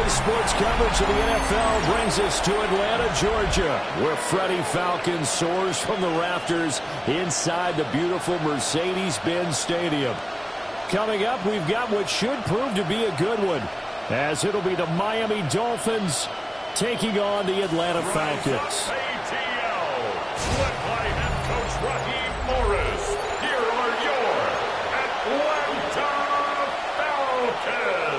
Today's sports coverage of the NFL brings us to Atlanta, Georgia, where Freddie Falcon soars from the rafters inside the beautiful Mercedes-Benz Stadium. Coming up, we've got what should prove to be a good one, as it'll be the Miami Dolphins taking on the Atlanta Falcons. Led by head coach Raheem Morris, here are your Atlanta Falcons.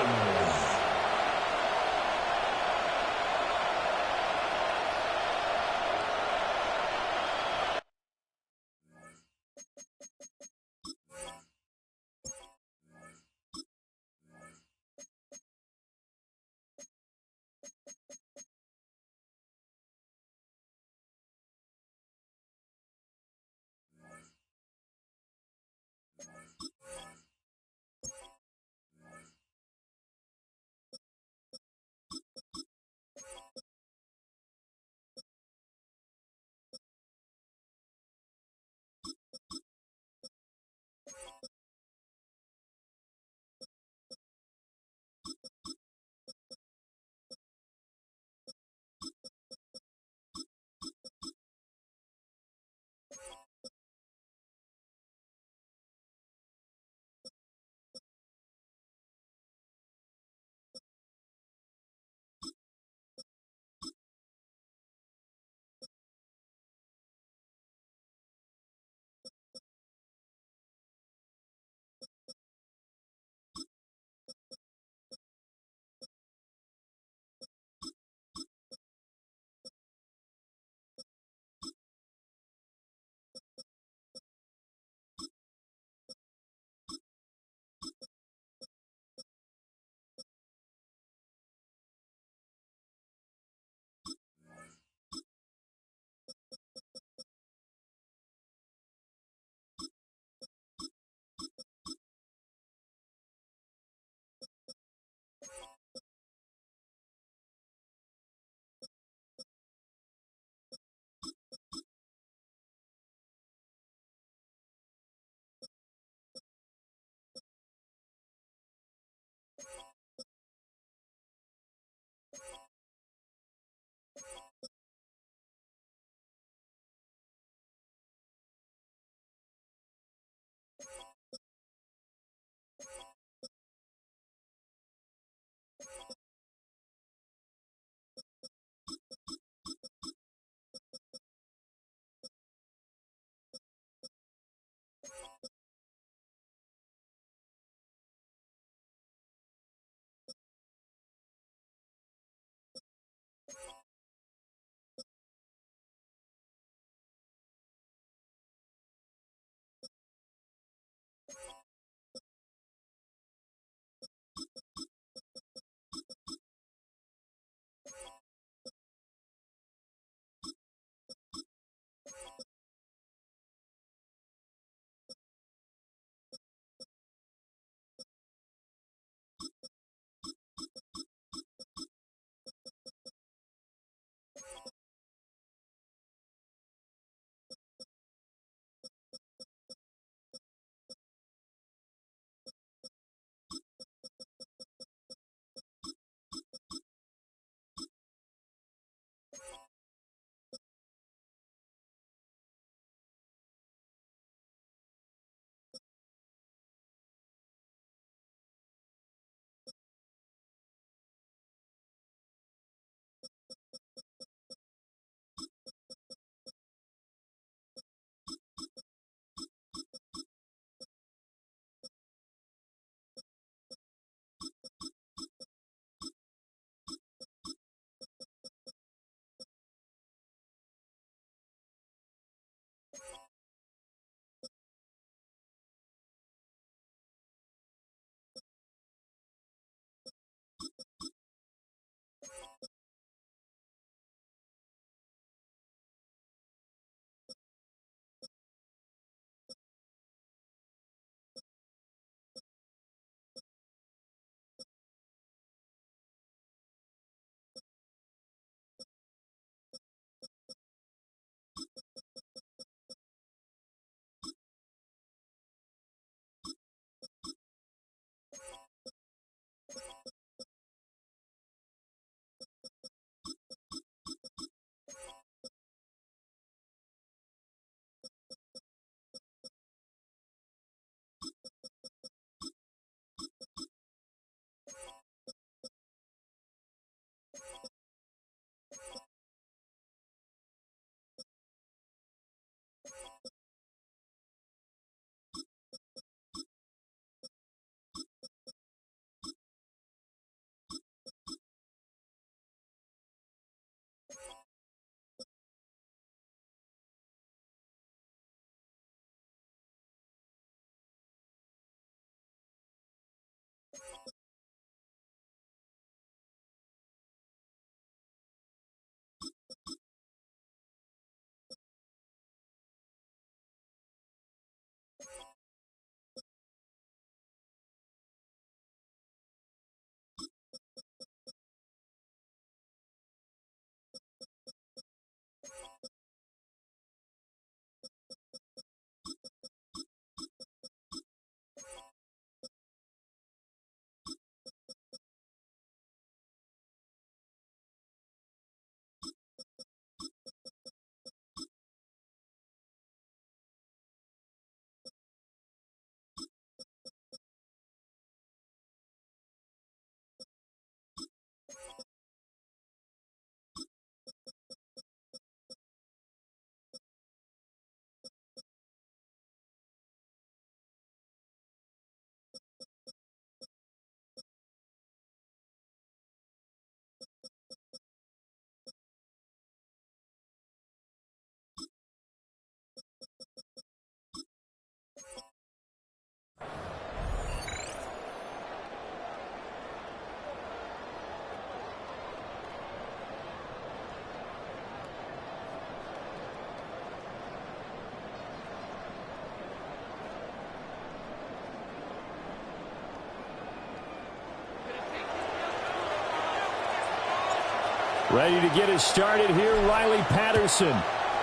Ready to get us started here, Riley Patterson.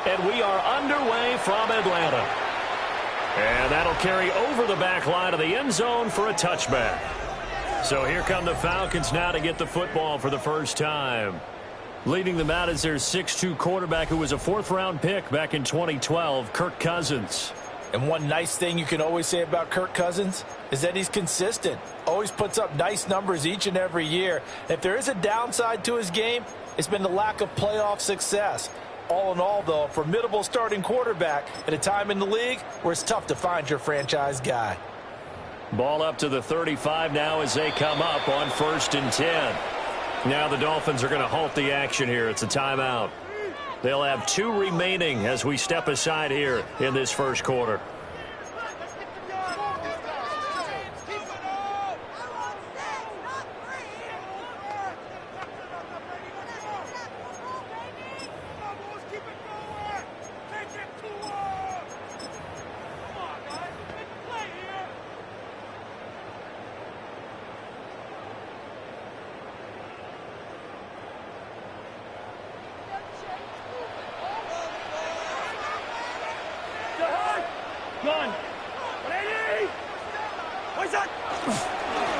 And we are underway from Atlanta. And that'll carry over the back line of the end zone for a touchback. So here come the Falcons now to get the football for the first time. Leading them out is their 6'2 quarterback who was a fourth-round pick back in 2012, Kirk Cousins. And one nice thing you can always say about Kirk Cousins is that he's consistent. Always puts up nice numbers each and every year. If there is a downside to his game, it's been the lack of playoff success. All in all, though, a formidable starting quarterback at a time in the league where it's tough to find your franchise guy. Ball up to the 35 now as they come up on 1st and 10. Now the Dolphins are going to halt the action here. It's a timeout. They'll have 2 remaining as we step aside here in this first quarter.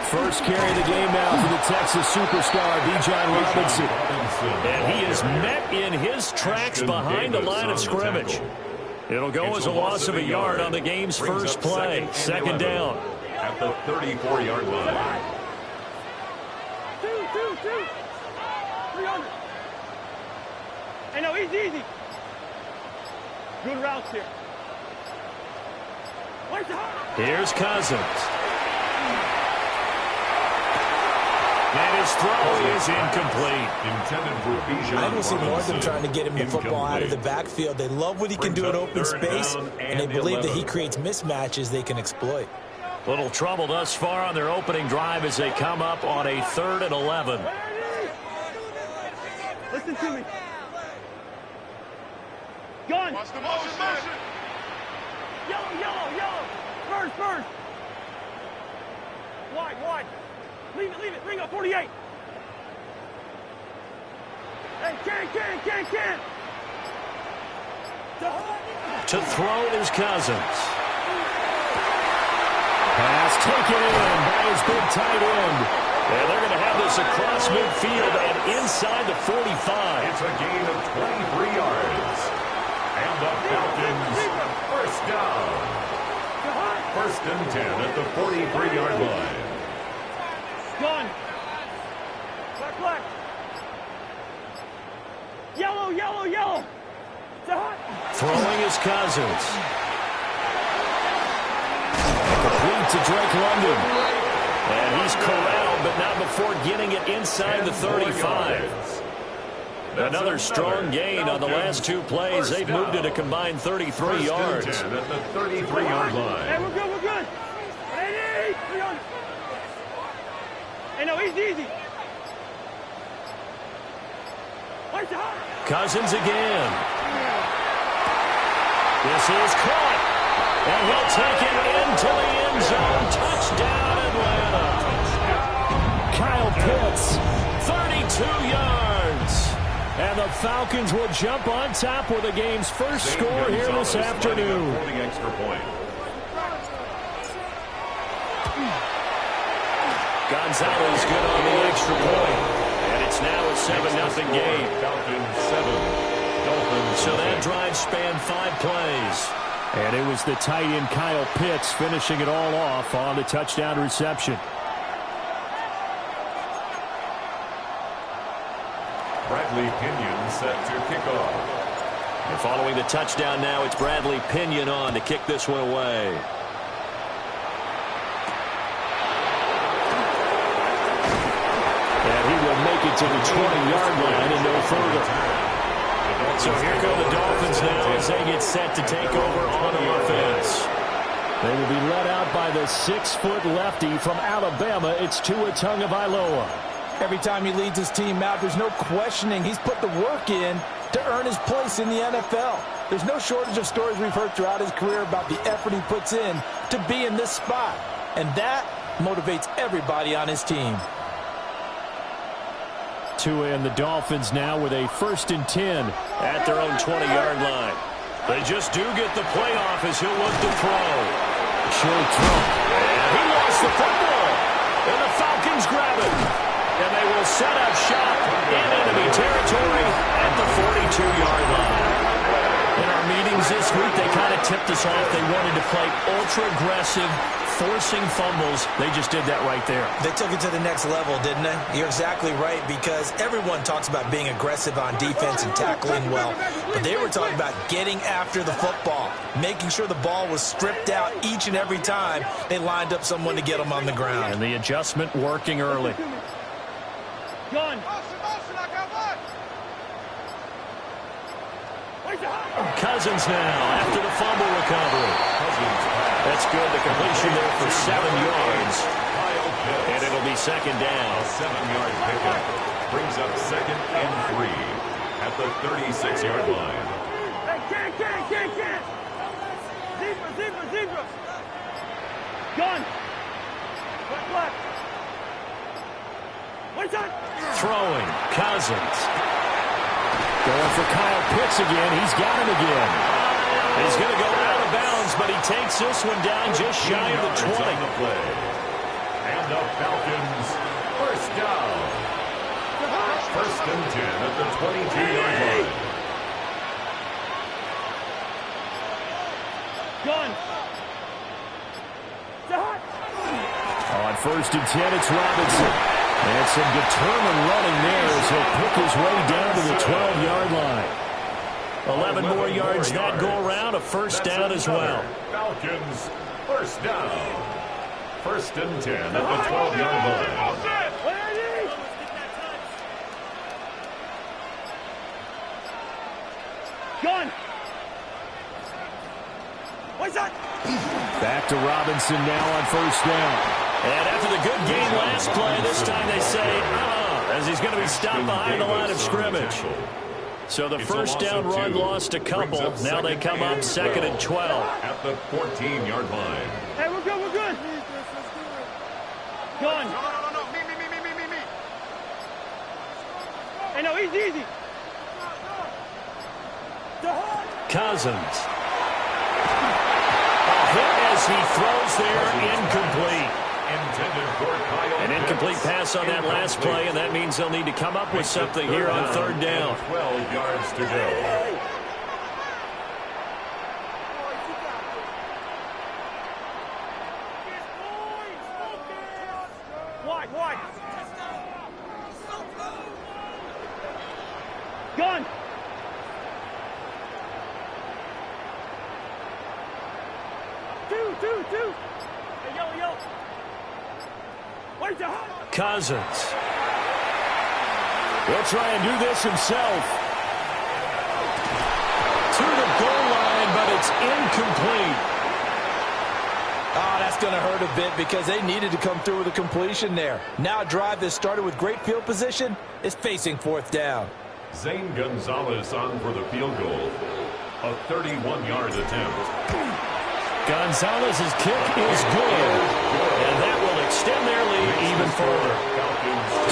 First carry of the game now for the Texas superstar, Bijan Robinson. And he is met in his tracks behind the line of scrimmage. It'll go as a loss of a yard on the game's first play. Second down. At the 34-yard line. 300. Hey, no, easy. Good routes here. Here's Cousins. And his throw is incomplete. I don't see more of them trying to get him the football out of the backfield. They love what he can do in open space, and they believe that he creates mismatches they can exploit. Little trouble thus far on their opening drive as they come up on a 3rd and 11. Listen to me. Gun. Watch the motion. Yellow. First. Wide. Leave it. Bring up 48. Hey, can. To throw is Cousins. Pass taken in by his big tight end. And they're going to have this across midfield and inside the 45. It's a gain of 23 yards. And the Falcons, first down. 1st and 10 at the 43-yard line. Gun. Black. Yellow. Throwing is Cousins. Complete to Drake London. And he's corralled, but not before getting it inside the 35. Another strong gain on the last 2 plays. They've moved it a combined 33 yards. At the 33-yard line. Hey, we're good. Hey, 300. Hey, no, easy. Cousins again. This is caught. And he'll take it into the end zone. Touchdown, Atlanta. Kyle Pitts, 32 yards. And the Falcons will jump on top with the game's first score here this afternoon. For the extra point. Gonzalez good on the extra point. And it's now a 7-0 game. Falcons 7. Dolphins. So that drive spanned 5 plays. And it was the tight end Kyle Pitts finishing it all off on the touchdown reception. Bradley Pinion set to kick off. And following the touchdown now, it's Bradley Pinion on to kick this one away. And he will make it to the 20-yard line and no further. So here go the Dolphins now as they get set to take over on offense. They will be led out by the 6-foot lefty from Alabama. It's Tua Tagovailoa. Every time he leads his team out, there's no questioning he's put the work in to earn his place in the NFL. There's no shortage of stories we've heard throughout his career about the effort he puts in to be in this spot. And that motivates everybody on his team. Tua and the Dolphins now with a 1st and 10 at their own 20-yard line. They just do get the playoff as he'll look to throw. Short throw. And he lost the football. And the Falcons grab it. And they will set up shop in enemy territory at the 42-yard line. In our meetings this week, they kind of tipped us off. They wanted to play ultra-aggressive, forcing fumbles. They just did that right there. They took it to the next level, didn't they? You're exactly right, because everyone talks about being aggressive on defense and tackling well. But they were talking about getting after the football, making sure the ball was stripped out each and every time they lined up someone to get them on the ground. And the adjustment working early. Gun. Cousins now after the fumble recovery. That's good. The completion there for 7 yards. And it'll be 2nd down. A 7-yard pickup brings up 2nd and 3 at the 36-yard line. Hey, can't. Zebra. Gun. Left. What's that? Throwing. Cousins. Going for Kyle Pitts again. He's got him again. He's going to go out of bounds, but he takes this one down just shy of the 20. On the play. And the Falcons, 1st down. 1st and 10 at the 22-yard line. Gun. On 1st and 10, it's Robinson. And some determined running there as he'll pick his way down to the 12-yard line. 11 more yards that go around, a 1st down as well. Falcons, 1st down. 1st and 10 at the 12-yard line. Gun. What's that? Back to Robinson now on 1st down. And after the good game last play, this time they say, as he's going to be stopped behind the line of scrimmage. So the 1st down run lost a couple. Now they come up 2nd and 12. At the 14-yard line. Hey, we're good. Gun. No. Me. Hey, no, easy. Cousins. A hit as he throws there, incomplete. An incomplete pass on that last play, and that means they'll need to come up with something here on 3rd down. 12 yards to go. Wide. Gun. Two. Hey, yellow. Cousins. He'll try and do this himself. To the goal line, but it's incomplete. Oh, that's going to hurt a bit because they needed to come through with a completion there. Now a drive that started with great field position is facing 4th down. Zane Gonzalez on for the field goal. A 31-yard attempt. Gonzalez's kick is good. And that will extend their lead even further.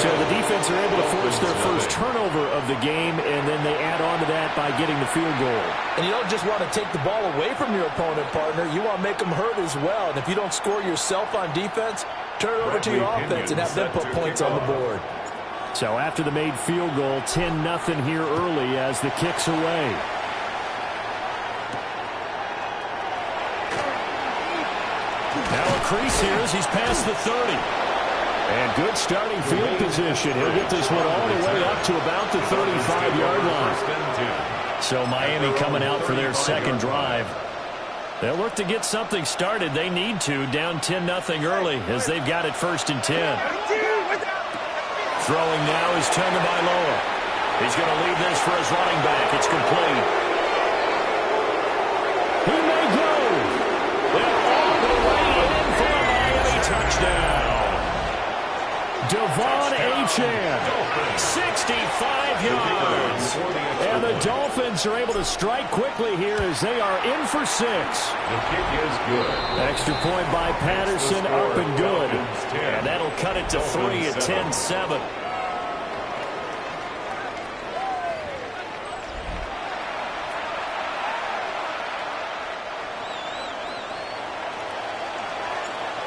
So the defense are able to force their first turnover of the game, and then they add on to that by getting the field goal. And you don't just want to take the ball away from your opponent, partner. You want to make them hurt as well. And if you don't score yourself on defense, turn it over to your offense and have them put points on the board. So after the made field goal, 10-0 here early as the kick's away. Now a crease here as he's past the 30. And good starting field position. He'll get this one all the way up to about the 35-yard line. So Miami coming out for their 2nd drive. They'll look to get something started. They need to, down 10-0 early as they've got it 1st and 10. Throwing now is Tagovailoa. He's going to leave this for his running back. It's complete. He may go. Well, all the way in for a Miami touchdown. Devon Achane, 65 yards. And the Dolphins are able to strike quickly here as they are in for 6. The kick is good. Extra point by Patterson, up and good. And that'll cut it to 3 at 10-7.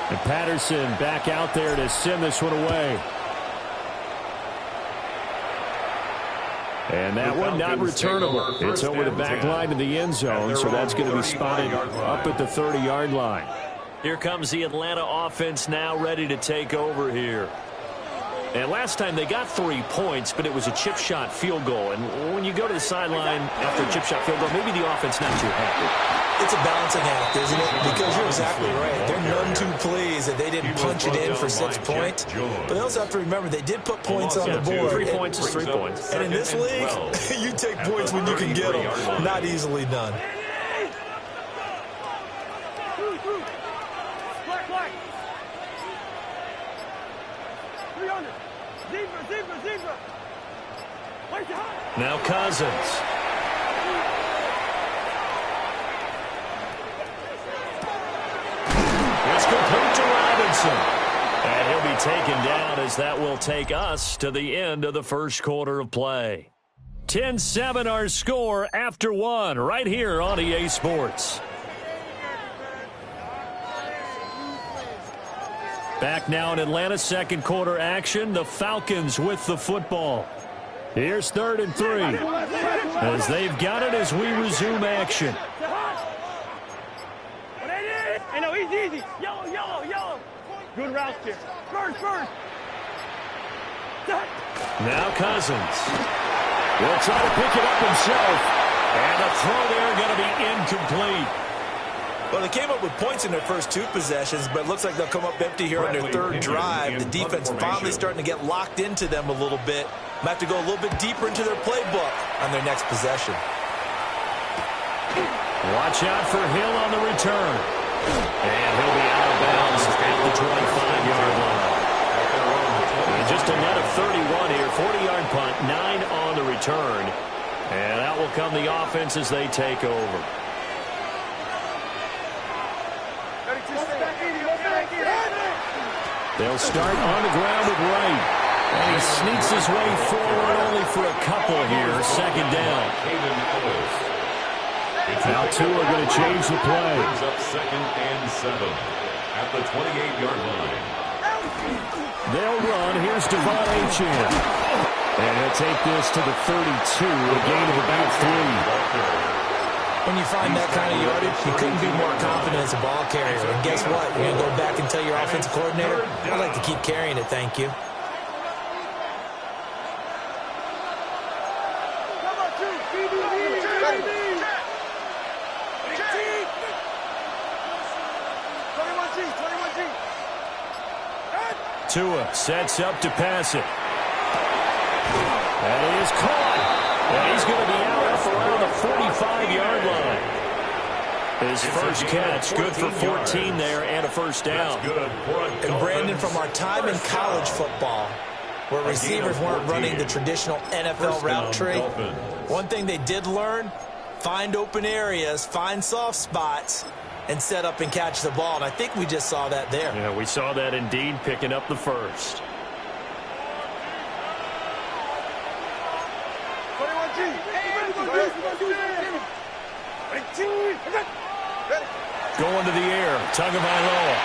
And Patterson back out there to send this one away. And that one not returnable. It's over the back line to the end zone, so that's going to be spotted up at the 30-yard line. Here comes the Atlanta offense now ready to take over here. And last time they got 3 points, but it was a chip shot field goal. And when you go to the sideline after a chip shot field goal, maybe the offense not too happy. It's a balancing act, isn't it? Because you're exactly right. They're none too pleased that they didn't punch it in for 6 points. But they also have to remember they did put points on the board. 3 points is 3 points. And in this league, you take points when you can get them. Not easily done. Now Cousins. It's complete to Robinson. And he'll be taken down as that will take us to the end of the first quarter of play. 10-7 our score after 1 right here on EA Sports. Back now in Atlanta, second quarter action. The Falcons with the football. Here's 3rd and 3 as they've got it as we resume action. Hey, no, easy. Yellow. Good route here. First. Now Cousins will try to pick it up himself. And the throw there going to be incomplete. Well, they came up with points in their first 2 possessions, but it looks like they'll come up empty here on their 3rd drive. The defense finally starting to get locked into them a little bit. Might have to go a little bit deeper into their playbook on their next possession. Watch out for Hill on the return. And he'll be out of bounds at the 25-yard line. And just a net of 31 here, 40-yard punt, 9 on the return. And out will come the offense as they take over. They'll start on the ground with Wright. And he sneaks his way forward only for a couple here. Second down. Now two are going to change the play. Brings up 2nd and 7 at the 28-yard line. They'll run. Here's Devon Achane. And he'll take this to the 32, a gain of about 3. When you find that kind of yardage, you couldn't be more confident as a ball carrier. And guess what? You're going to go back and tell your offensive coordinator, I'd like to keep carrying it, thank you. Tua sets up to pass it. And he is caught. And he's going to be out up around the 45-yard line. His first catch, good for 14 there and a first down. And Brandon, from our time in college football, where receivers weren't running the traditional NFL route tree, one thing they did learn, find open areas, find soft spots, and set up and catch the ball. And I think we just saw that there. Yeah, we saw that indeed, picking up the first. Going to the air, Tagovailoa.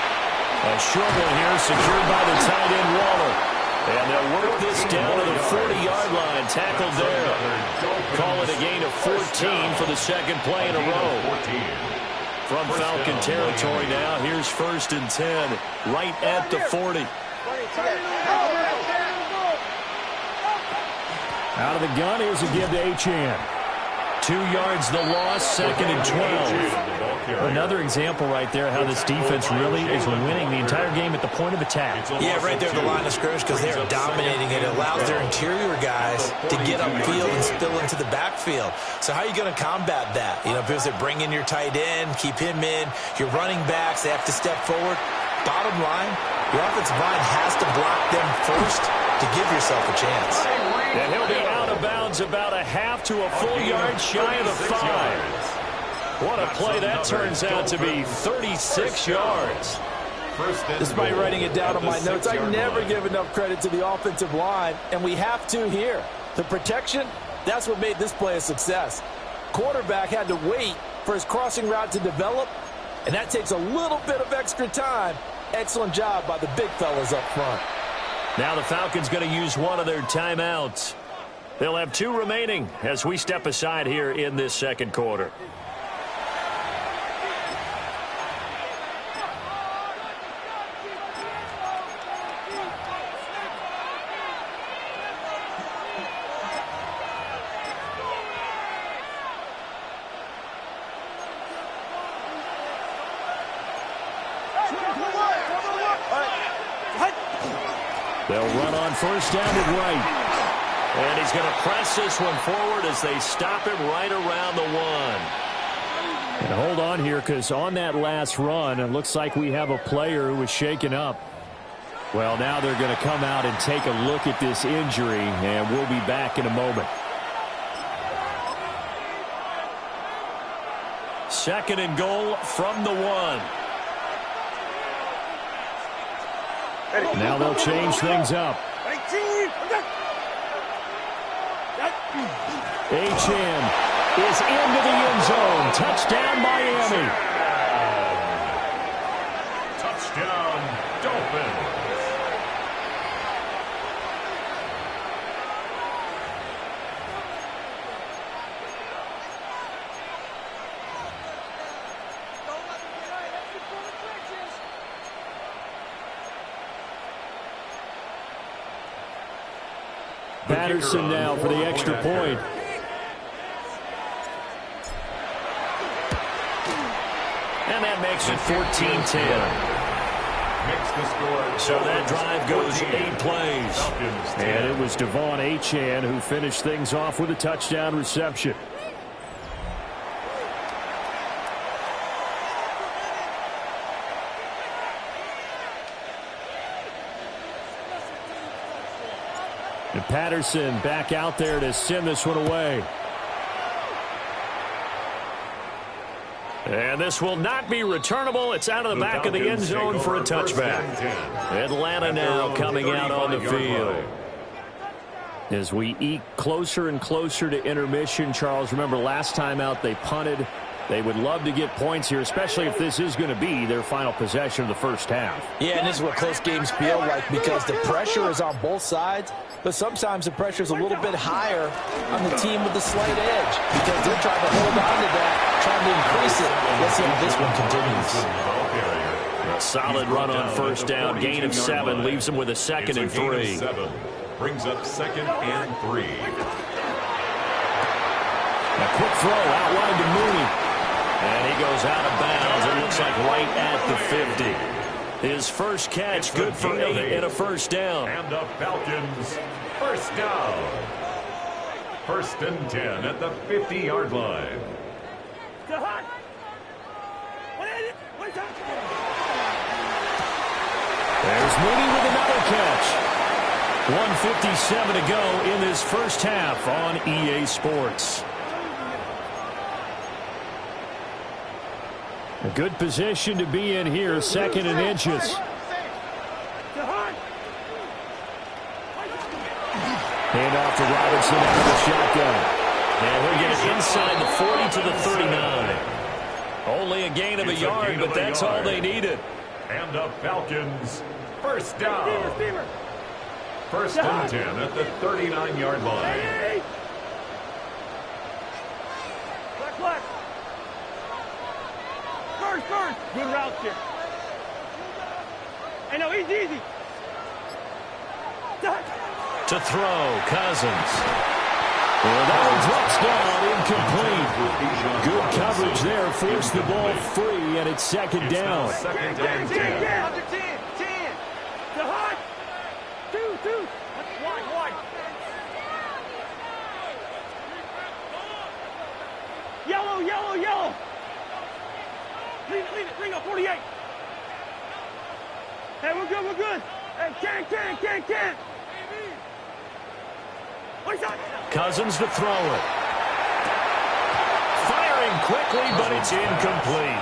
A short one here, secured by the tight end Waller. And they'll work this down to the 40-yard line, tackled there. Call it a gain of 14 for the second play in a row. From Falcon territory now, here's 1st and 10, right at the 40. Out of the gun, here's a give to Achane. 2 yards the loss, 2nd and 12. Another example right there how this defense really is winning the entire game at the point of attack. Yeah, right there at the line of scrimmage because they're dominating it. It allows their interior guys to get upfield and spill into the backfield. So how are you going to combat that? You know, because they bring in your tight end, keep him in. Your running backs, they have to step forward. Bottom line, your offensive line has to block them first to give yourself a chance. And he'll be out of bounds about a half to a full yard shy of the 5. What a play that turns out to be, 36 yards. Despite writing it down on my notes, I never give enough credit to the offensive line, and we have to here. The protection, that's what made this play a success. Quarterback had to wait for his crossing route to develop, and that takes a little bit of extra time, Excellent job by the big fellas up front. Now the Falcons going to use one of their timeouts. They'll have 2 remaining as we step aside here in this second quarter. They'll run on first down and right. And he's going to press this one forward as they stop him right around the 1. And hold on here, because on that last run, it looks like we have a player who was shaken up. Well, now they're going to come out and take a look at this injury, and we'll be back in a moment. Second and goal from the 1. Now they'll change things up. Achane is into the end zone. Touchdown, Miami. Touchdown, Dolphins. Patterson now for the extra point. And that makes it 14-10. So that drive goes 8 plays. And it was Devon Achane who finished things off with a touchdown reception. And Patterson back out there to send this one away. And this will not be returnable. It's out of the back of the end zone for a touchback. Atlanta now coming out on the field. As we eke closer and closer to intermission, Charles, remember last time out they punted. They would love to get points here, especially if this is going to be their final possession of the first half. Yeah, and this is what close games feel like because the pressure is on both sides, but sometimes the pressure is a little bit higher on the team with the slight edge because they're trying to hold on to that, trying to increase it. Let's see how this one continues. A solid run on first down, gain of 7, leaves them with a second and 3. Brings up 2nd and 3. A quick throw out wide to Mooney. And he goes out of bounds. It looks like right at the 50. His first catch, good for 8 and a first down. And the Falcons, first down. 1st and 10 at the 50-yard line. There's Mooney with another catch. 1:57 to go in this first half on EA Sports. A good position to be in here, 2nd and inches. Hand off to Robinson out of the shotgun. And he'll get it inside the 40 to the 39. Only a gain of a yard, but that's all they needed. And the Falcons, first down. 1st and 10 at the 39-yard line. Black. First. Good route here. Hey, no, easy. To throw, Cousins. Well, that one drops down, incomplete. Good coverage there, forced the ball free, and it's 2nd down. 2nd and 10. 10. To hot. 2. Wide. Yellow. Lead it. Bring up 48. Hey, we're good. Hey, can. Cousins to throw it. Fires firing quickly, but it's incomplete.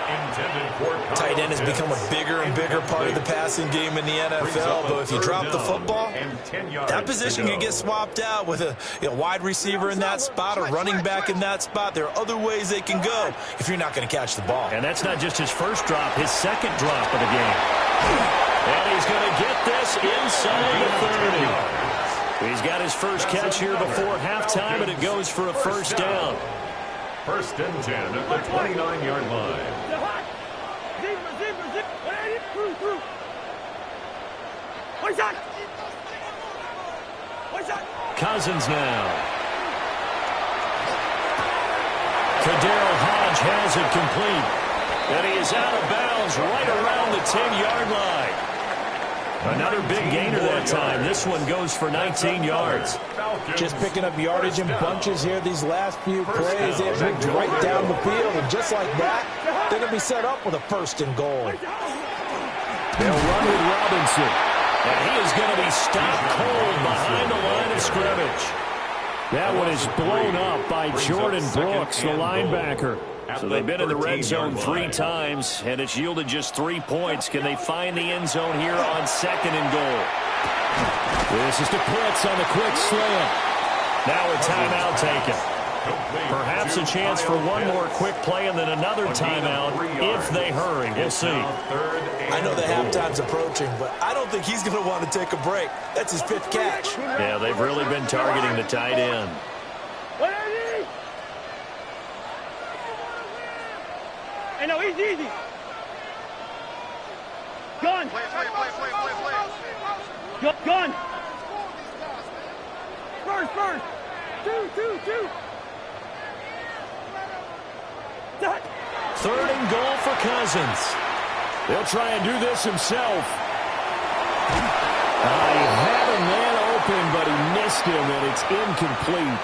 Tight end has become a bigger and bigger part of the passing game in the NFL, but if you drop the football, that position can get swapped out with a wide receiver in that spot, a running back in that spot. There are other ways they can go if you're not going to catch the ball. And that's not just his first drop, his second drop of the game. And he's going to get this inside the 30. He's got his first catch here before halftime, and it goes for a first down. First and 10 at the 29-yard line. Cousins now. Kadarius Hodge has it complete. And he is out of bounds right around the 10-yard line. Another big gainer that time. This one goes for 19 yards. Just picking up yardage in bunches here these last few plays. They have moved right down the field, and just like that, they're going to be set up with a first and goal. They'll run with Robinson. And he is going to be stopped cold behind the line of scrimmage. That one is blown up by Jordan Brooks, the linebacker. So they've been in the red zone 3 times, and it's yielded just 3 points. Can they find the end zone here on second and goal? This is to Pitts on the quick slant. Now a timeout taken. Perhaps a chance for one more quick play and then another timeout if they hurry. We'll see. I know the halftime's approaching, but I don't think he's going to want to take a break. That's his 5th catch. Yeah, they've really been targeting the tight end. Hey, no, easy. Gun. Play. Gun. First. Two. Done. Third and goal for Cousins. He'll try and do this himself. He had a man open, but he missed him, and it's incomplete.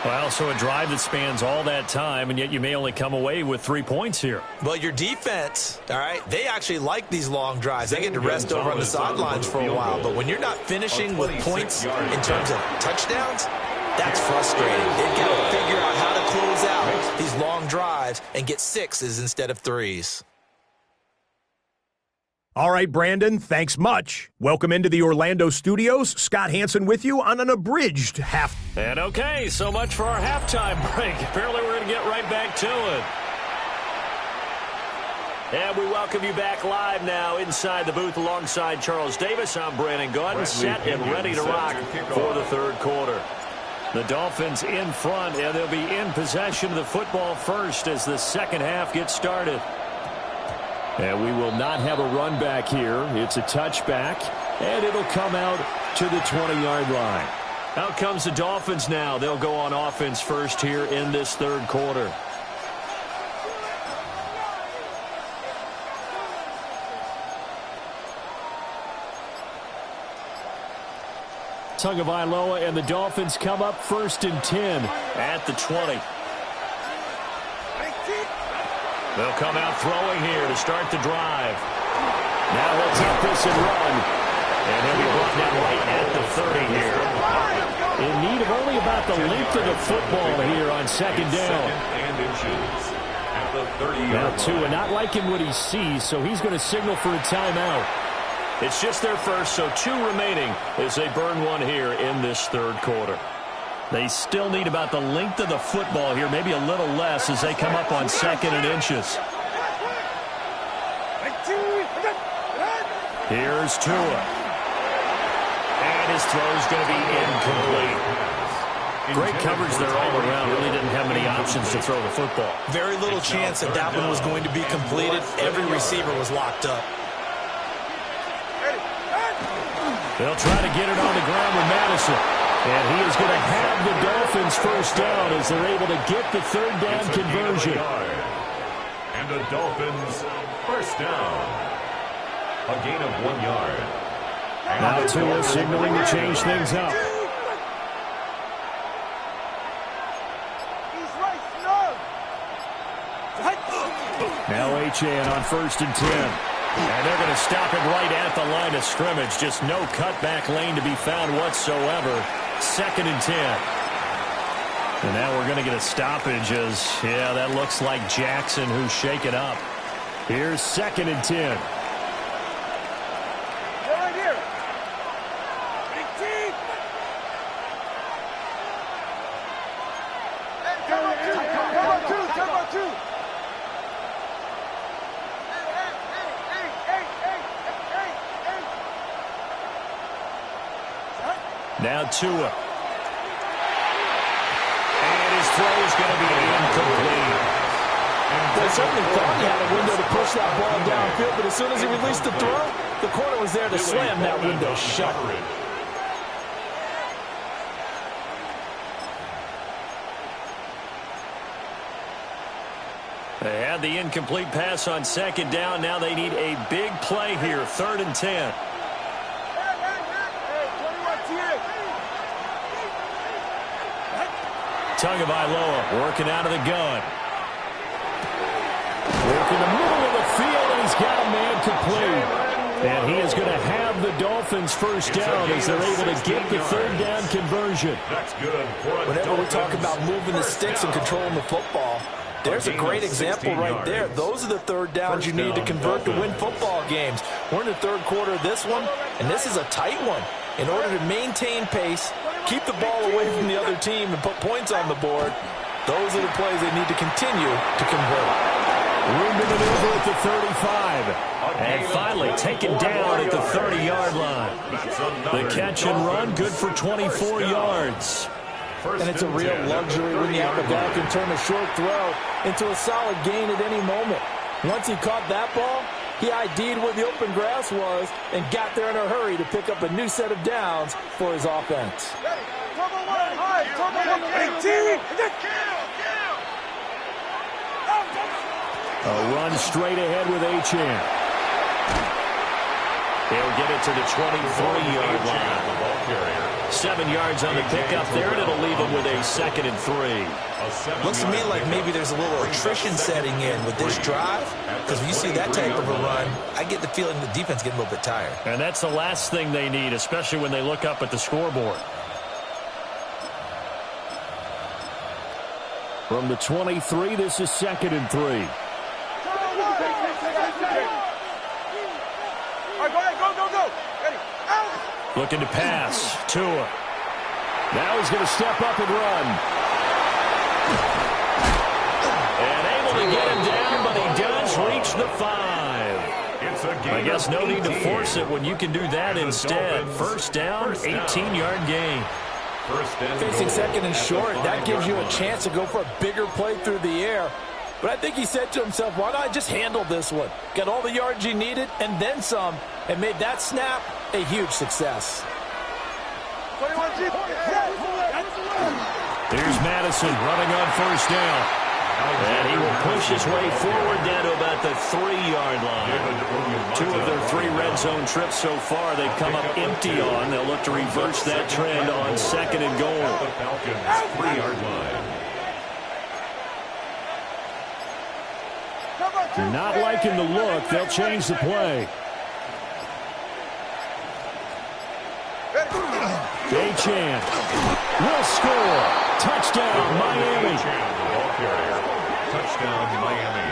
Well, so a drive that spans all that time, and yet you may only come away with 3 points here. Well, your defense, all right, they actually like these long drives. They get to rest over on the sidelines for a while. But when you're not finishing with points in terms of touchdowns, that's frustrating. They've got to figure out how to close out these long drives and get 6s instead of 3s. All right, Brandon, thanks much. Welcome into the Orlando studios. Scott Hansen with you on an abridged half. And okay, so much for our halftime break. Apparently we're going to get right back to it. And we welcome you back live now inside the booth alongside Charles Davis. I'm Brandon Gordon, set and ready to rock for the third quarter. The Dolphins in front, and they'll be in possession of the football first as the second half gets started. And we will not have a run back here. It's a touchback, and it'll come out to the 20-yard line. Out comes the Dolphins now. They'll go on offense first here in this third quarter. Tagovailoa and the Dolphins come up first and 10 at the 20. They'll come out throwing here to start the drive. Now he'll take this and run. And he'll be brought down right at the 30 here. In need of only about the length of the football here on second down. Now Tua not liking what he sees, so he's going to signal for a timeout. It's just their first, so 2 remaining as they burn one here in this third quarter. They still need about the length of the football here, maybe a little less as they come up on second and inches. Here's Tua. And his throw's going to be incomplete. Great coverage there all around. Really didn't have many options to throw the football. Very little chance that that one was going to be completed. Every receiver was locked up. They'll try to get it on the ground with Madison. And he is going to have the Dolphins first down as they're able to get the third down conversion. And the Dolphins first down. A gain of 1 yard. Now Tua signaling to change things up. Now H.A. on first and 10. And they're going to stop it right at the line of scrimmage. Just no cutback lane to be found whatsoever. Second and 10. And now we're going to get a stoppage as, yeah, that looks like Jackson who's shaken up. Here's 2nd and 10. Right here. 18. Come on, two. Now Tua. And his throw is going to be incomplete. They certainly thought he had a window to push that ball downfield, but as soon as he released the throw, the corner was there to slam that window shut. They had the incomplete pass on 2nd down. Now they need a big play here, 3rd and 10. Tagovailoa working out of the gun. Working the middle of the field, and he's got a man complete. And he is going to have the Dolphins first down as they're able to get the 3rd down conversion. That's good. Whenever we talk about moving the sticks and controlling the football, there's a great example right there. Those are the 3rd downs you need to convert to win football games. We're in the 3rd quarter of this one, and this is a tight one. In order to maintain pace, keep the ball away from the other team, and put points on the board, those are the plays they need to continue to convert. Room to maneuver at the 35. And finally taken down at the 30-yard line. The catch and run, good for 24 yards. And it's a real luxury when you have a guy who can turn a short throw into a solid gain at any moment. Once he caught that ball, he ID'd where the open grass was and got there in a hurry to pick up a new set of downs for his offense. 18. A run straight ahead with Achane. He'll get it to the 23-yard line. 7 yards on the pickup there, and it'll leave him with a 2nd and 3. Looks to me like maybe there's a little attrition setting in with this drive, because when you see that type of a run, I get the feeling the defense getting a little bit tired. And that's the last thing they need, especially when they look up at the scoreboard. From the 23, this is 2nd and 3. All right, go ahead, go. Ready, out. Looking to pass. Tua. Now he's going to step up and run. And able to get him down, but he does reach the 5. I guess no need to force it when you can do that instead. First down, 18-yard gain. Facing 2nd and short, that gives you a chance to go for a bigger play through the air. But I think he said to himself, why not just handle this one? Got all the yards he needed and then some, and made that snap a huge success. Here's Madison running on first down. And he will push his way forward down to about the 3-yard line. 2 of their 3 red zone trips so far they've come up empty on. They'll look to reverse that trend on 2nd and goal. The Falcons' 3-yard line. Not liking the look. They'll change the play. Achane will score. Touchdown, Miami. Touchdown, Miami.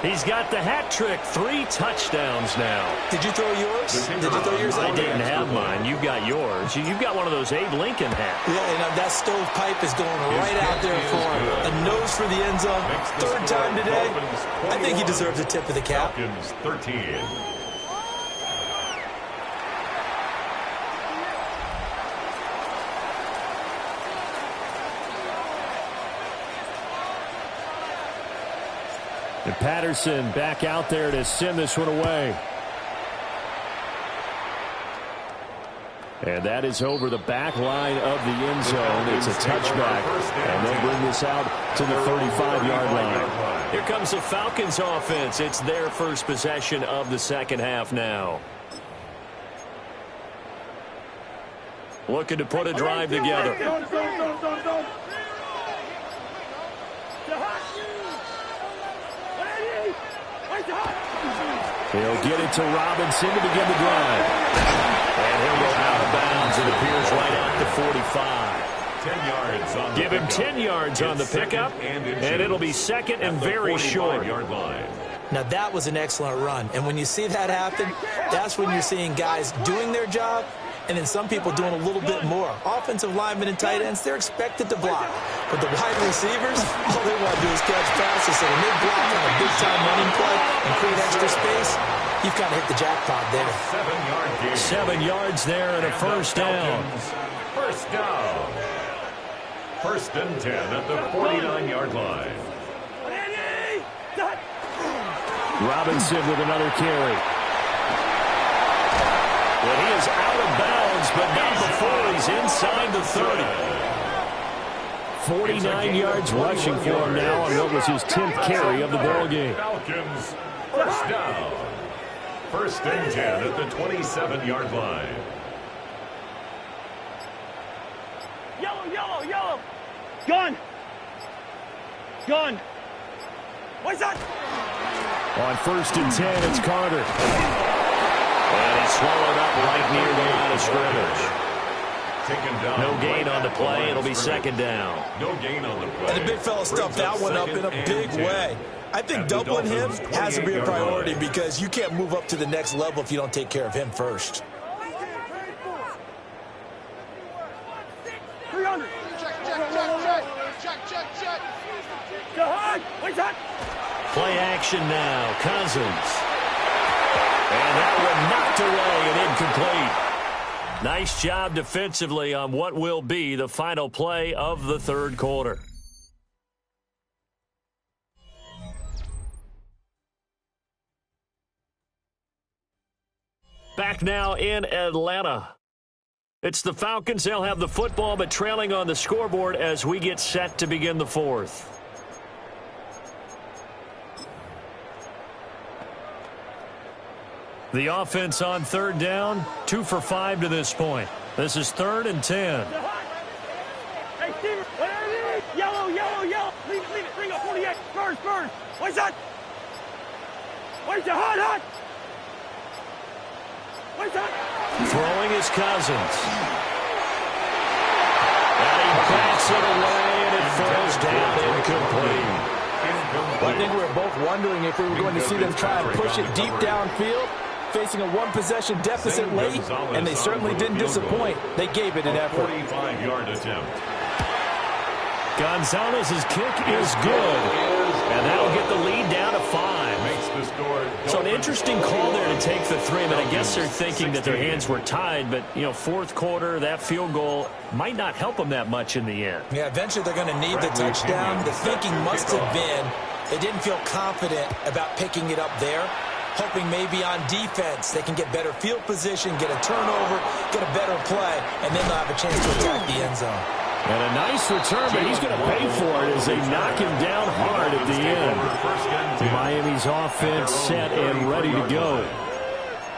He's got the hat trick. 3 touchdowns now. Did you throw yours? Did you throw yours? I didn't have mine. You've got yours. You've got one of those Abe Lincoln hats. Yeah, and that stovepipe is going right out there for him. A nose for the end zone. 3rd time today. I think he deserves a tip of the cap. Falcons 13. And Patterson back out there to send this one away. And that is over the back line of the end zone. It's a touchback. And they'll bring this out to the 35-yard line. Here comes the Falcons offense. It's their first possession of the second half now. Looking to put a drive together. He'll get it to Robinson to begin the drive. And he'll go out of bounds. It appears right at the 45. 10 yards on the Give him 10 yards on the pickup, and it'll be second and very short. Line. Now, that was an excellent run. And when you see that happen, that's when you're seeing guys doing their job and then some people doing a little bit more. Offensive linemen and tight ends, they're expected to block. But the wide receivers, all they want to do is catch passes. So when they block on a big-time running play and create extra space, you've got to hit the jackpot there. 7-yard gain. 7 yards there and a first down. First down. First and 10 at the 49-yard line. Robinson with another carry. Well, he is out of bounds, but not before he's inside the 30. 49 yards rushing for him now on what was his 10th carry of the ball game. Falcons, first down. First and 10 at the 27-yard line. Yellow. Gun. What's that? On first and 10, it's Carter. And he's swallowed up right near the line of scrimmage. No gain on the play. It'll be second down. No gain on the play. And the big fella stuffed that one up in a big way. I think doubling him has to be a priority because you can't move up to the next level if you don't take care of him first. 300. Check. What's that? Play action now. Cousins. And that one knocked away and incomplete. Nice job defensively on what will be the final play of the third quarter. Back now in Atlanta. It's the Falcons. They'll have the football, but trailing on the scoreboard as we get set to begin the fourth. The offense on third down, 2 for 5 to this point. This is 3rd and 10. Hey, Steven, yellow. Leave it. Bring up 48. First. What's that? Where's the hot? What's that? Throwing is Cousins. And he backs it away, and it falls down incomplete. Well, I think we were both wondering if we were going to see them try and push it deep downfield, facing a one-possession deficit late, and they certainly didn't disappoint. They gave it an effort. 45-yard attempt. Gonzalez's kick is good, and that'll get the lead down to 5. Makes the score. So an interesting call there to take the 3, but I guess they're thinking that their hands were tied, but, you know, fourth quarter, that field goal might not help them that much in the end. Yeah, eventually they're going to need the touchdown. The thinking must have been they didn't feel confident about picking it up there, hoping maybe on defense they can get better field position, get a turnover, get a better play, and then they'll have a chance to attack the end zone. And a nice return, but he's going to pay for it as they knock him down hard at the end. Miami's offense set and ready to go.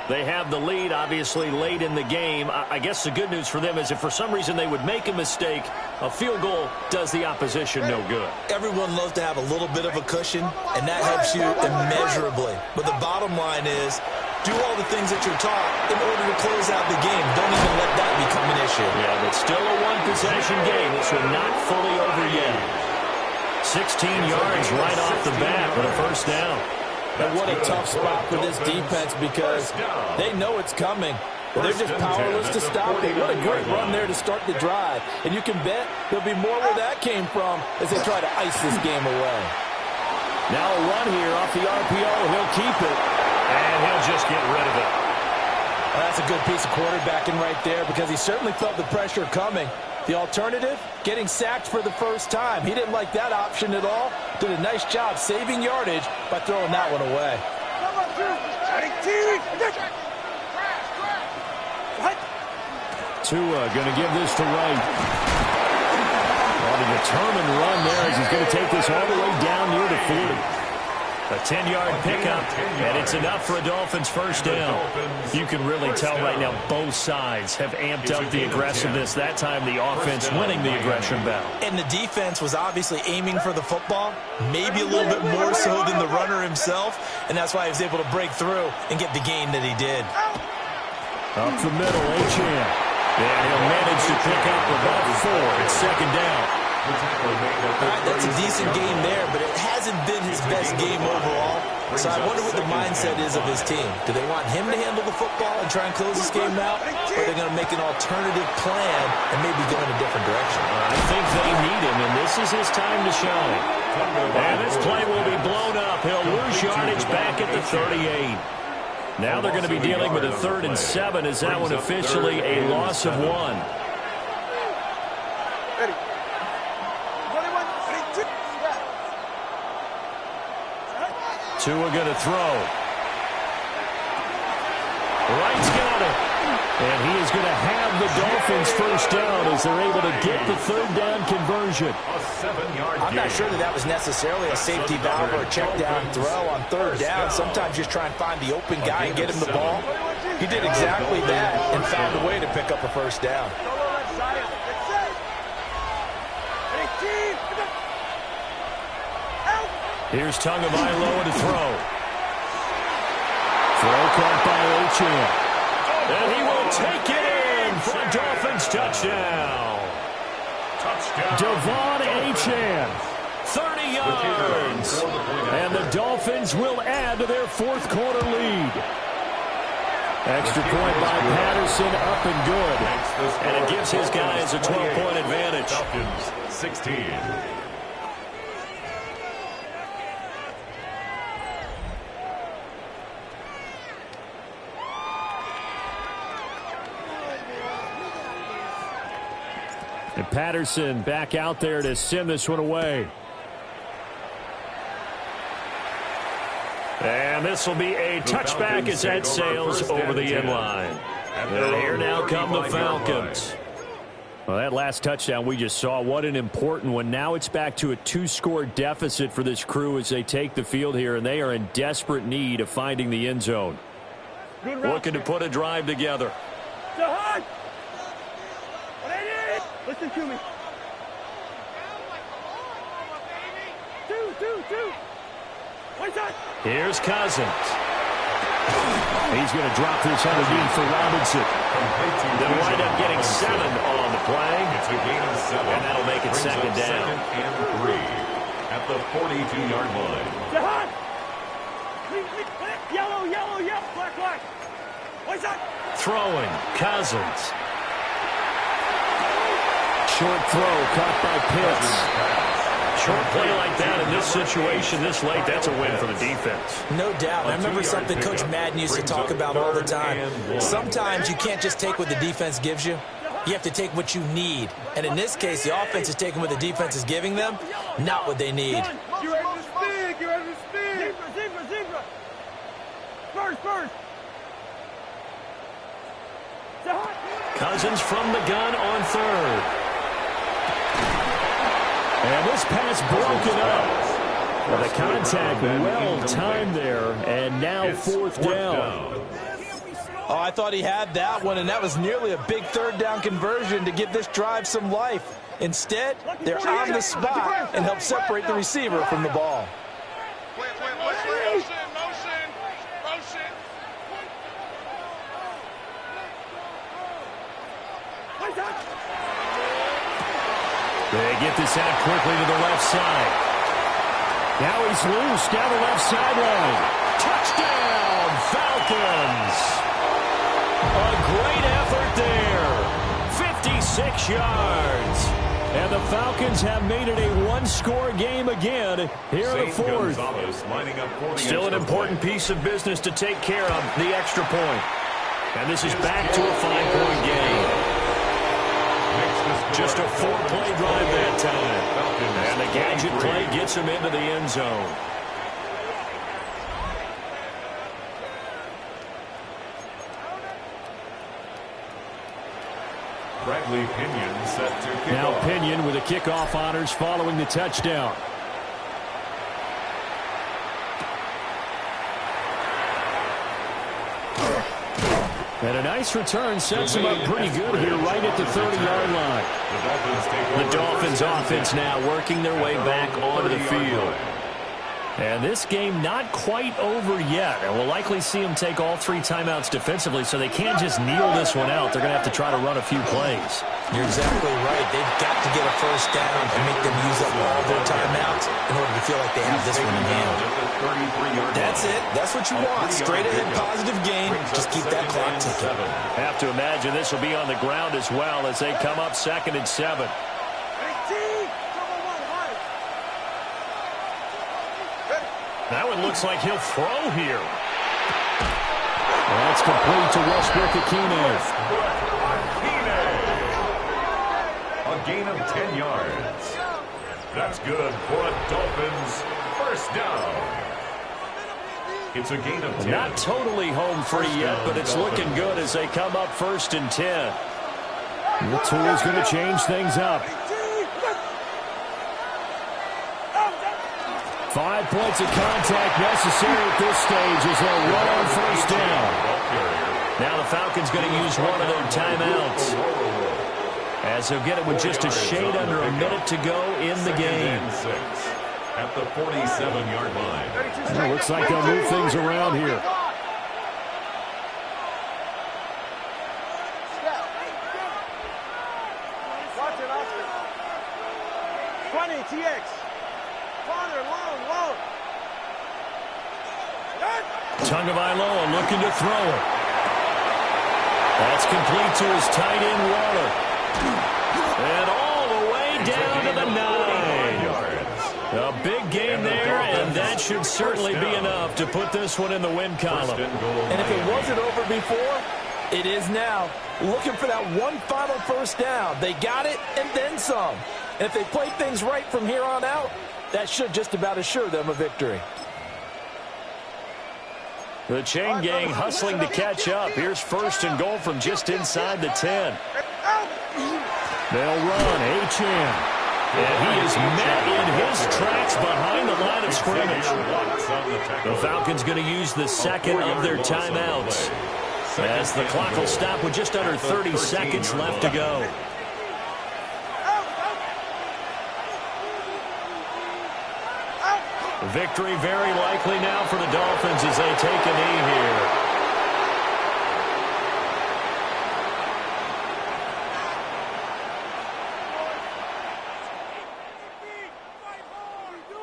They have the lead, obviously, late in the game. I guess the good news for them is if for some reason they would make a mistake, a field goal does the opposition no good. Everyone loves to have a little bit of a cushion, and that helps you immeasurably. But the bottom line is, do all the things that you're taught in order to close out the game. Don't even let that become an issue. Yeah, but still a one-possession game. This one not fully over yet. 16 yards right off the bat for the first down. And what a tough spot for this defense because they know it's coming. But they're just powerless to stop it. What a great run there to start the drive. And you can bet there'll be more where that came from as they try to ice this game away. Now a run here off the RPO. He'll keep it. And he'll just get rid of it. Well, that's a good piece of quarterbacking right there because he certainly felt the pressure coming. The alternative, getting sacked for the first time. He didn't like that option at all. Did a nice job saving yardage by throwing that one away. Tua going to give this to Wright. On a determined run there as he's going to take this all the way down near the 40. A 10-yard pickup, and it's enough for a Dolphins first down. You can really tell right now both sides have amped up the aggressiveness. That time the offense winning the aggression battle. And the defense was obviously aiming for the football, maybe a little bit more so than the runner himself, and that's why he was able to break through and get the gain that he did. Up the middle, Achane. And he'll manage to pick up about 4. It's second down. All right, that's a decent game there, but it hasn't been his best game overall. So I wonder what the mindset is of his team. Do they want him to handle the football and try and close this game out? Or are they going to make an alternative plan and maybe go in a different direction? I think they need him, and this is his time to shine. And this play will be blown up. He'll lose yardage back at the 38. Now they're going to be dealing with a 3rd and 7. Is that one officially a loss of 1? Tua going to throw. Wright's got it. And he is going to have the Dolphins first down as they're able to get the 3rd down conversion. I'm not sure that was necessarily a safety valve or a check down throw on 3rd down. Sometimes just try and find the open guy and get him the ball. He did exactly that and found a way to pick up a first down. Here's Tagovailoa to throw. Throw caught by Achane. And he will take it in for a Dolphins touchdown. Devon Achane, 30 yards. And the Dolphins will add to their 4th quarter lead. Extra point by Patterson, up and good. And it gives his guys a 12-point advantage. Falcons 16. And Patterson back out there to send this one away. And this will be a touchback as that sails over the end line. And here now come the Falcons. Well, that last touchdown we just saw, what an important one. Now it's back to a 2-score deficit for this crew as they take the field here, and they are in desperate need of finding the end zone. Looking to put a drive together. Listen to me. Two. Here's Cousins. He's going to drop this underneath for Robinson. They'll wind up getting 7 on the play. It's a gain of 7. And that'll make it second down. 2nd and 3 at the 42-yard line. Yellow, black. Throwing, Cousins. Short throw caught by Pitts. Short play like that in this situation this late, that's a win for the defense. No doubt. I remember something Coach Madden used to talk about all the time. Sometimes you can't just take what the defense gives you. You have to take what you need. And in this case, the offense is taking what the defense is giving them, not what they need. You're ready to speed. Zebra. First. Cousins from the gun on 3rd. And this pass broken up. Well, the contact well-timed there, and now 4th down. Oh, I thought he had that one, and that was nearly a big 3rd down conversion to give this drive some life. Instead, they're on the spot and help separate the receiver from the ball. They get this out quickly to the left side. Now he's loose down the left sideline. Touchdown, Falcons. A great effort there. 56 yards. And the Falcons have made it a 1-score game again here in the 4th. Still an important piece of business to take care of, the extra point. And this is back to a 5-point game. Just a 4-play drive that time. And the gadget play gets him into the end zone. Bradley Pinion set to kick Now off. Pinion with the kickoff honors following the touchdown. And a nice return sets him up pretty good here right at the 30-yard line. The Dolphins offense now working their way back onto the field. And this game not quite over yet. And we'll likely see them take all 3 timeouts defensively, so they can't just kneel this one out. They're going to have to try to run a few plays. You're exactly right. They've got to get a first down and make them use up all their timeouts in order to feel like they have this one in hand. That's it. That's what you want. Straight ahead, positive game. Just keep that clock ticking. Have to imagine this will be on the ground as well as they come up 2nd and 7. That one looks like he'll throw here. That's complete to Westbrook-Ikhine. A gain of 10 yards. That's good for a Dolphins first down. It's a gain of 10. Not totally home free yet, but it's looking good as they come up 1st and 10. The tool is going to change things up. 5 points of contact necessary at this stage as they'll run on 1st down. Now the Falcons going to use one of their timeouts, as they'll get it with just a shade under a minute to go in the game. At the 47-yard line. It looks like they'll move things around here. Watch it, Oscar. 20, TX. Farther, long. Tagovailoa looking to throw it. That's complete to his tight end, Waller. And all the way down to the 9. A big gain there, and that should certainly be enough to put this one in the win column. And if it wasn't over before, it is now. Looking for that one final first down. They got it and then some. And if they play things right from here on out, that should just about assure them a victory. The chain gang hustling to catch up. Here's 1st and goal from just inside the 10. They'll run. Achane. And he is met in his tracks behind the line of scrimmage. The Falcons going to use the 2nd of their timeouts, as the clock will stop with just under 30 seconds left to go. Victory very likely now for the Dolphins as they take a knee here.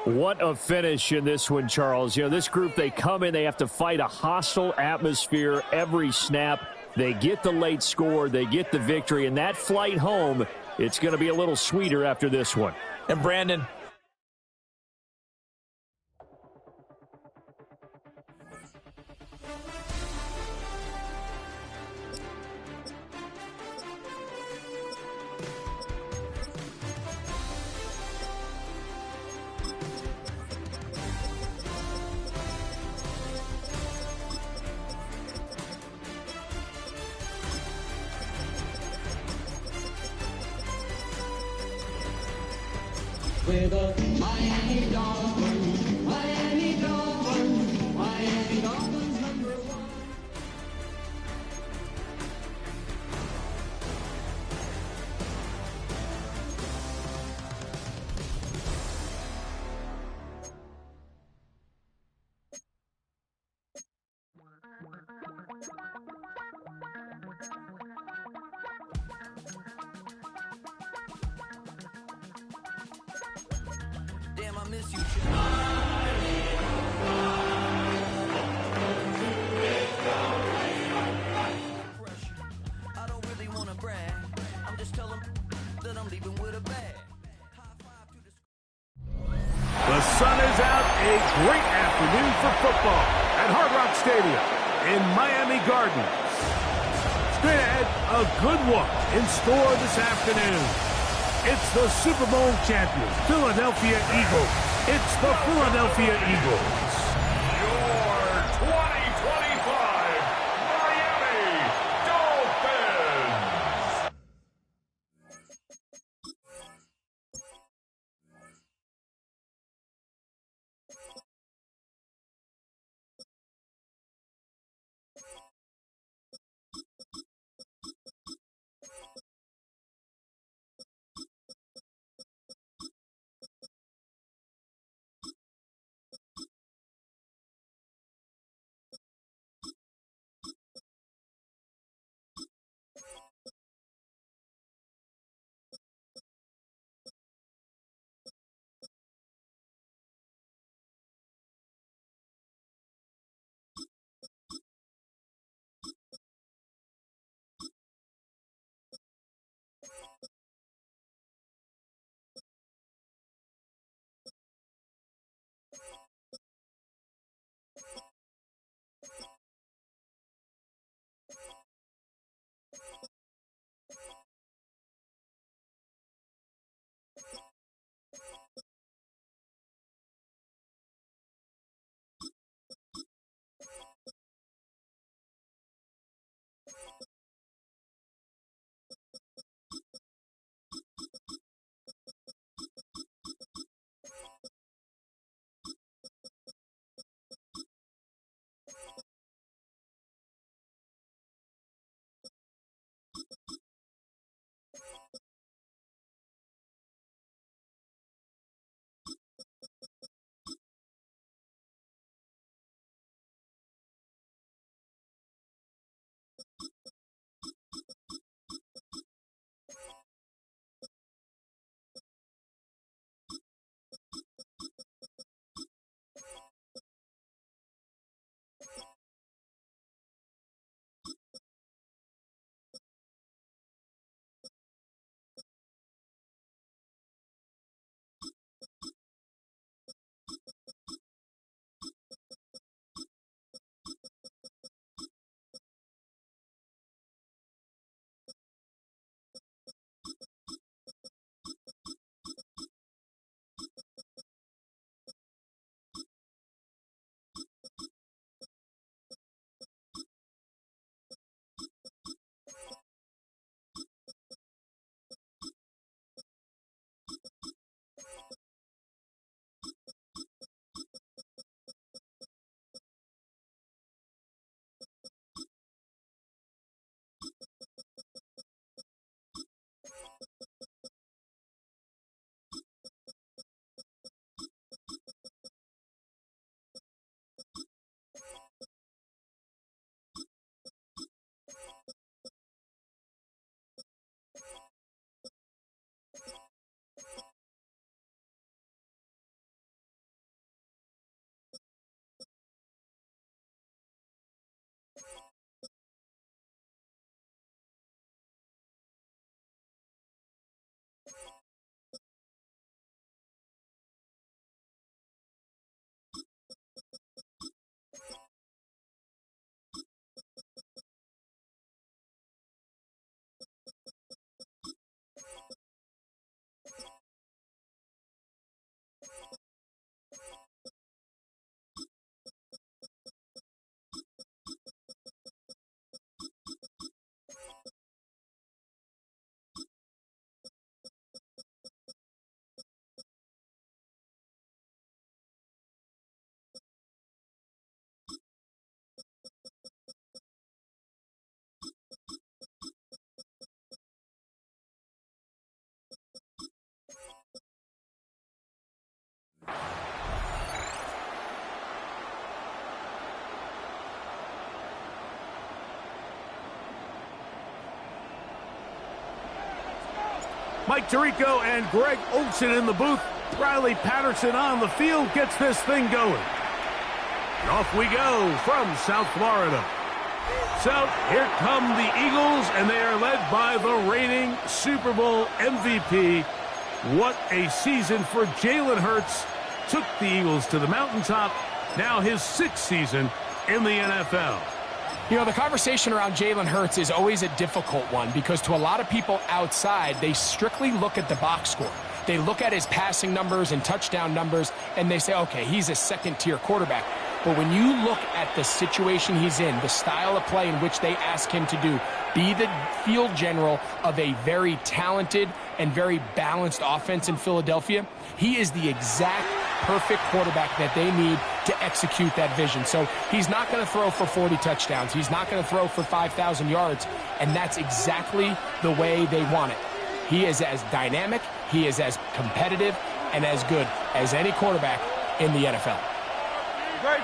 What a finish in this one, Charles. You know, this group, they come in, they have to fight a hostile atmosphere every snap. They get the late score, they get the victory, and that flight home, it's going to be a little sweeter after this one. And Brandon, with a Miami Dolphins, Miami Dolphins, Miami Dolphins #1. Damn, I miss you, I don't really want to brag. I'm just telling that I'm leaving with a bag. The sun is out. A great afternoon for football at Hard Rock Stadium in Miami Gardens. Straight ahead, a good one in store this afternoon. It's the Super Bowl champions, Philadelphia Eagles. It's the Philadelphia Eagles. Your 2025 Miami Dolphins. Mike Tirico and Greg Olson in the booth. Riley Patterson on the field gets this thing going. And off we go from South Florida. So here come the Eagles, and they are led by the reigning Super Bowl MVP. What a season for Jalen Hurts. Took the Eagles to the mountaintop. Now his 6th season in the NFL. You know, the conversation around Jalen Hurts is always a difficult one because to a lot of people outside, they strictly look at the box score. They look at his passing numbers and touchdown numbers, and they say, okay, he's a second-tier quarterback. But when you look at the situation he's in, the style of play in which they ask him to do, be the field general of a very talented and very balanced offense in Philadelphia, he is the exact perfect quarterback that they need to execute that vision. So he's not going to throw for 40 touchdowns. He's not going to throw for 5,000 yards, and that's exactly the way they want it. He is as dynamic, he is as competitive, and as good as any quarterback in the NFL. Great.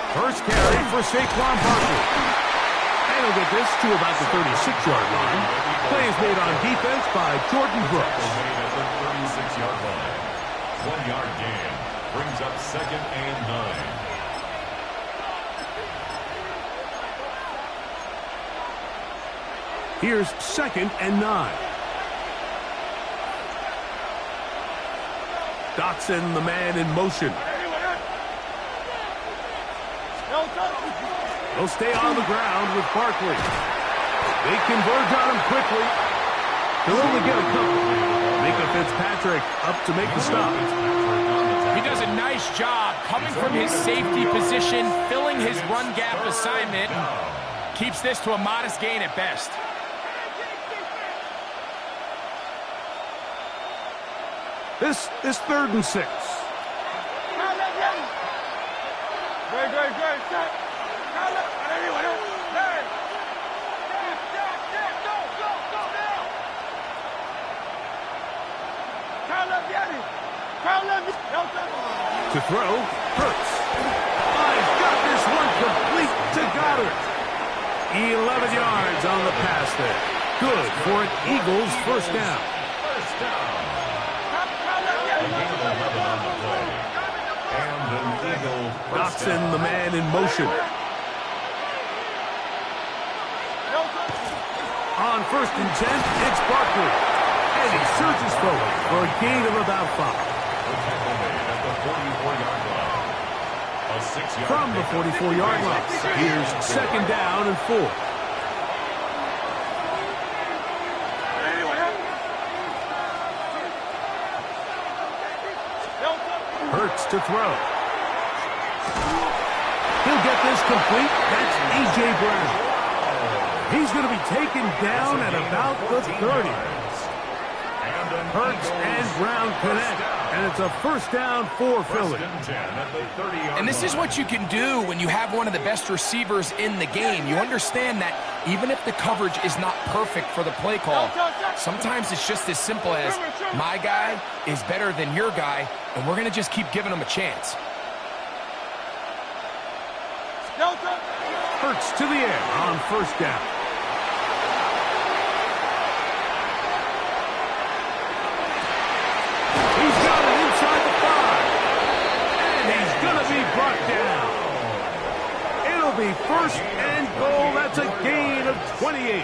First carry for Saquon Barkley. And he'll get this to about the 36-yard line. Play is made on defense by Jordan Brooks. Made at the 36-yard line. 1-yard gain brings up 2nd and 9. Here's 2nd and 9. Dotson, the man in motion. He'll stay on the ground with Barkley. They converge on him quickly. He'll only get a couple. Micah Fitzpatrick up to make the stop. He does a nice job coming from his safety position, filling his run gap assignment, and keeps this to a modest gain at best. This is 3rd and 6. To throw, Hurts. He's got this one complete to Goddard. 11 yards on the pass there. Good for an Eagles first down. First down. Gain of 11 on the play. And an Eagle first Dotson, down. the man in motion. On 1st and 10, it's Barkley. And he surges forward for a gain of about 5. The tackle made at the 44-yard line. A 6-yard From the 44-yard line, here's 2nd down and 4. Hurts to throw. He'll get this complete. That's A.J. Brown. He's going to be taken down at about the 30. Hurts and Brown connect, and it's a first down for Philly. And this is what you can do when you have one of the best receivers in the game. You understand that even if the coverage is not perfect for the play call, sometimes it's just as simple as my guy is better than your guy, and we're going to just keep giving him a chance. Hurts to the air on 1st down. He's got it inside the 5. And he's going to be brought down. It'll be 1st and goal. That's a gain of 28.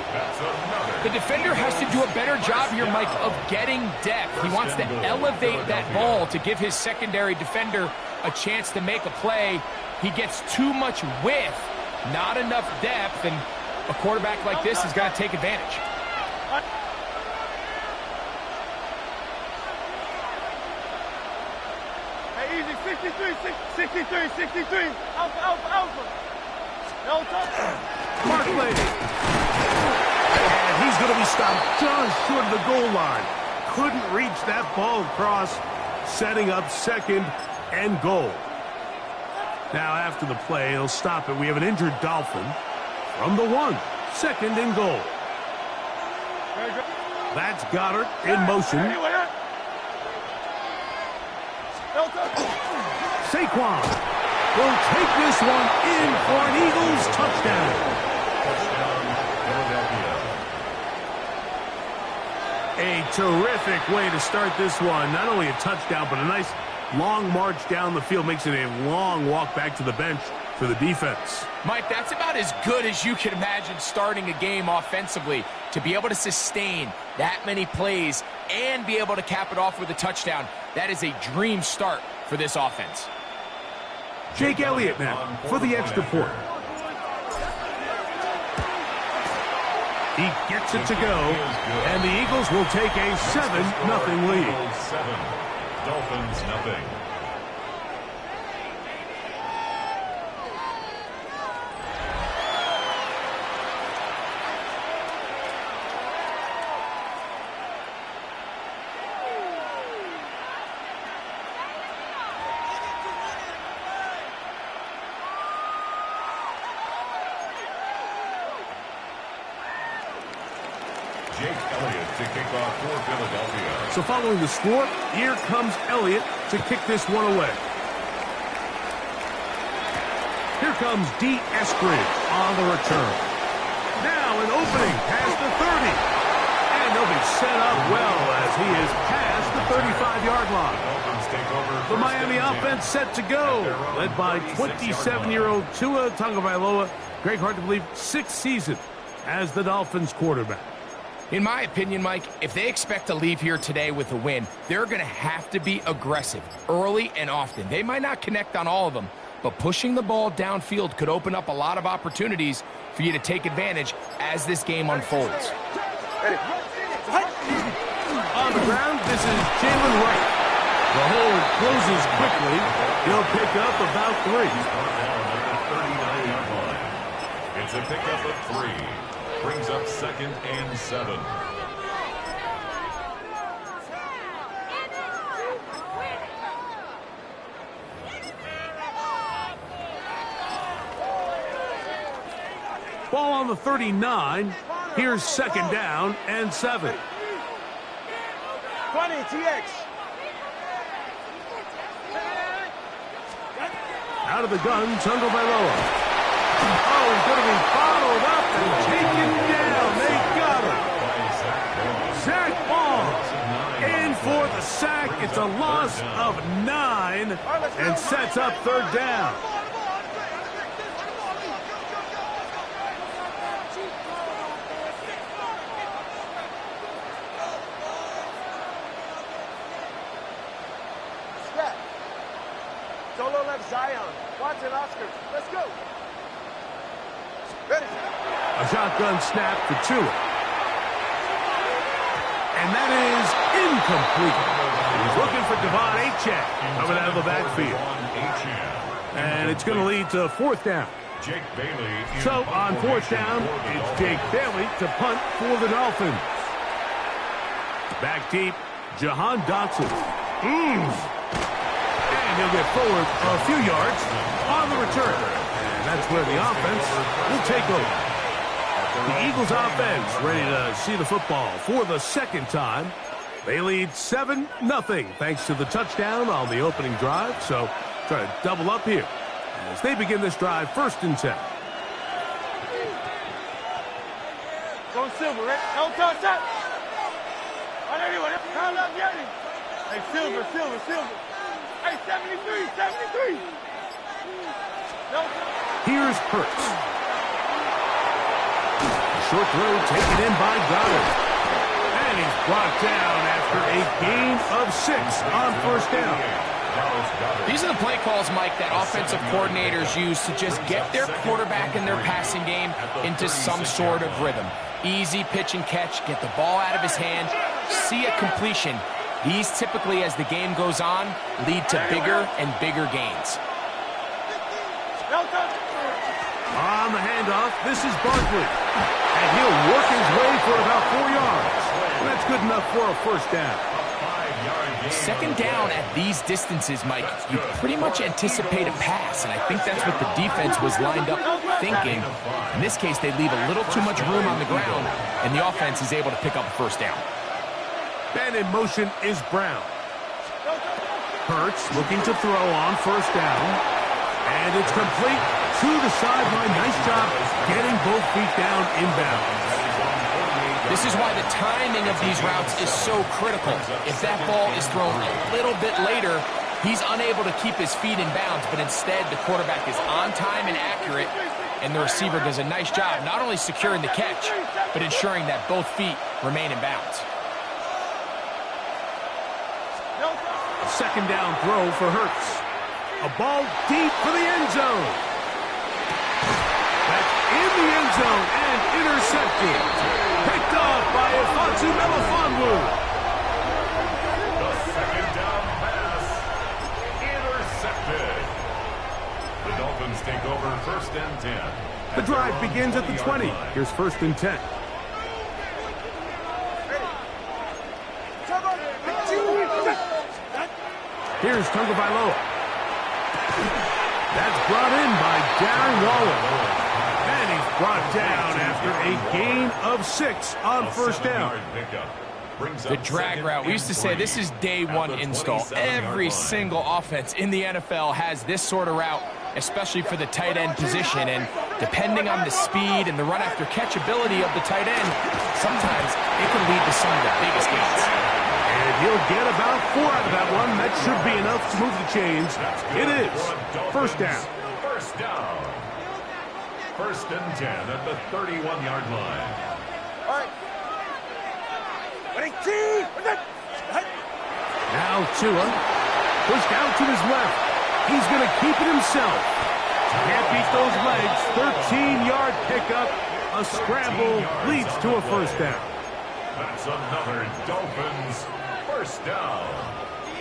The defender has to do a better job here, Mike, of getting depth. He wants to elevate that ball to give his secondary defender a chance to make a play. He gets too much width, not enough depth, and a quarterback like this has got to take advantage. Hey, easy, 63. Alpha. No touch. Barkley. And he's going to be stopped just short of the goal line. Couldn't reach that ball across, setting up 2nd and goal. Now after the play, he'll stop it. We have an injured Dolphin from the 1. 2nd and goal. That's Goddard in motion. Saquon will take this one in for an Eagles touchdown. A terrific way to start this one. Not only a touchdown, but a nice long march down the field. Makes it a long walk back to the bench for the defense. Mike, that's about as good as you can imagine starting a game offensively. To be able to sustain that many plays and be able to cap it off with a touchdown, that is a dream start for this offense. Jake Elliott now for the extra point. He gets it to go, and the Eagles will take a 7-0 lead. 7. Dolphins nothing. Jake Elliott to kick off for Philadelphia. So following the score, here comes Elliott to kick this one away. Here comes D. Eskridge on the return. Now an opening past the 30. And they'll be set up well as he is past the 35-yard line. The Miami offense set to go, led by 27-year-old Tua Tagovailoa. Greg, hard to believe, 6th season as the Dolphins quarterback. In my opinion, Mike, if they expect to leave here today with a win, they're going to have to be aggressive early and often. They might not connect on all of them, but pushing the ball downfield could open up a lot of opportunities for you to take advantage as this game unfolds. On the ground, this is Jalen Wright. The hold closes quickly. He'll pick up about 3. It's a pickup of 3. Brings up 2nd and 7. Ball on the 39. Here's second down and 7. 20, TX. Out of the gun, Tagovailoa. Oh, he's going to be bottled up and taken down. They got him. Zach Ball in for the sack. It's a loss of 9 and sets up third down. Solo left Zion. Watson, Oscar. Let's go. Ready. A shotgun snap for Tua. And that is incomplete. He's looking for Devon Achane coming out of the backfield. And it's going to lead to fourth down. Jake Bailey. So on fourth down, it's Jake Bailey to punt for the Dolphins. Back deep, Jahan Dotson. And he'll get forward a few yards on the return. And that's where the offense will take over. The Eagles offense ready to see the football for the second time. They lead 7-0 thanks to the touchdown on the opening drive. So try to double up here as they begin this drive first and 10. Go Silver, right? Don't touch that. On everyone. Round up, Yanni. Hey, Silver. Hey, 73. No. Here's Hurts. Short throw taken in by Goddard. And he's brought down after a gain of 6 on first down. These are the play calls, Mike, that offensive coordinators use to just get their quarterback and their passing game into some sort of rhythm. Easy pitch and catch, get the ball out of his hand, see a completion. These typically, as the game goes on, lead to bigger and bigger gains. On the handoff, this is Barkley. And he'll work his way for about 4 yards. And that's good enough for a first down. Second down at these distances, Mike, you pretty much anticipate a pass, and I think that's what the defense was lined up thinking. In this case, they leave a little too much room on the ground, and the offense is able to pick up a first down. And in motion is Brown. Hurts looking to throw on first down. And it's complete to the sideline. Nice job getting both feet down inbounds. This is why the timing of these routes is so critical. If that ball is thrown a little bit later, he's unable to keep his feet in bounds, but instead the quarterback is on time and accurate, and the receiver does a nice job not only securing the catch, but ensuring that both feet remain in bounds. Second down throw for Hurts. A ball deep for the end zone. That's in the end zone and intercepted. Picked off by Ifansu Melifonwu. The second down pass intercepted. The Dolphins take over first and 10. The drive begins at the 20. Here's first and 10. Here's Tagovailoa. That's brought in by Darren Waller. And he's brought down after a gain of 6 on first down. The drag route, we used to say this is day one install. Every single offense in the NFL has this sort of route, especially for the tight end position. And depending on the speed and the run after catch ability of the tight end, sometimes it can lead to some of the biggest gains. And he'll get about 4 out of that one. That should be enough to move the chains. It is first down. First down. First and 10 at the 31-yard line. All right. Now Tua pushed out to his left. He's going to keep it himself. Can't beat those legs. 13-yard pickup. A scramble leads to a first down. That's another Dolphins first down.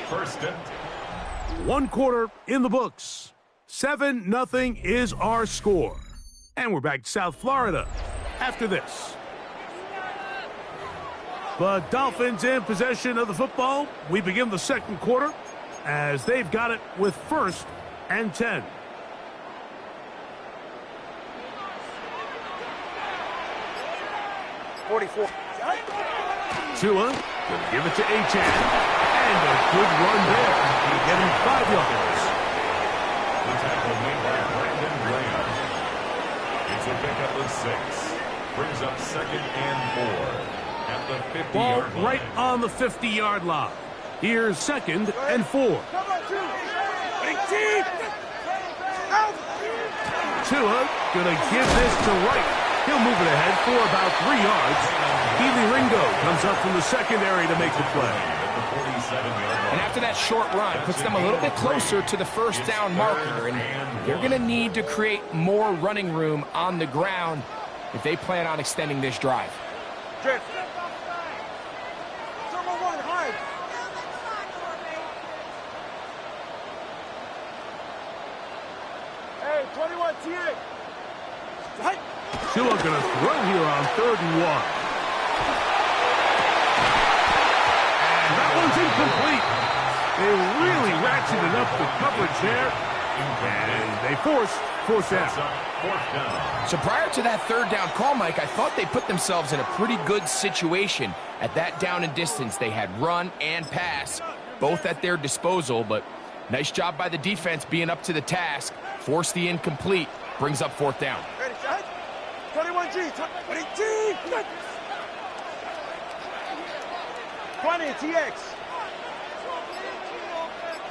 First and 1 quarter in the books. 7-0 is our score. And we're back to South Florida after this. The Dolphins in possession of the football. We begin the second quarter as they've got it with first and 10. 44. Tua gonna give it to Achane. And a good run there. He get him 5 yards. The tackle made by Brandon Graham. It's a pickup of 6. Brings up 2nd and 4 at the 50-yard Ball line. right on the 50-yard line. Here's 2nd and 4. Tua gonna give this to Wright. He'll move it ahead for about 3 yards. Keely Ringo comes up from the secondary to make the play. And after that short run, puts them a little bit closer to the first down marker. And they're going to need to create more running room on the ground if they plan on extending this drive. Drift. Number 1, hard. Hey, 21 TA. Hey. Tua gonna throw here on 3rd and 1. And that one's incomplete. They really ratcheted up the coverage there. And they forced 4th down. So prior to that 3rd down call, Mike, I thought they put themselves in a pretty good situation. At that down and distance, they had run and pass, both at their disposal, but nice job by the defense being up to the task. Force the incomplete, brings up 4th down. Ready, shot. 21G. 20G. 20 TX.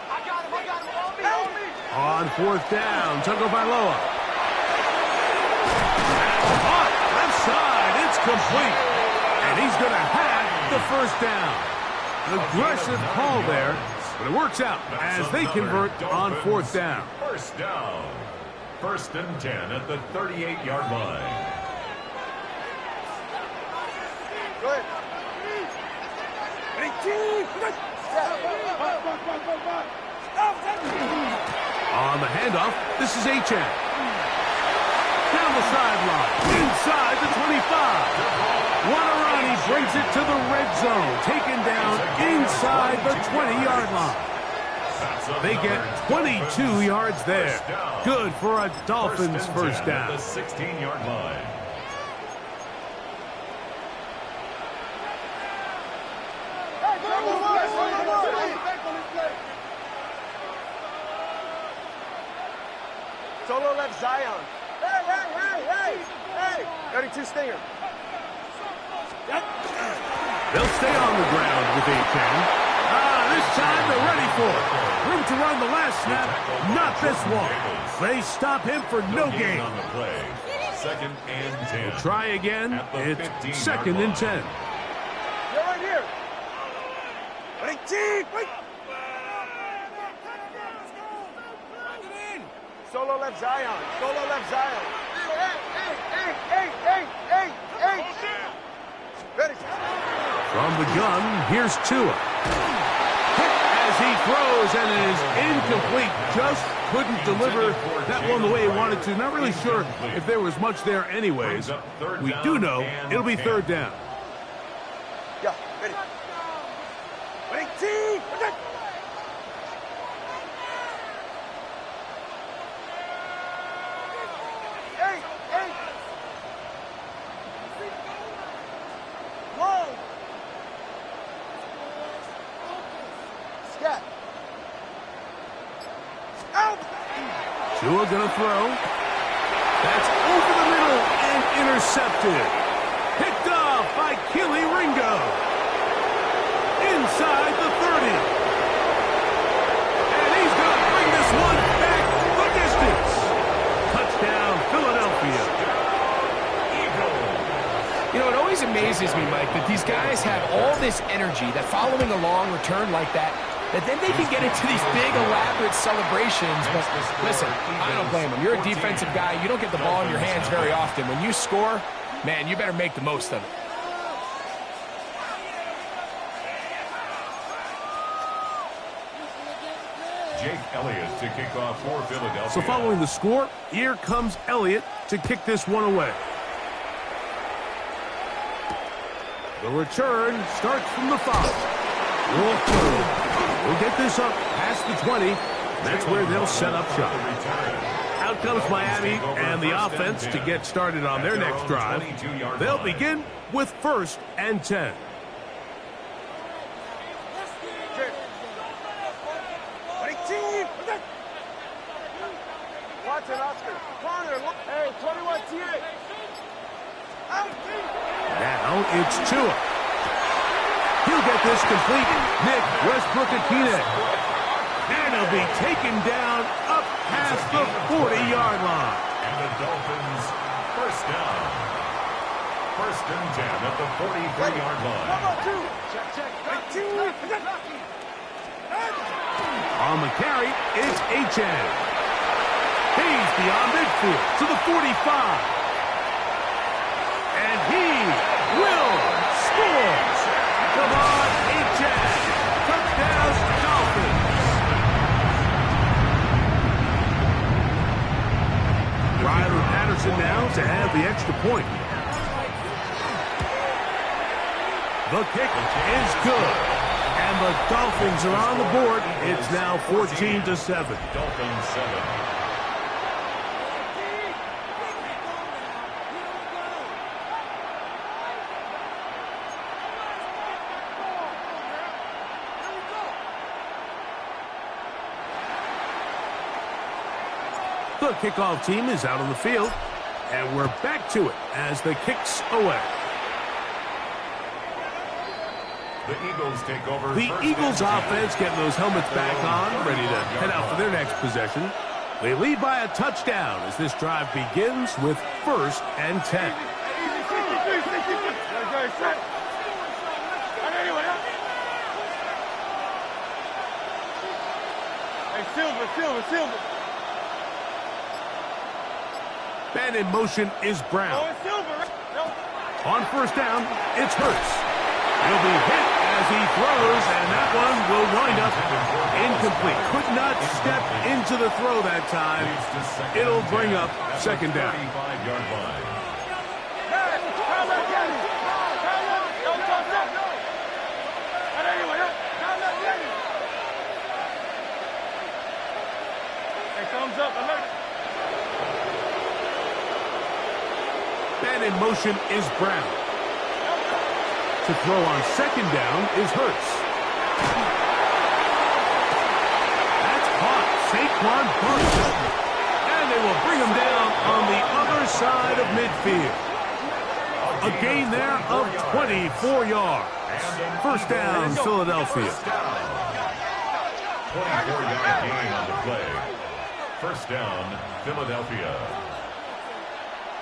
I got him. Help me. On 4th down, Tagovailoa. Hot, left side, it's complete. And he's going to have the 1st down. Aggressive call there, but it works out as they convert on 4th down. 1st down. 1st and 10 at the 38-yard line. Go ahead. On the handoff, this is Achane. Down the sideline, inside the 25. Wanarani brings it to the red zone, taken down inside the 20-yard line. They get 22 yards there. Good for a Dolphins 1st down. The 16-yard line. Solo left Zion. Hey. 32 Stinger. They'll stay on the ground with Achane. This time they're ready for it. Room to run the last snap, not this one. They stop him for no gain. On the play. 2nd and 10. We'll try again. It's 2nd and 10. You're right here. 18. Wait. Solo left Zion. Hey. Ready. From the gun, here's Tua. As he throws and is incomplete. Just couldn't deliver that one the way he wanted to. Not really sure if there was much there anyways. We do know it'll be 3rd down. Yeah, ready. 18. Tua gonna throw. That's over the middle and intercepted. Picked off by Keely Ringo. Inside the 30. And he's gonna bring this one back the distance. Touchdown, Philadelphia. You know, it always amazes me, Mike, that these guys have all this energy, that following a long return like that then they can get into these big, elaborate celebrations. But listen, I don't blame them. You're a defensive guy. You don't get the ball in your hands very often. When you score, man, you better make the most of it. Jake Elliott to kick off for Philadelphia. So following the score, here comes Elliott to kick this one away. The return starts from the 5. We'll get this up past the 20. That's where they'll set up shop. Out Out comes Miami and the offense to get started on their next drive. They'll begin with 1st and 10. Watch it, Oscar. Corner. Hey, 21 TA. Now it's Tua. He'll get this complete. Nick Westbrook-Akine. And he'll be taken down up past the 40-yard line. And the Dolphins, 1st down. 1st and 10 at the 43-yard line. On the carry, it's Achane. He's beyond midfield to the 45. And he will score. Come on, Achane. Touchdown, Dolphins. Ryder Patterson now to have the extra point. The kick is good. And the Dolphins are on the board. It's now 14-7. Dolphins 7. The kickoff team is out on the field, and we're back to it as the kick's away. The Eagles take over. The Eagles offense getting those helmets back on, ready to head out for their next possession. They lead by a touchdown as this drive begins with 1st and 10. Hey, Silver. Man in motion is Brown. Oh, it's Silver. No. On 1st down, it's Hurts. He'll be hit as he throws, and that one will wind up incomplete. Could not step into the throw that time. It'll bring up 2nd down. 35-yard line. Hey, thumbs up. Alert. Man in motion is Brown. To throw on 2nd down is Hurts. That's caught. Saquon Barkley. And they will bring him down on the other side of midfield. A gain there of 24 yards. 1st down, Philadelphia. 24-yard gain on the play. 1st down, Philadelphia.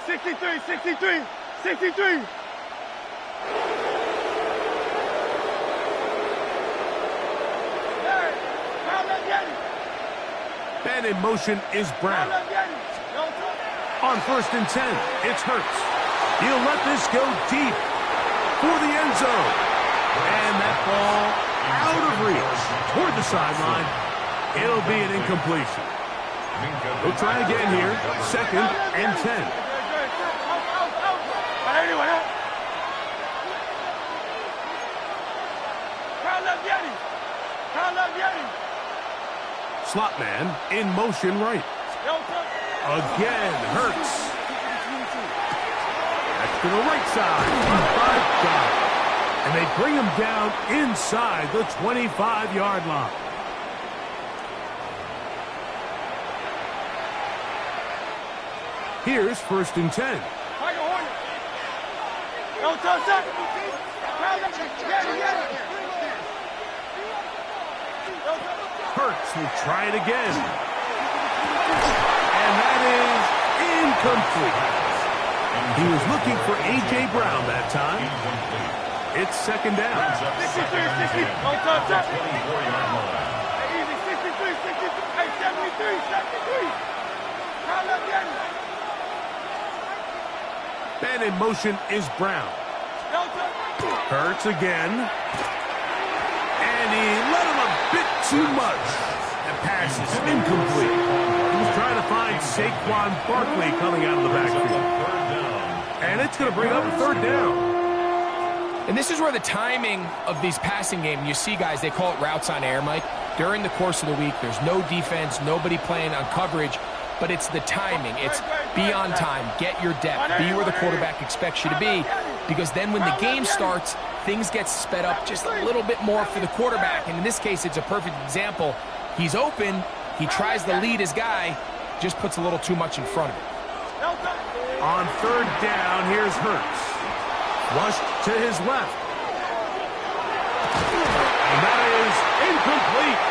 63. Man in motion is Brown. On 1st and 10, it's Hurts. He'll let this go deep for the end zone. And that ball out of reach toward the sideline. It'll be an incompletion. We'll try again here. 2nd and 10. Slot man in motion right. Again, Hurts. That's to the right side. And they bring him down inside the 25-yard line. Here's 1st and 10. Hurts will try it again. And that is incomplete. He was looking for A.J. Brown that time. It's 2nd down. 63. Man in motion is Brown. Hurts again. And he let him a bit too much. The pass is incomplete. He was trying to find Saquon Barkley coming out of the backfield. And it's going to bring up 3rd down. And this is where the timing of these passing game, you see guys, they call it routes on air, Mike. During the course of the week, there's no defense, nobody playing on coverage. but it's the timing. It's be on time, get your depth, be where the quarterback expects you to be, because then when the game starts, things get sped up just a little bit more for the quarterback, and in this case, it's a perfect example. He's open, he tries to lead his guy, just puts a little too much in front of him. On third down, here's Hurts. Flushed to his left. And that is incomplete.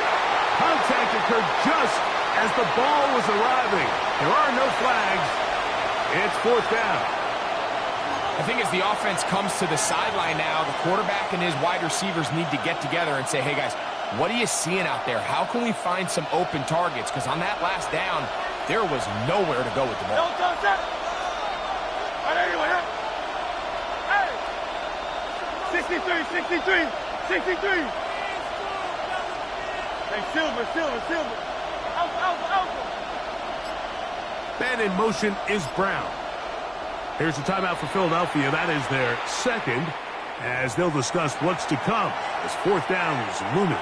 Contact occurred just as the ball was arriving. There are no flags. It's fourth down. I think as the offense comes to the sideline now, the quarterback and his wide receivers need to get together and say, hey, guys, what are you seeing out there? How can we find some open targets? Because on that last down, there was nowhere to go with the ball. Hey, 63. Hey, Silver. Out. Man in motion is Brown. Here's a timeout for Philadelphia. That is their second, as they'll discuss what's to come as fourth down is looming.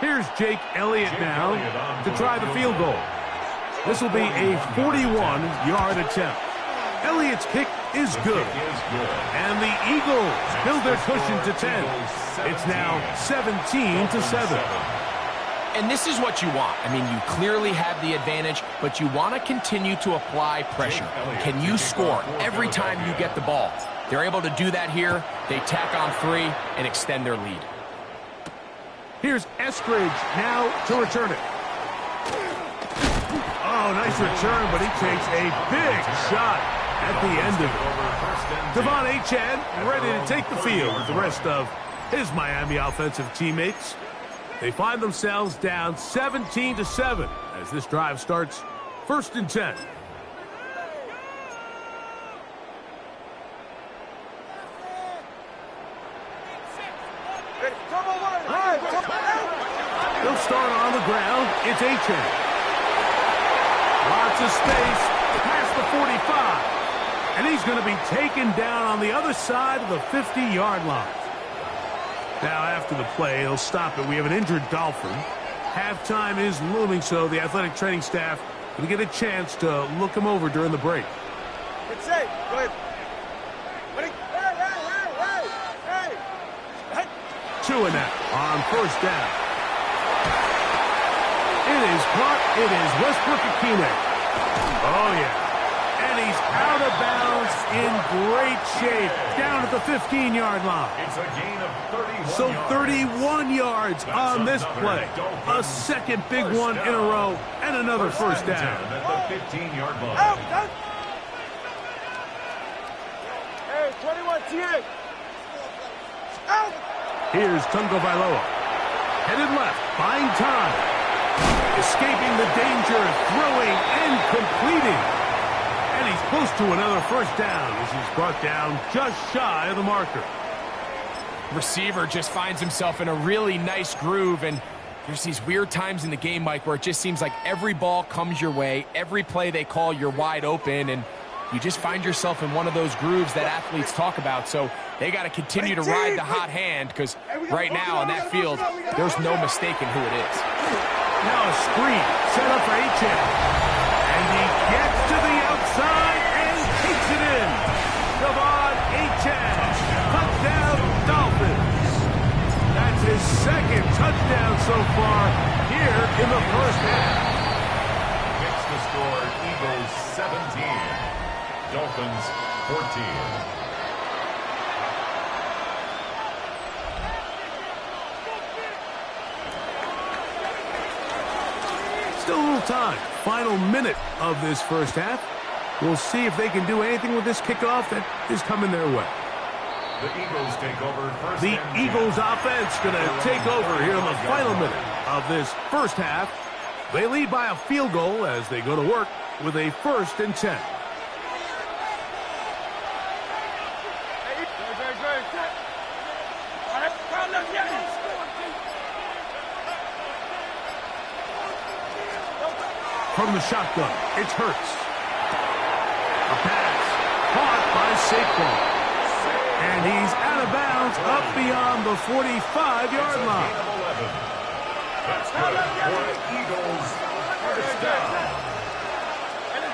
Here's Jake Elliott now to try the field goal. This will be a 41-yard attempt. Elliott's kick is good. And the Eagles build their cushion to 10. It's now 17-7. And this is what you want. I mean, you clearly have the advantage, but you want to continue to apply pressure. Can you score every time you get the ball? They're able to do that here. They tack on 3 and extend their lead. Here's Eskridge now to return it. Oh, nice return, but he takes a big shot at the end of it. Devon Achane ready to take the field with the rest of his Miami offensive teammates. They find themselves down 17-7 as this drive starts first and 10. They'll start on the ground. It's Achane. Lots of space past the 45. And he's going to be taken down on the other side of the 50-yard line. Now, after the play, he'll stop it. We have an injured Dolphin. Halftime is looming, so the athletic training staff will get a chance to look him over during the break. Good save. Go ahead. Hey. 2 and out on first down. It is caught. It is Westbrook-Ikhine. Oh, yeah. And he's out of bounds in great shape down at the 15-yard line. It's a gain of 31 So yards. 31 yards on this play. A second big one in a row and another first down. At the 15-yard line. Out. Hey, 21 TA. Out. Here's Tungo Vailoa. Headed left, buying time. Escaping the danger, throwing and completing. And he's close to another first down as he's brought down just shy of the marker. Receiver just finds himself in a really nice groove, and there's these weird times in the game, Mike, where it just seems like every ball comes your way, every play they call, you're wide open, and you just find yourself in one of those grooves that athletes talk about. So they got to continue to ride the hot hand, because right now on that field, there's no mistaking who it is. Now a screen set up for Achane. And he gets to the outside and takes it in. Devon Achane. Touchdown, Dolphins. That's his second touchdown so far here in the first half. Makes the score Eagles 17. Dolphins 14. Still a little time. Final minute of this first half. We'll see if they can do anything with this kickoff that is coming their way. The Eagles take over first. The Eagles offense going to take over here in the final minute of this first half. They lead by a field goal as they go to work with a first and 10. From the shotgun, it's Hurts. A pass caught by Saquon. And And he's out of bounds up beyond the 45-yard line. That's good for the Eagles. First down.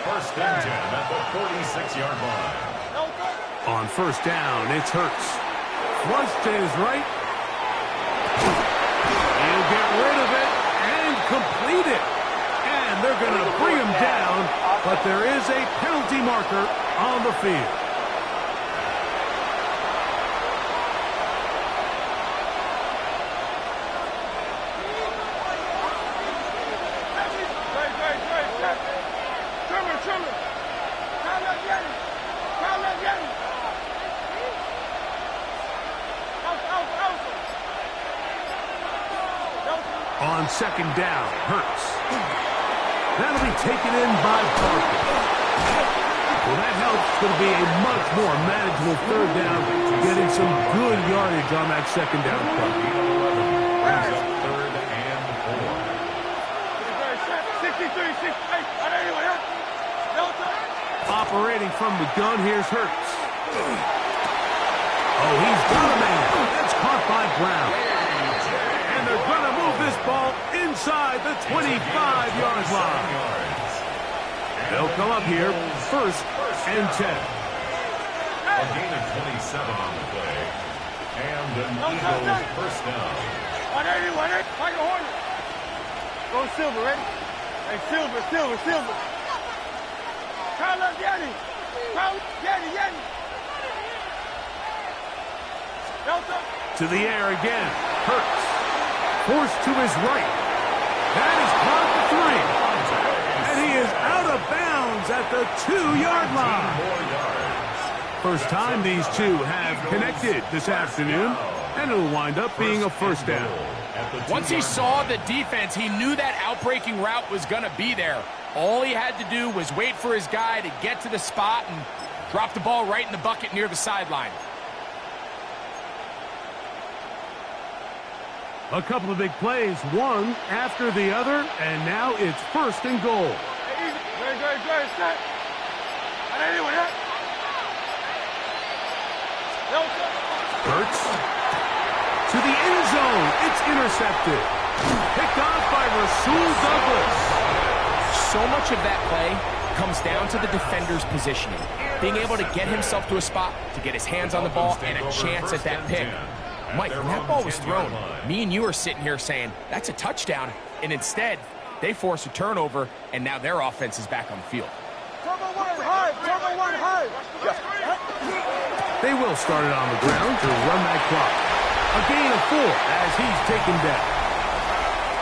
First and 10 at the 46-yard line. On first down, it's Hurts. Flush to his right. He'll get rid of it and complete it. And they're going to bring him down, but there is a penalty marker on the field. On second down, Hurts. That'll be taken in by Parker. Well, that helps. It's going to be a much more manageable third down, getting some good yardage on that second down play. Brings up third and 4. Operating from the gun, here's Hurts. Oh, he's got a man. That's caught by Brown. And they're going to move this ball inside the 25-yard line. They'll come up here, first and 10. A gain of 27 on the play. And an Eagles first down. 180, like a Hornet. Go Silver, ready? Hey, Silver. Kyle up, Yanni. Yanni. Delta. To the air again. Hurts. Forced to his right. That is caught for 3. And he is out of bounds at the 2-yard line. First time these two have connected this afternoon, and it'll wind up being a first down. Once he saw the defense, he knew that outbreaking route was going to be there. All he had to do was wait for his guy to get to the spot and drop the ball right in the bucket near the sideline. A couple of big plays, one after the other, and now it's first and goal. Very set. Hurts to the end zone. It's intercepted. Picked off by Rasul Douglas. So much of that play comes down to the defender's positioning. Being able to get himself to a spot, to get his hands on the ball, and a chance at that pick. Mike, when that ball was thrown, me and you are sitting here saying, that's a touchdown. And instead, they force a turnover, and now their offense is back on the field. They will start it on the ground to run that clock. A gain of 4 as he's taken down.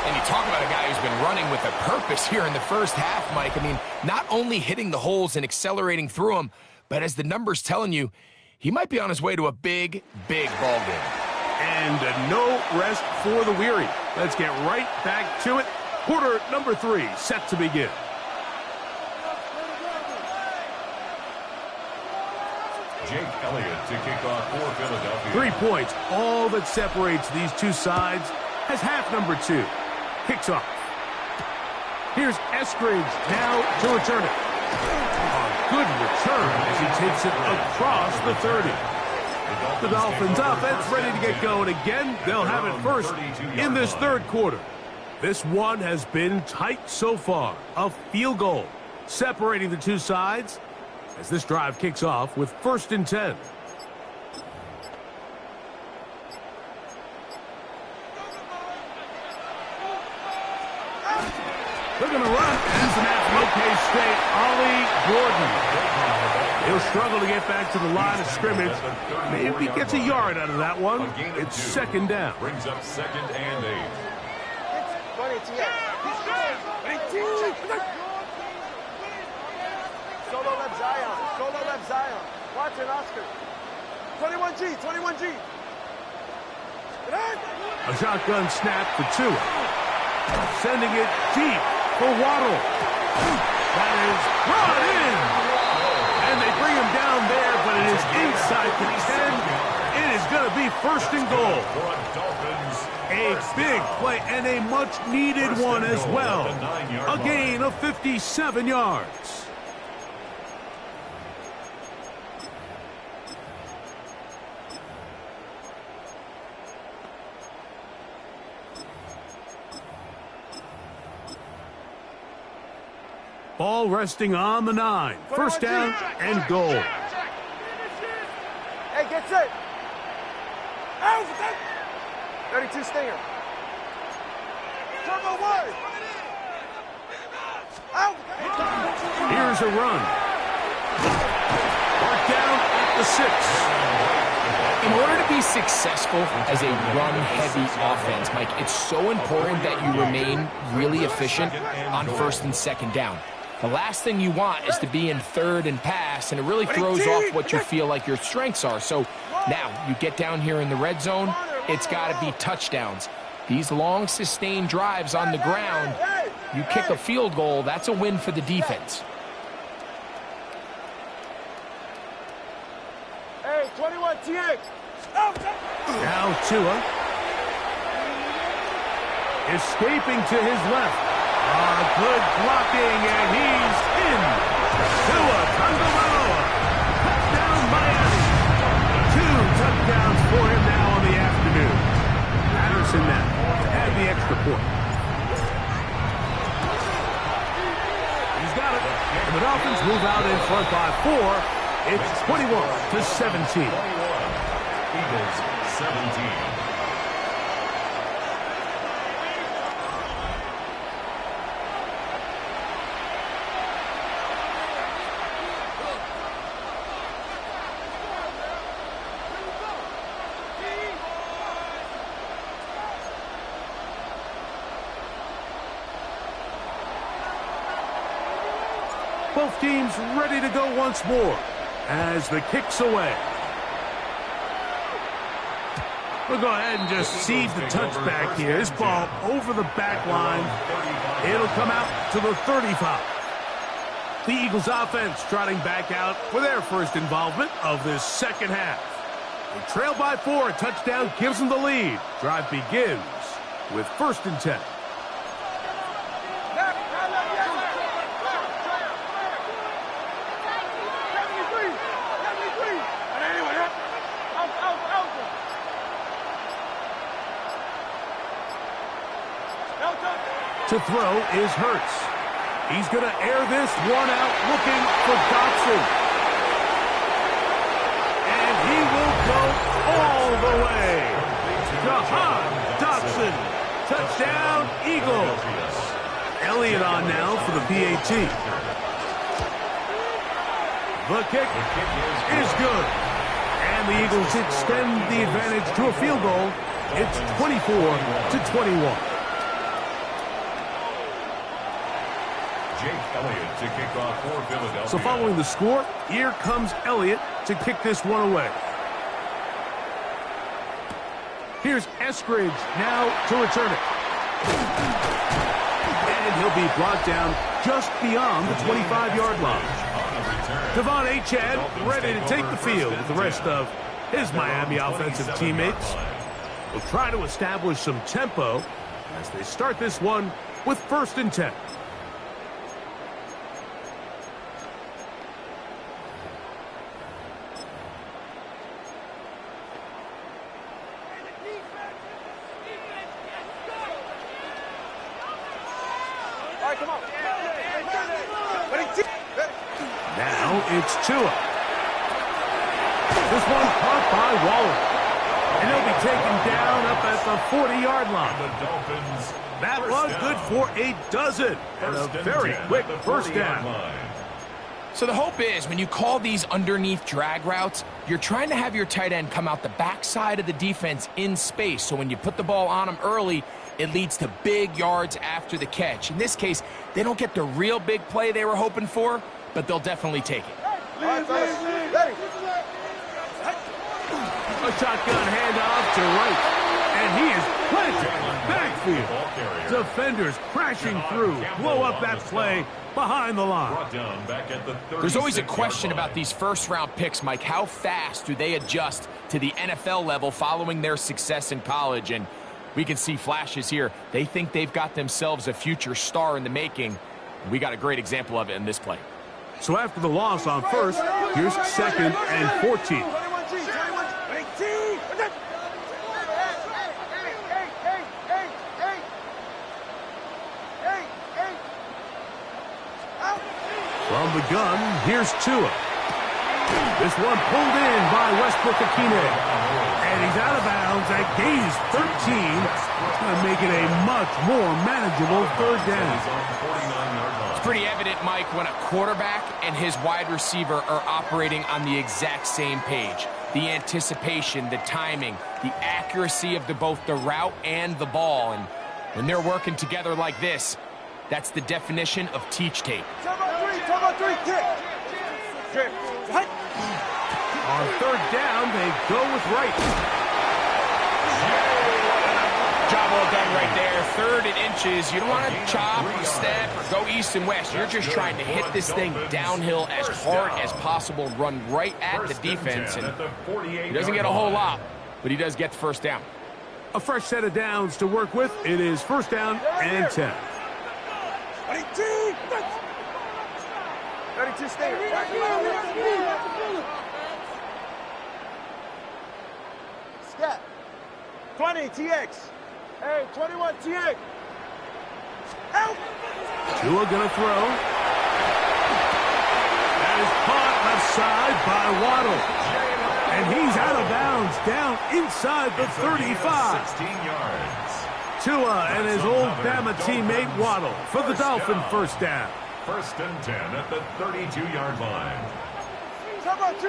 And you talk about a guy who's been running with a purpose here in the first half, Mike. I mean, not only hitting the holes and accelerating through them, but as the numbers telling you, he might be on his way to a big, big ball game. And no rest for the weary. Let's get right back to it. Quarter number 3 set to begin. Jake Elliott to kick off for Philadelphia. 3 points, all that separates these two sides, as half number 2 kicks off. Here's Eskridge now to return it. A good return as he takes it across the 30. The Dolphins offense ready to get going again. They'll have it first in this third quarter. This one has been tight so far. A field goal separating the two sides as this drive kicks off with first and 10. They're going to run as the National K-State, Ollie Gordon. He'll struggle to get back to the line of scrimmage. Maybe gets a yard out of that one. It's second down. Brings up second and 8. Solo left Zion. Watch it, Oscar. 21G. A shotgun snap for Tua. Sending it deep for Waddle. That is brought in. And they bring him down there, but it is inside the 10. It is going to be first and goal. A big play and a much-needed one as well. A gain of 57 yards. Ball resting on the 9. First down and goal. Hey, get set. Out. 32 stinger. Turbo wide. Out. Here's a run. Mark down at the 6. In order to be successful as a run-heavy offense, Mike, it's so important that you remain really efficient on first and second down. The last thing you want is to be in third and pass, and it really throws off what you feel like your strengths are. So now you get down here in the red zone, it's got to be touchdowns. These long, sustained drives on the ground, you kick a field goal, that's a win for the defense. Hey, 21 TX. Now Tua. Escaping to his left. Good blocking, and he's in. Tua Tagovailoa. Touchdown, Miami. 2 touchdowns for him now on the afternoon. Patterson now had the extra point. He's got it. And the Dolphins move out in front by 4. It's 21-17. Eagles 17. Both teams ready to go once more as the kick's away. We'll go ahead and just cede the touchback here. This ball over the back line. It'll come out to the 35. The Eagles offense trotting back out for their first involvement of this second half. They trail by 4. A touchdown gives them the lead. Drive begins with 1st and 10. To throw is Hurts. He's going to air this one out looking for Dotson. And he will go all the way. Jahan Dotson. Touchdown, Eagles. Elliott on now for the PAT. The kick is good. And the Eagles extend the advantage to a field goal. It's 24-21. Elliott to kick off for Philadelphia. So following the score, here comes Elliott to kick this one away. Here's Eskridge now to return it. And he'll be brought down just beyond the 25-yard line. Devon Achad ready to take the field with the rest of his Miami offensive teammates. Will try to establish some tempo as they start this one with 1st and 10. Now it's Tua. This one caught by Waller. And he'll be taken down up at the 40-yard line. The Dolphins. That was good for a dozen. And a very quick first down. So the hope is when you call these underneath drag routes, you're trying to have your tight end come out the backside of the defense in space. So when you put the ball on him early, it leads to big yards after the catch. In this case, they don't get the real big play they were hoping for, but they'll definitely take it. A shotgun handoff to right. And he is planted backfield. Defenders crashing through. Blow up that play behind the line. There's always a question about these first-round picks, Mike. How fast do they adjust to the NFL level following their success in college? And we can see flashes here. They think they've got themselves a future star in the making. We got a great example of it in this play. So after the loss on first, here's 2nd and 14. the gun, here's Tua. This one pulled in by Westbrook-Ikhine. And he's out of bounds at gain 13. It's going to make it a much more manageable third down. It's pretty evident, Mike, when a quarterback and his wide receiver are operating on the exact same page. The anticipation, the timing, the accuracy of both the route and the ball. And when they're working together like this, that's the definition of teach tape. Top three, kick. On third down, they go with Wright. Job well done right there. 3rd and inches. You don't want to chop or step or go east and west. You're just trying to hit this thing downhill as hard as possible, run right at the defense. And he doesn't get a whole lot, but he does get the first down. A fresh set of downs to work with. It is first down and 10. 32 stinger. Scat. 20 TX. Hey, 21 TX. Help! Tua gonna throw. That is caught left side by Waddle. And he's out of bounds, down inside the 35. 16 yards. Tua and his old Bama teammate Waddle for the Dolphin first down. First and 10 at the 32-yard line. Top on 2.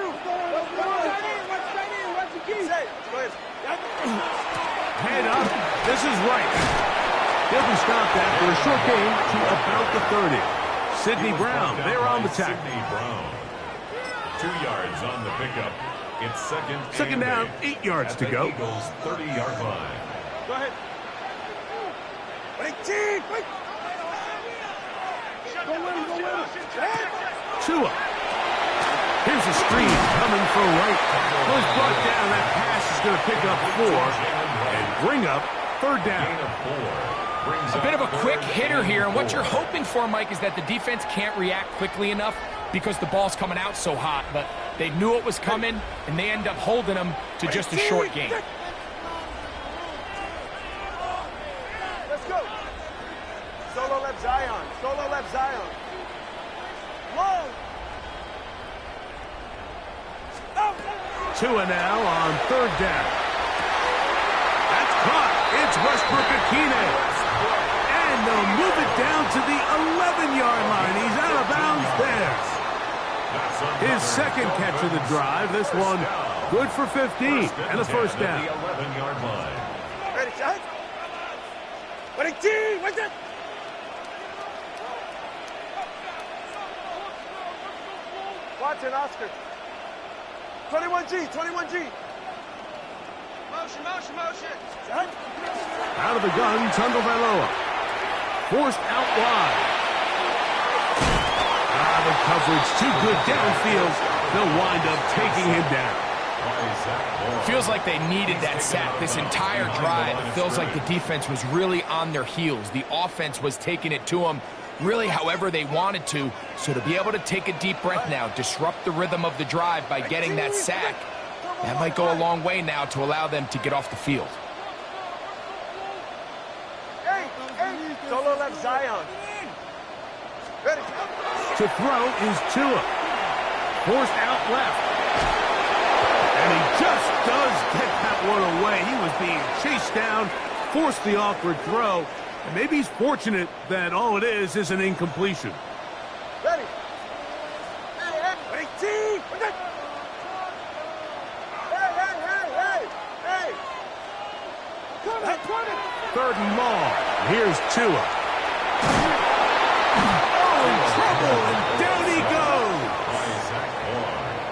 Head up. This is right. He'll be stopped after a short gain to about the 30. Sidney Brown, they're on the tackle. Sidney Brown. 2 yards on the pickup. It's second down, 8 yards to go. Eagles 30-yard line. Go ahead. Tua. Here's a screen coming for Wright. Was brought down. That pass is going to pick up 4 and bring up third down. A bit of a quick hitter here, and what you're hoping for, Mike, is that the defense can't react quickly enough because the ball's coming out so hot, but they knew it was coming, and they end up holding them to just a short gain. Let's go. Solo left Zion. Solo left Zion. Long. Tua now on third down. That's caught. It's Westbrook-Ikhine. And they'll move it down to the 11-yard line. He's out of bounds there. His second catch of the drive. This one good for 15 and a first down. The 11-yard line. Ready, shot. Ready, team. What's that? Watson, Oscar. 21G, 21G. Motion. Shot. Out of the gun, Tagovailoa. Forced out wide. The coverage too good downfield. They'll wind up taking him down. Feels like they needed that sack this entire drive. It feels like the defense was really on their heels. The offense was taking it to them really however they wanted to. So to be able to take a deep breath now, disrupt the rhythm of the drive by getting that sack, that might go a long way now to allow them to get off the field. Hey, solo left Zion. Ready. To throw is Tua. Forced out left. And he just does get that one away. He was being chased down, forced the awkward throw. And maybe he's fortunate that all it is an incompletion. Ready. Ready, team. Hey. Coming. Third and long. Here's Tua. Oh, in trouble, and down he goes.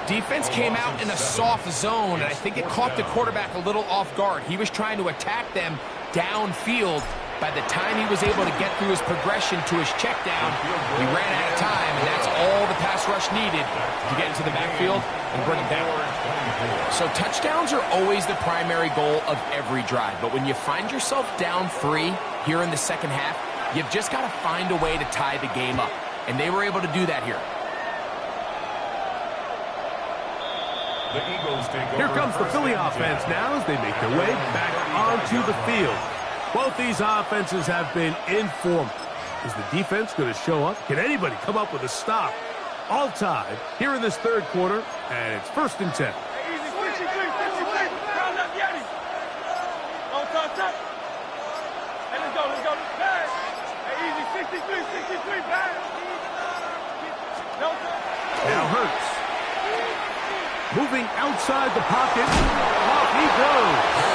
Defense came out in a soft zone, and I think it caught the quarterback a little off guard. He was trying to attack them downfield. By the time he was able to get through his progression to his check down, he ran out of time, and that's all the pass rush needed to get into the backfield and bring him down. So touchdowns are always the primary goal of every drive, but when you find yourself down 3 here in the second half, you've just got to find a way to tie the game up, and they were able to do that here. Here comes the Philly offense now as they make their way back onto the field. Both these offenses have been in form. Is the defense going to show up? Can anybody come up with a stop? All tied here in this third quarter, and it's 1st and 10. Hey, easy, 63, 63. Round up, Yeti. Don't touch up. Hey, let's go. Bang. Hey, easy, 63, 63. Bang. No touch. Now Hurts. Moving outside the pocket. Off he goes.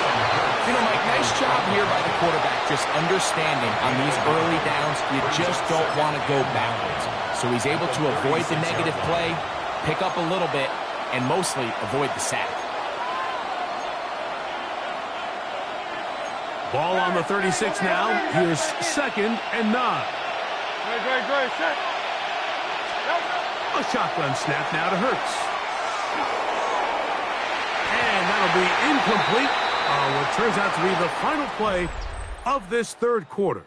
You know, Mike, nice job here by the quarterback, just understanding on these early downs, you just don't want to go backwards. So he's able to avoid the negative play, pick up a little bit, and mostly avoid the sack. Ball on the 36 now. Here's 2nd and 9. Great, set. A shotgun snap now to Hurts. And that'll be incomplete on what turns out to be the final play of this third quarter.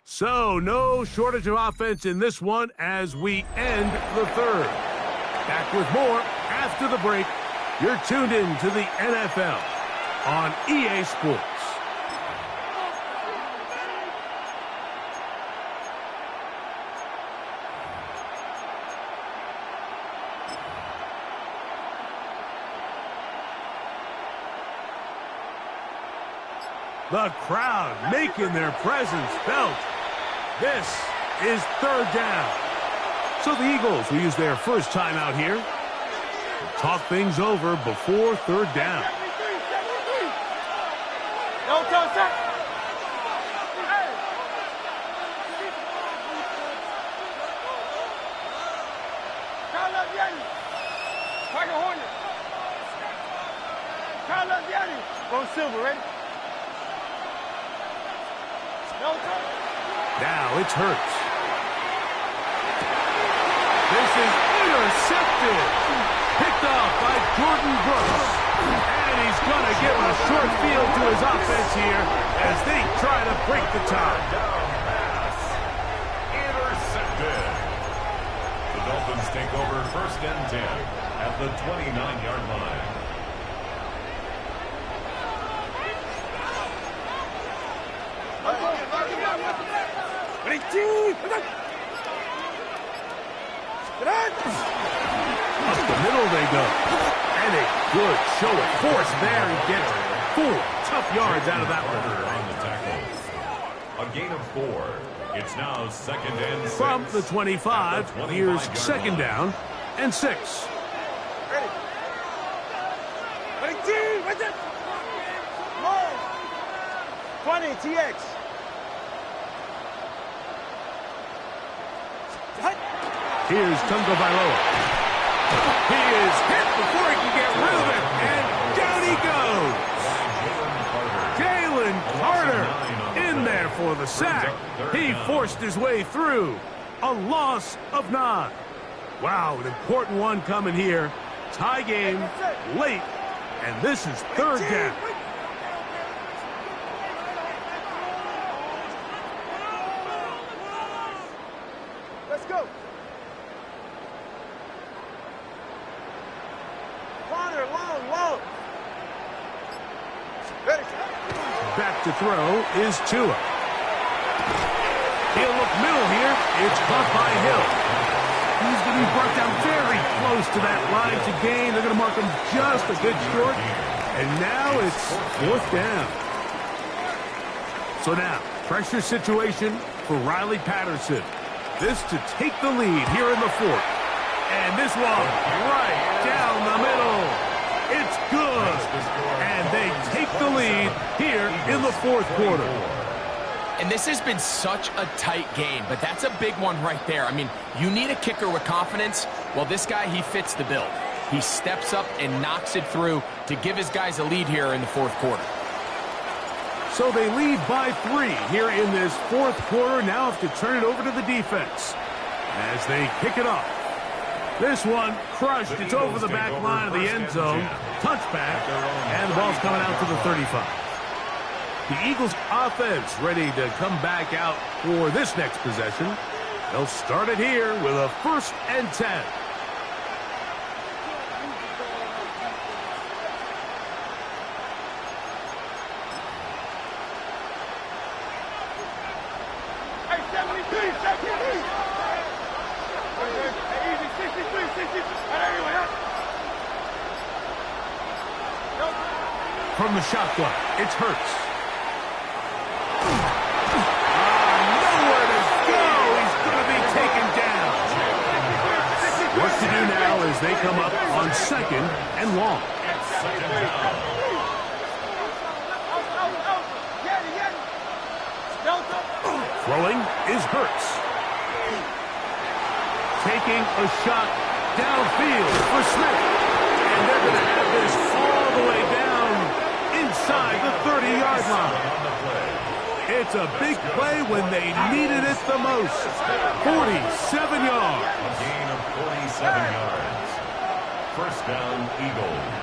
So no shortage of offense in this one as we end the third. Back with more after the break. You're tuned in to the NFL on EA Sports. The crowd making their presence felt. This is 3rd down. So the Eagles will use their first time out here. Talk things over before 3rd down. No touch up. Call up Yeti. Tiger Hornet. Call up Yeti. Go Silver, ready? Now it's Hurts. This is intercepted. Picked off by Jordan Brooks. And he's going to give a short field to his offense here as they try to break the tie. Down pass. Intercepted. The Dolphins take over 1st and 10 at the 29-yard line. Up the middle they go. And a good show of force there. He gets 4 tough yards out of that one. On the tackle. A gain of 4. It's now 2nd and 6. From the 25, here's 2nd down and 6. Ready? Ready, team. What's it? 20, TX. Here's Tungo Bailoa. He is hit before he can get rid of it, and down he goes. Jalen Carter in there for the sack. He forced his way through. A loss of 9. Wow, an important one coming here. Tie game, late, and this is 3rd down. Let's go. Corner, long. Ready. Back to throw is Tua. He'll look middle here. It's caught by Hill. He's going to be brought down very close to that line to gain. They're going to mark him just a bit short. And now it's 4th down. So now, pressure situation for Riley Patterson. This to take the lead here in the 4th. And this one right down the middle. It's good. And they take the lead here in the 4th quarter. And this has been such a tight game, but that's a big one right there. I mean, you need a kicker with confidence. Well, this guy, he fits the bill. He steps up and knocks it through to give his guys a lead here in the 4th quarter. So they lead by 3 here in this 4th quarter. Now have to turn it over to the defense as they kick it off. This one crushed. It's over the back line of the end zone. Touchback, and the ball's coming out to the 35. The Eagles offense ready to come back out for this next possession. They'll start it here with a 1st and 10. Hey, 73, 73. From the shotgun, it's Hurts. Nowhere to go. He's going to be taken down. What to do now as they come up on 2nd and long. Throwing is Hurts. Taking a shot downfield for Smith. And they're going to have this all the way down inside the 30-yard line. It's a big play when they needed it the most. 47 yards. A gain of 47 yards. First down, Eagles.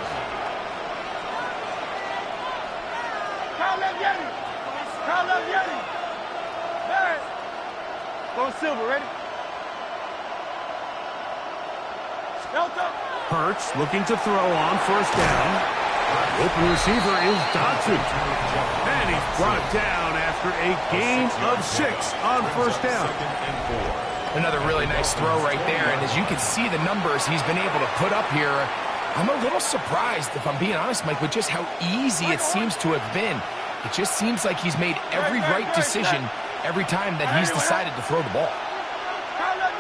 Kyle left Yeti. Barrett. Go Silver, ready? Delta. Hurts looking to throw on 1st down. Open receiver is Dotson. And he's brought down after a gain of 6 on 1st down. Another really nice throw right there, and as you can see the numbers he's been able to put up here, I'm a little surprised, if I'm being honest, Mike, with just how easy it seems to have been. It just seems like he's made every right decision every time that he's decided to throw the ball. Kyle left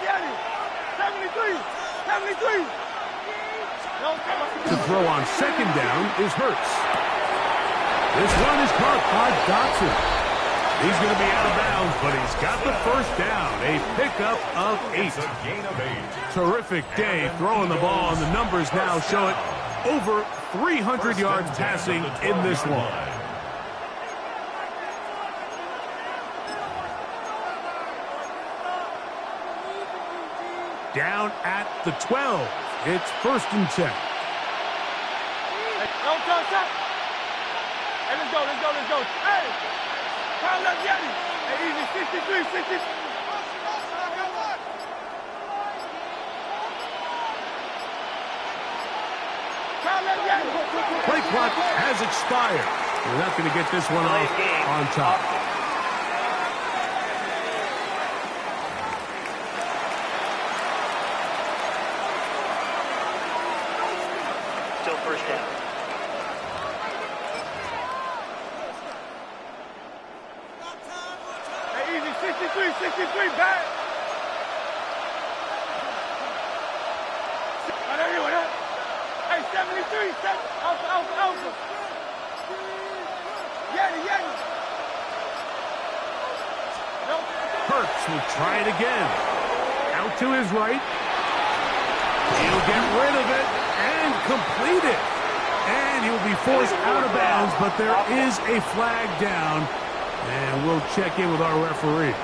Yeti. 73. 73. To throw on 2nd down is Hurts. This one is caught by Dotson. He's going to be out of bounds, but he's got the 1st down. A pickup of 8. It's a gain of 8. Terrific day throwing the ball, and the numbers now show it. Over 300 yards passing in this one. Down at the 12. It's 1st and 10. Hey, let's go. Hey, Kyle left Yeti. Hey, easy, 63. Play clock has expired. We're not going to get this one off on top. Still 1st down. Hey, easy, 63, back. Hey, 73, Alpha. Yeti. Hurts will try it again. Out to his right. He'll get rid of it and complete it. And he'll be forced out of bounds, but there is a flag down. And we'll check in with our referee.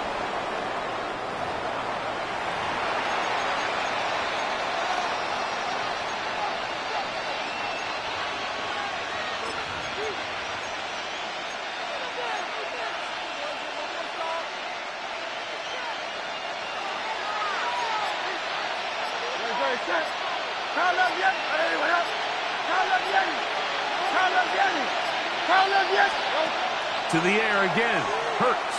To the air again. Hurts.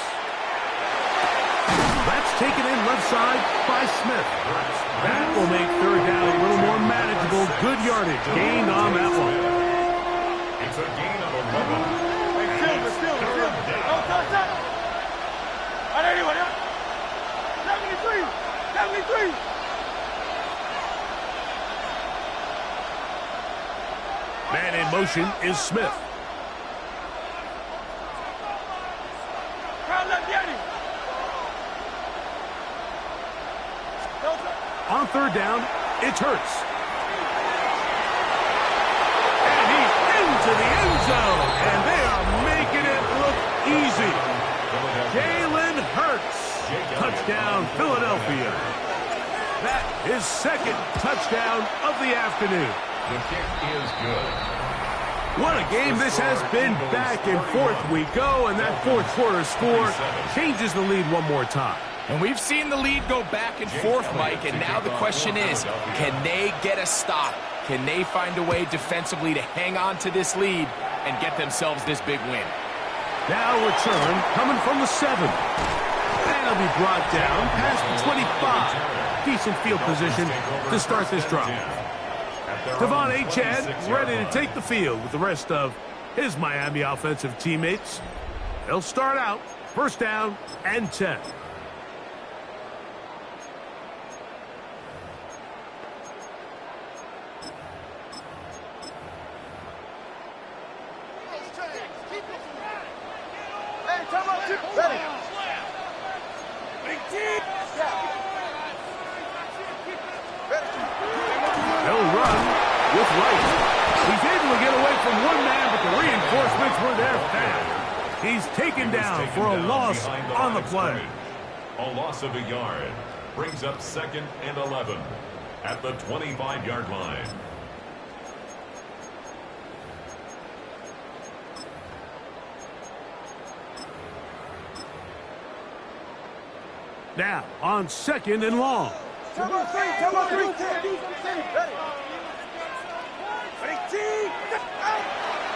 That's taken in left side by Smith. That will make 3rd down a little more manageable. Good yardage gained on that one. It's a gain of 11. Hey, Silver. Don't touch that. All right, anyway, 73. Man in motion is Smith. On 3rd down, it's Hurts. And he's into the end zone. And they are making it look easy. Jalen Hurts. Touchdown, Philadelphia. That is 2nd touchdown of the afternoon. The kick is good. What a game this has been. Back and forth we go, and that 4th quarter score changes the lead one more time. And we've seen the lead go back and forth, Mike, and now the question is, can they get a stop? Can they find a way defensively to hang on to this lead and get themselves this big win? Now return coming from the 7. And he'll be brought down past the 25. Decent field position to start this drive. Devon Achad ready to take the field with the rest of his Miami offensive teammates. They'll start out first down and 10. They'll run with Wright. He's able to get away from one man, but the reinforcements were there fast. He's taken down for a loss on the play. A loss of a yard brings up 2nd and 11 at the 25-yard line. Now on 2nd and long.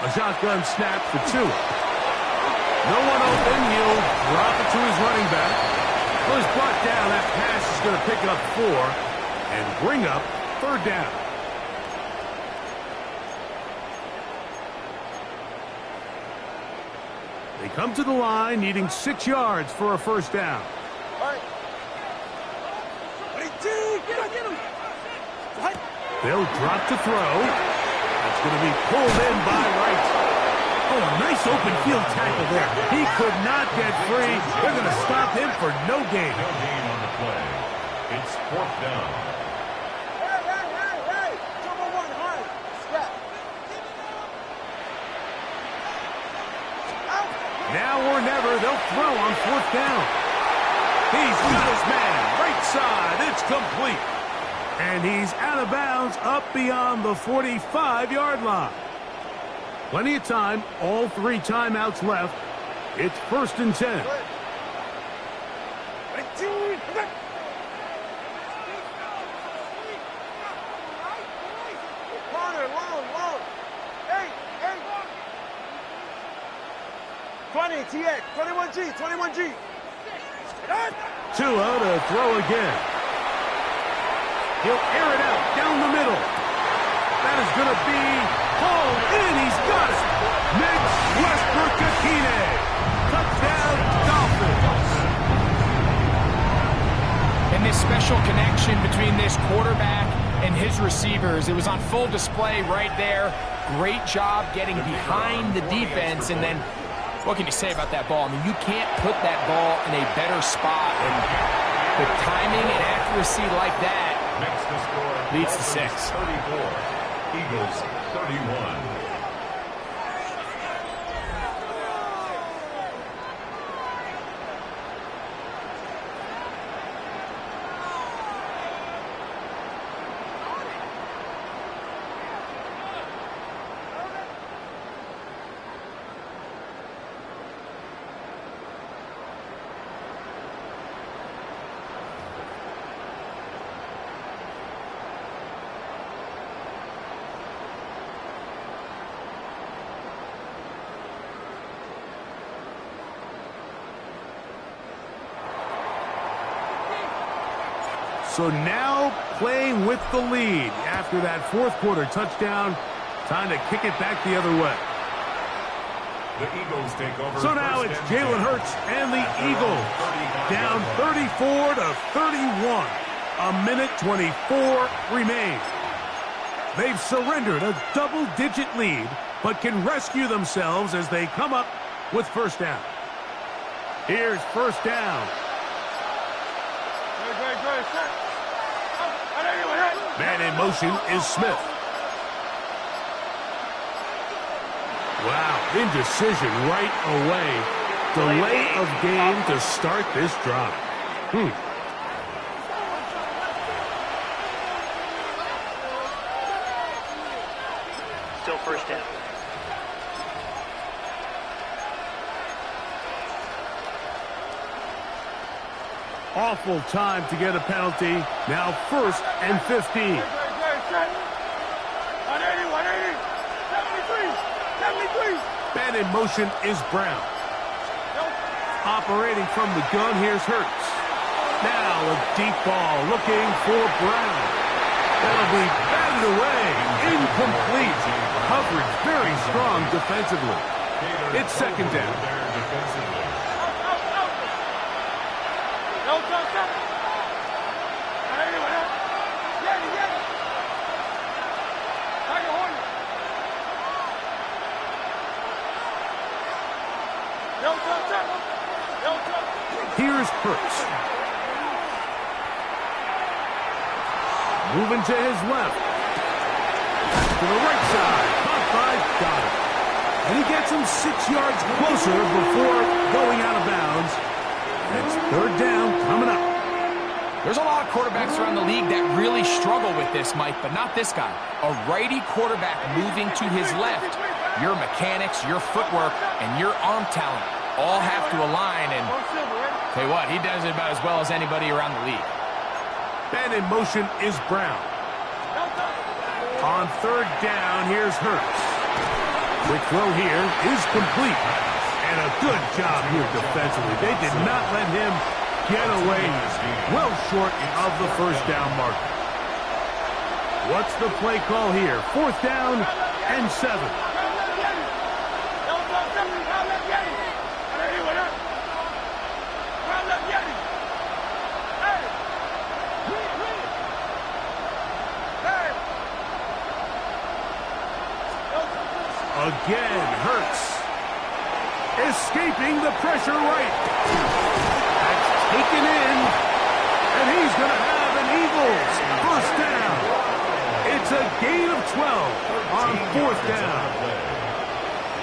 A shotgun snap for Tua. No one open. He'll drop it to his running back. Well, he's brought down. That pass is going to pick up 4 and bring up 3rd down. They come to the line needing 6 yards for a first down. They'll drop to throw. That's going to be pulled in by Wright. Oh, a nice open field tackle there. He could not get free. They're going to stop him for no gain. No gain on the play. It's 4th down. Now or never, they'll throw on 4th down. He's got his man. Right side. It's complete. And he's out of bounds up beyond the 45-yard line. Plenty of time. All 3 timeouts left. It's 1st and 10. TX, 21G. Tua to throw again. He'll air it out down the middle. That is going to be hauled in. He's got it. Next, Westbrook-Akine. Touchdown, Dolphins. And this special connection between this quarterback and his receivers, it was on full display right there. Great job getting behind the defense, and then what can you say about that ball? I mean, you can't put that ball in a better spot, and the timing and accuracy like that leads to 6. 34. Eagles 31. So now playing with the lead after that 4th quarter touchdown. Time to kick it back the other way. The Eagles take over. So now it's Jalen Hurts and the Eagles down 34 to 31. A minute 24 remains. They've surrendered a double-digit lead, but can rescue themselves as they come up with first down. Here's first down. Man in motion is Smith. Wow, indecision right away. Delay of game to start this drive. Still first down. Awful time to get a penalty. Now 1st and 15. Man in motion is Brown. Operating from the gun, here's Hurts. Now a deep ball looking for Brown. That'll be batted away. Incomplete. Coverage very strong defensively. It's second down. Here's Hurts. Moving to his left. To the right side. Caught by Goddard. And he gets him 6 yards closer before going out of bounds. It's third down coming up. There's a lot of quarterbacks around the league that really struggle with this, Mike, but not this guy. A righty quarterback moving to his left. Your mechanics, your footwork, and your arm talent all have to align, and tell you what, he does it about as well as anybody around the league. And in motion is Brown. On third down, here's Hurts. Quick throw here is complete. And a good job here defensively. They did not let him get away well short of the first down mark. What's the play call here? Fourth down and 7. Again, Hurts. Escaping the pressure right. That's taken in. And he's going to have an Eagles first down. It's a gain of 12 on fourth down.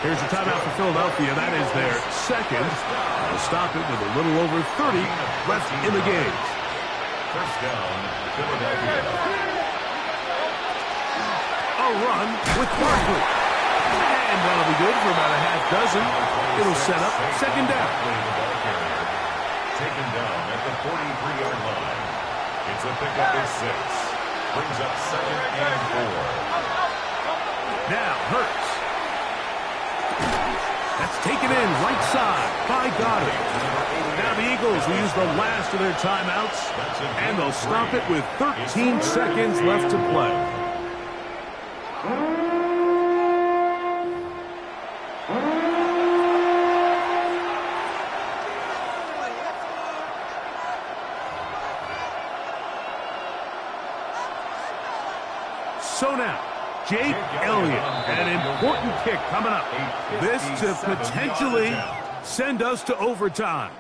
Here's a timeout for Philadelphia. That is their second. They'll stop it with a little over 30 left in the game. First down, Philadelphia. A run with Barkley. And that'll be good for about a half dozen. It'll set up second down. Taken down at the 43-yard line. It's a pickup of 6. Brings up second and 4. Now Hurts. That's taken in right side by Goddard. Now the Eagles will use the last of their timeouts, and they'll stop it with 13 seconds left to play. So now, Jake Elliott, an important kick coming up. This to potentially send us to overtime.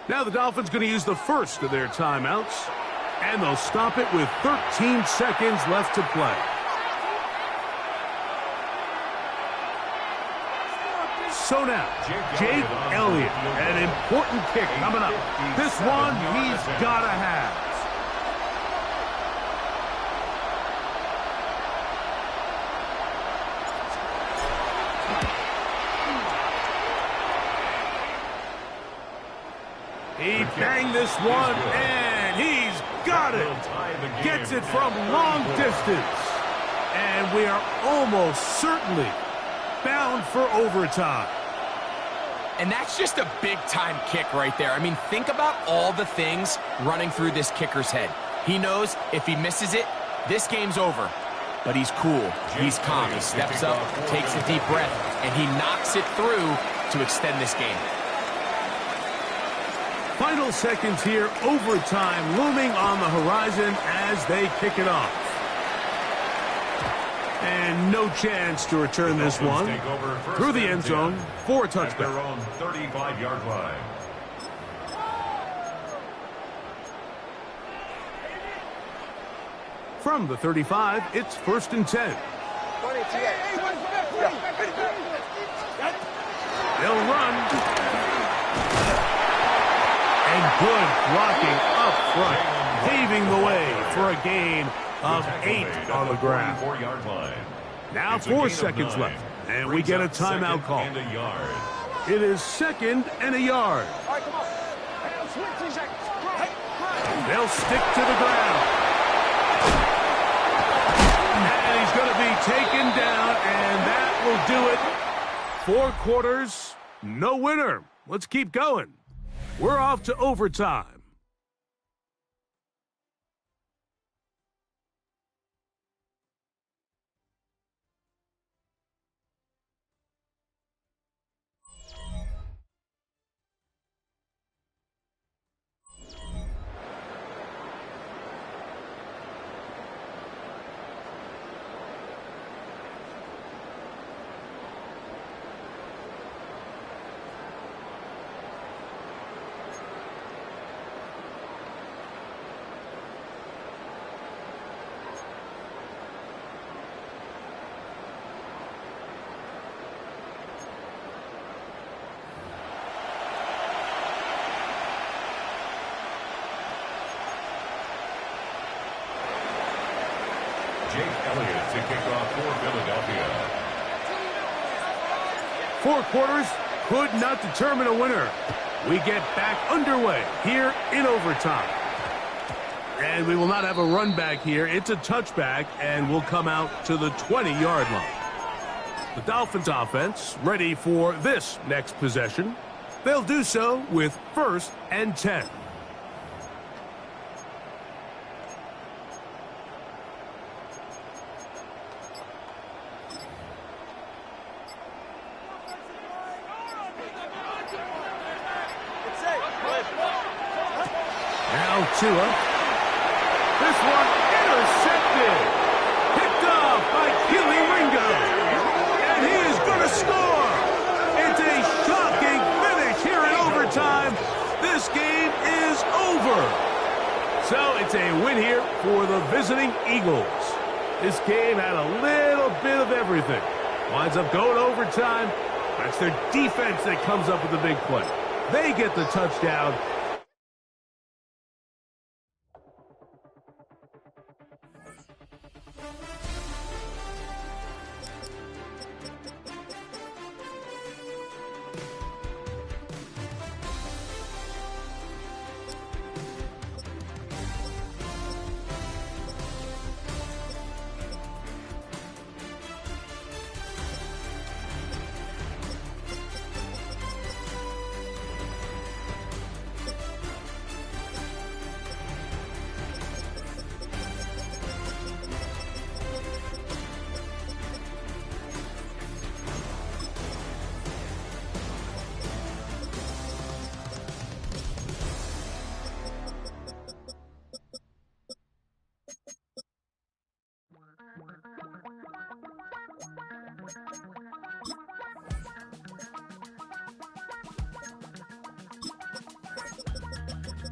Now the Dolphins going to use the first of their timeouts, and they'll stop it with 13 seconds left to play. So now, Jake Elliott, an important kick coming up. This one he's got to have. He banged this one, and he's got it. Gets it from long distance. And we are almost certainly bound for overtime. And that's just a big-time kick right there. I mean, think about all the things running through this kicker's head. He knows if he misses it, this game's over. But he's cool. He's calm. He steps up, takes a deep breath, and he knocks it through to extend this game. Final seconds here, overtime looming on the horizon as they kick it off. And no chance to return this one through the end zone for a touchdown. Their own 35-yard line. From the 35, it's first and 10. They'll run. And good blocking up front, paving the way for a gain of 8 on the ground. Now 4 seconds left, and we get a timeout call. It is second and a yard. They'll stick to the ground. And he's going to be taken down, and that will do it. 4 quarters, no winner. Let's keep going. We're off to overtime. Elliott to kick off for Philadelphia. 4 quarters could not determine a winner. We get back underway here in overtime. And we will not have a run back here. It's a touchback, and we'll come out to the 20-yard line. The Dolphins offense ready for this next possession. They'll do so with 1st and 10. Tua. This one intercepted. Picked off by Keely Ringo. And he is going to score. It's a shocking finish here in overtime. This game is over. So it's a win here for the visiting Eagles. This game had a little bit of everything. Winds up going overtime. That's their defense that comes up with the big play. They get the touchdown.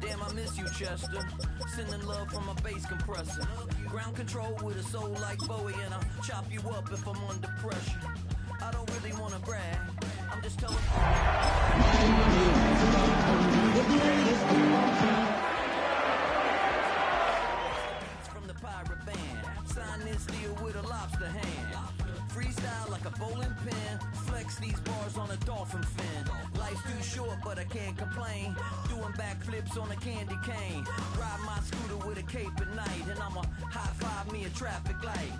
Damn, I miss you, Chester. Sending love from a bass compressor. Ground control with a soul like Bowie, and I'll chop you up if I'm under pressure. I don't really want to brag. I'm just telling from the pirate band. Sign this deal with a lobster hand. Freestyle like a bowling pin. Flex these bars on a dolphin fin. Life's too short, but I can't complain. Doing backflips on a candy cane. Ride my scooter with a cape at night, and I'ma high-five me a traffic light.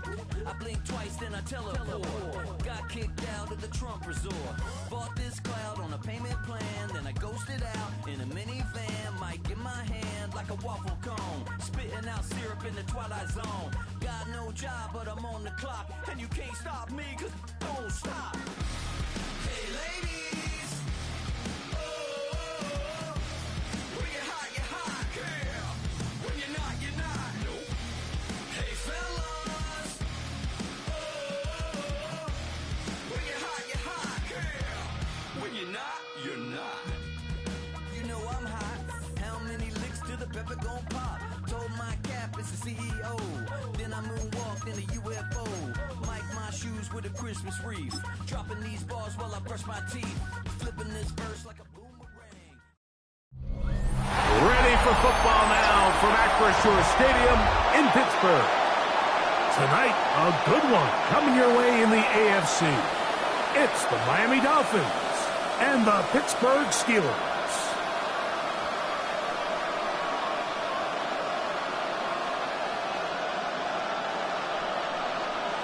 I blink twice, then I teleport. Got kicked out of the Trump resort. Bought this cloud on a payment plan, then I ghosted out in a minivan. Mic in my hand like a waffle cone. Spitting out syrup in the twilight zone. Got no job, but I'm on the clock, and you can't stop me, 'cause don't stop. Hey, ladies. Oh, when you're hot, girl. When you're not, you're not. Nope. Hey, fellas. Oh, when you're hot, girl. When you're not, you're not. You know I'm hot. How many licks till the pepper gon' pop? Told my cap it's the CEO. Then I moonwalked in a UFO. Mic my shoes with a Christmas wreath. Dropping these bars while I brush my teeth. Flipping this verse like a boomerang. Ready for football now from Acrisure Stadium in Pittsburgh. Tonight, a good one coming your way in the AFC. It's the Miami Dolphins and the Pittsburgh Steelers.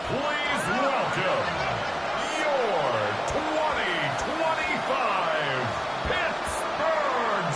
Please welcome your 2025 Pittsburgh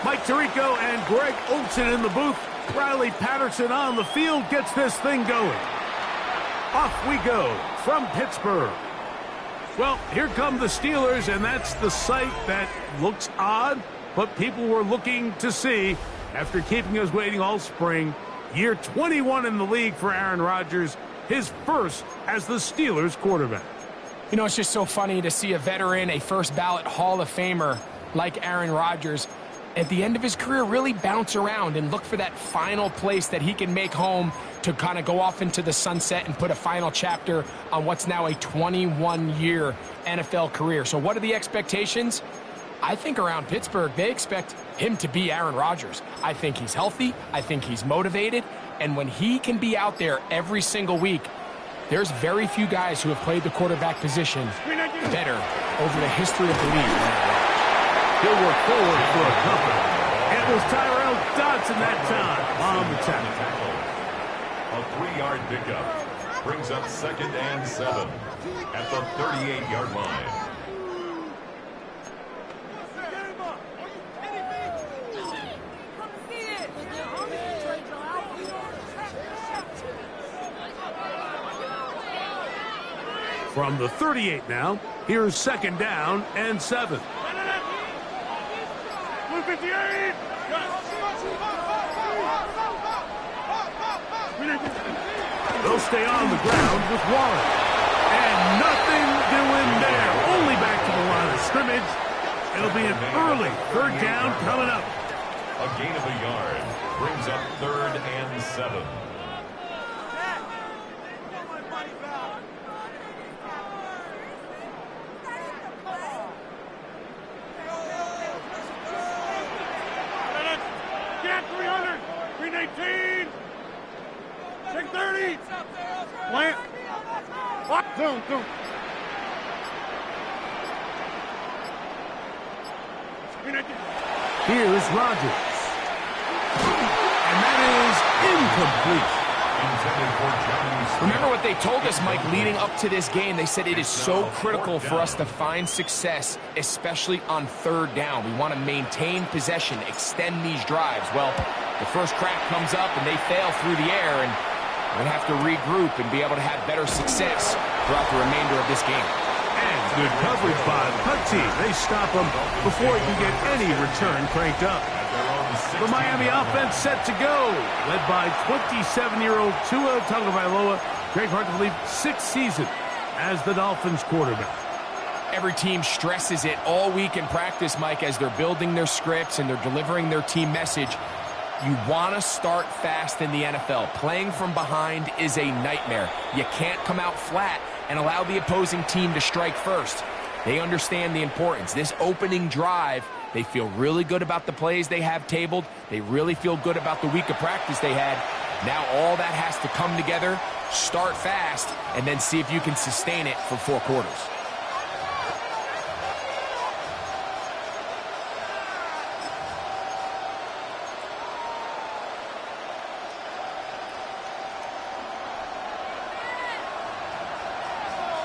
Mike Tirico and Greg Olson in the booth. Riley Patterson on the field gets this thing going. Off we go from Pittsburgh. Well, here come the Steelers, and that's the sight that looks odd, but people were looking to see after keeping us waiting all spring. Year 21 in the league for Aaron Rodgers, his first as the Steelers quarterback. You know, it's just so funny to see a veteran, a first-ballot Hall of Famer like Aaron Rodgers, at the end of his career really bounce around and look for that final place that he can make home to kind of go off into the sunset and put a final chapter on what's now a 21-year NFL career. So what are the expectations? I think around Pittsburgh, they expect him to be Aaron Rodgers. I think he's healthy. I think he's motivated. And when he can be out there every single week, there's very few guys who have played the quarterback position better over the history of the league. He'll work forward for a couple. It was Tyrell Dodson that time on the tackle. A 3-yard pickup brings up 2nd and 7 at the 38-yard line. From the 38 now, here's 2nd down and 7. 58! They'll stay on the ground with Warren. And nothing doing there. Only back to the line of scrimmage. It'll be an early 3rd down coming up. A gain of a yard brings up 3rd and 7. Get 300! 319! 630! Plant! What? Zoom. Here's Rodgers. And that is incomplete. Remember what they told us, Mike, leading up to this game. They said it is so critical for us to find success, especially on 3rd down. We want to maintain possession, extend these drives. Well, the first crack comes up and they fail through the air, and we're going to have to regroup and be able to have better success throughout the remainder of this game. And good coverage by the punt team. They stop him before he can get any return cranked up. The Miami offense set to go, led by 27-year-old Tua Tagovailoa. Greg, hard to believe, 6th season as the Dolphins quarterback. Every team stresses it all week in practice, Mike, as they're building their scripts and they're delivering their team message. You want to start fast in the NFL. Playing from behind is a nightmare. You can't come out flat and allow the opposing team to strike first. They understand the importance. This opening drive, they feel really good about the plays they have tabled. They really feel good about the week of practice they had. Now all that has to come together, start fast, and then see if you can sustain it for 4 quarters.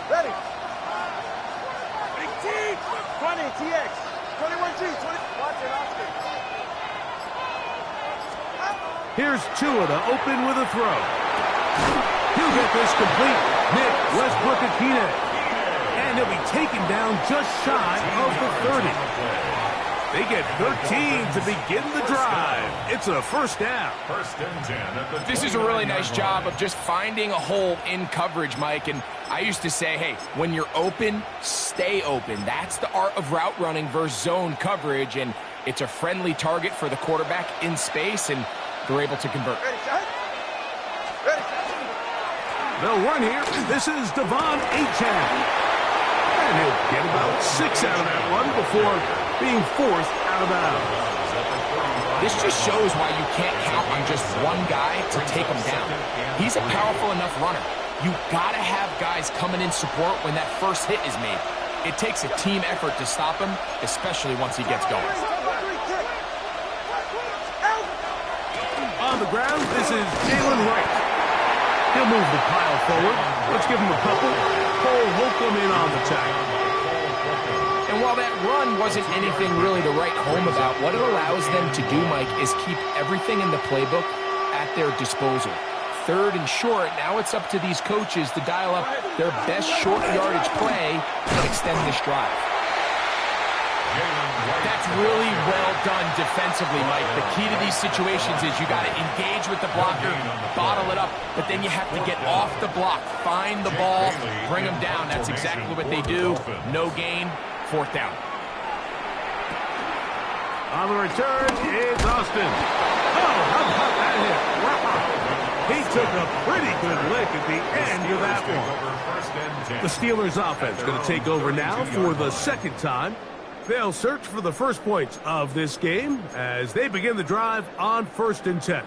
Ready. 18, 20, TX, 21G, 20. Watch it, Oscar. Here's Tua to open with a throw. He'll get this complete. Nick Westbrook-Akine. And he'll be taken down just shy of the 30. They get 13 to begin the drive. It's a 1st down. 1st and 10 at the This is a really nice job of just finding a hole in coverage, Mike. And I used to say, hey, when you're open, stay open. That's the art of route running versus zone coverage. And it's a friendly target for the quarterback in space, and they're able to convert. They'll run here. This is Devon Achane. And he'll get about 6 out of that one before being forced out of bounds. This just shows why you can't count on just one guy to take him down. He's a powerful enough runner. You've got to have guys coming in support when that first hit is made. It takes a team effort to stop him, especially once he gets going. On the ground, this is Jalen Wright. He'll move the pile forward. Let's give him a couple. Cole Holcomb in on the tackle. And while that run wasn't anything really to write home about, what it allows them to do, Mike, is keep everything in the playbook at their disposal. 3rd and short, now it's up to these coaches to dial up their best short yardage play and extend this drive. That's really well done defensively, Mike. The key to these situations is you got to engage with the blocker, bottle it up, but then you have to get off the block, find the ball, bring them down. That's exactly what they do. No gain, 4th down. On the return, it's Austin. Oh, how about that hit? Wow. He took a pretty good lick at the end of that one. The Steelers offense going to take over now for the 2nd time. They'll search for the first points of this game as they begin the drive on 1st and 10.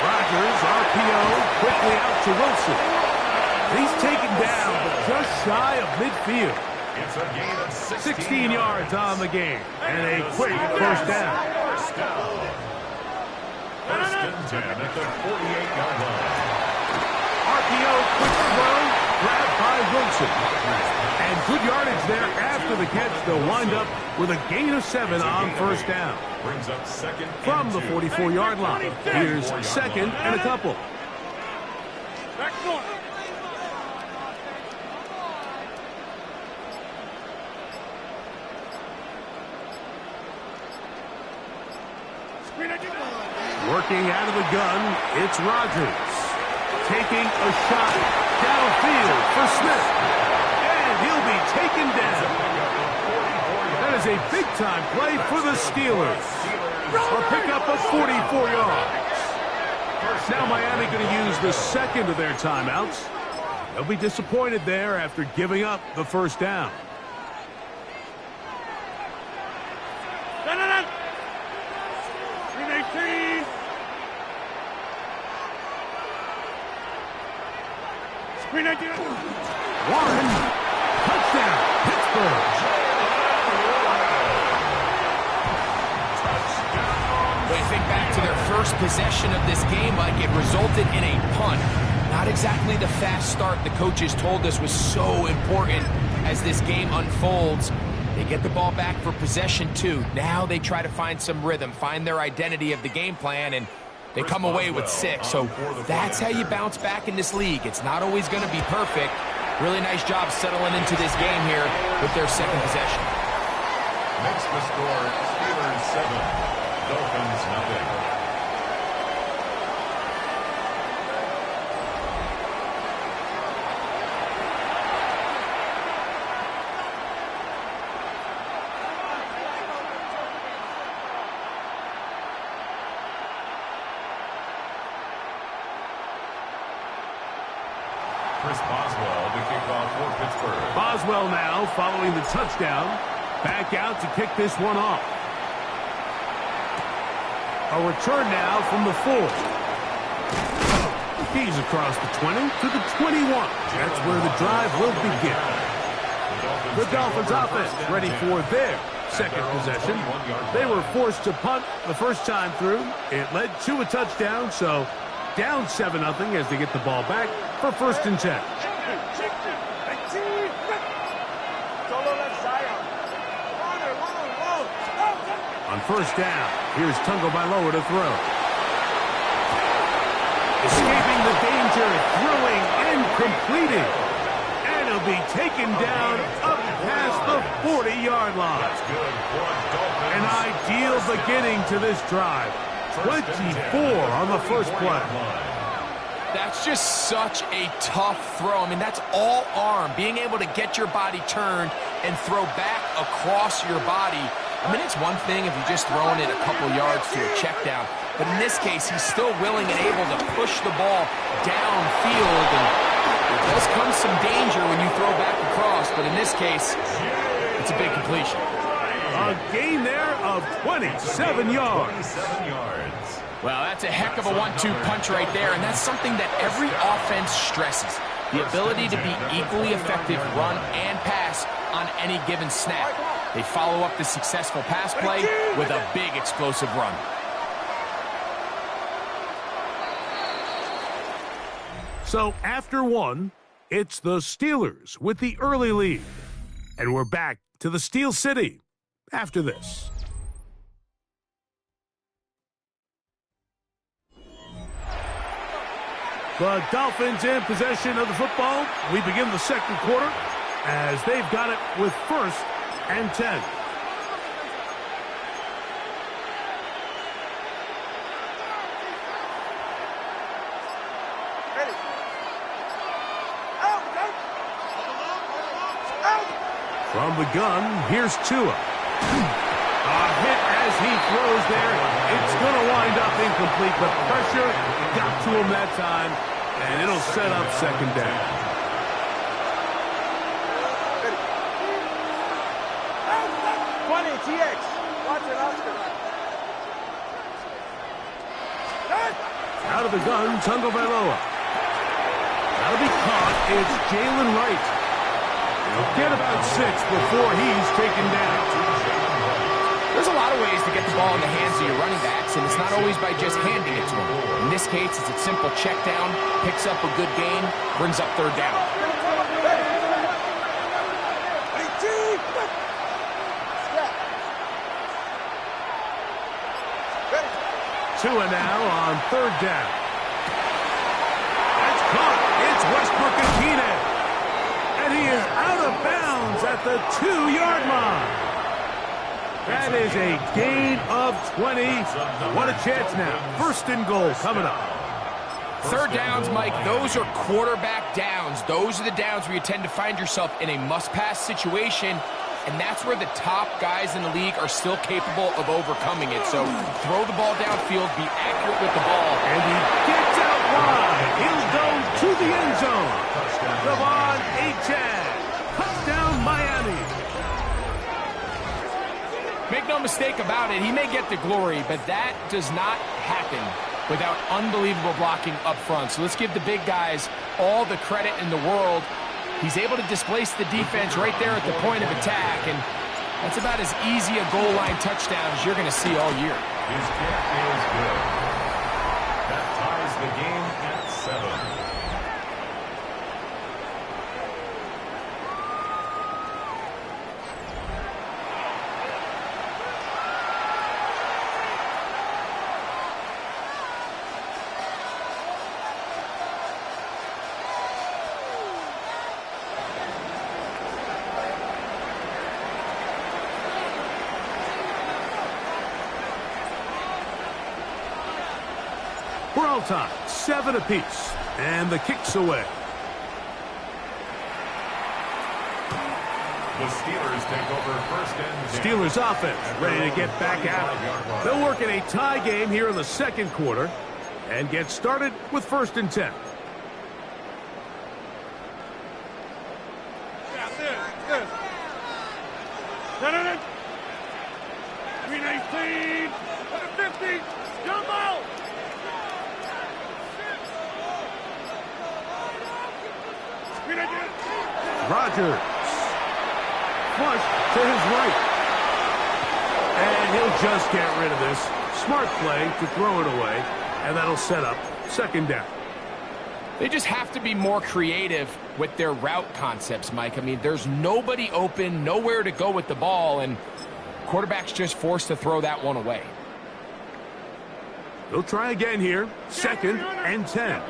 Rodgers, RPO, quickly out to Wilson. He's taken down, but just shy of midfield. It's a gain of 16 yards on the game, and a quick 1st down. 1st and 10 at the 48-yard line. RPO, quick throw, grabbed by Wilson. And good yardage there after the catch. They'll wind up with a gain of 7 on 1st down. Brings up 2nd From the 44-yard line, here's 2nd and a couple. Back door. Working out of the gun, it's Rodgers. Taking a shot downfield for Smith. And he'll be taken down. That is a big-time play for the Steelers. A pickup of 44 yards. Now Miami going to use the 2nd of their timeouts. They'll be disappointed there after giving up the 1st down. Warren, touchdown, Pittsburgh. When you think back to their first possession of this game, Mike, it resulted in a punt. Not exactly the fast start the coaches told us was so important as this game unfolds. They get the ball back for possession 2. Now they try to find some rhythm, find their identity of the game plan, and they come away with 6. So that's how you bounce back in this league. It's not always going to be perfect. Really nice job settling into this game here with their 2nd possession. Makes the score Steelers 7, Dolphins nothing. Boswell now following the touchdown. Back out to kick this one off. A return now from the 4. He's across the 20 to the 21. That's where the drive will begin. The Dolphins offense ready for their 2nd possession. They were forced to punt the first time through. It led to a touchdown, so down 7-0 as they get the ball back for 1st and 10. On 1st down, here's Tagovailoa to throw. Escaping the danger, throwing and completing. And he'll be taken down up past the 40-yard line. An ideal beginning to this drive. 24 on the first play. That's just such a tough throw. I mean, that's all arm. Being able to get your body turned and throw back across your body. I mean, it's one thing if you're just throwing it a couple yards to a check down. But in this case, he's still willing and able to push the ball downfield. And there does come some danger when you throw back across. But in this case, it's a big completion. A gain there of 27 yards. Well, that's a heck of a 1-2 punch right there, and that's something that every offense stresses. The ability to be equally effective run and pass on any given snap. They follow up the successful pass play with a big explosive run. So after one, it's the Steelers with the early lead. And we're back to the Steel City after this. The Dolphins in possession of the football. We begin the second quarter as they've got it with 1st and 10. From the gun, here's Tua. A hit as he throws there. It's going to wind up incomplete, but pressure got to him that time, and it'll set up second down. TX. Watch it, Oscar. Out of the gun, Tagovailoa. That'll be caught. It's Jalen Wright. He'll get about 6 before he's taken down. There's a lot of ways to get the ball in the hands of your running backs, and it's not always by just handing it to them. In this case, it's a simple check down, picks up a good gain, brings up 3rd down. Tua now on 3rd down. That's caught. It's Westbrook and Keenan. And he is out of bounds at the 2-yard line. That is a gain of 20. What a chance now. 1st and goal coming up. 3rd downs, Mike, those are quarterback downs. Those are the downs where you tend to find yourself in a must-pass situation, and that's where the top guys in the league are still capable of overcoming it. So throw the ball downfield, be accurate with the ball. And he gets out wide. He'll go to the end zone. Devon Achane. Touchdown, Miami. Make no mistake about it, he may get the glory, but that does not happen without unbelievable blocking up front. So let's give the big guys all the credit in the world. He's able to displace the defense right there at the point of attack, and that's about as easy a goal line touchdown as you're going to see all year. His kick is good. That ties the game at 7. We're all tied, 7 apiece, and the kick's away. The Steelers take over 1st and 10. Steelers offense ready to get back at it. They'll work in a tie game here in the second quarter and get started with 1st and 10. No. 319, 50, jump out. Rodgers. Flush to his right. And he'll just get rid of this. Smart play to throw it away. And that'll set up 2nd down. They just have to be more creative with their route concepts, Mike. I mean, there's nobody open, nowhere to go with the ball, and quarterback's just forced to throw that one away. They'll try again here. 2nd and 10.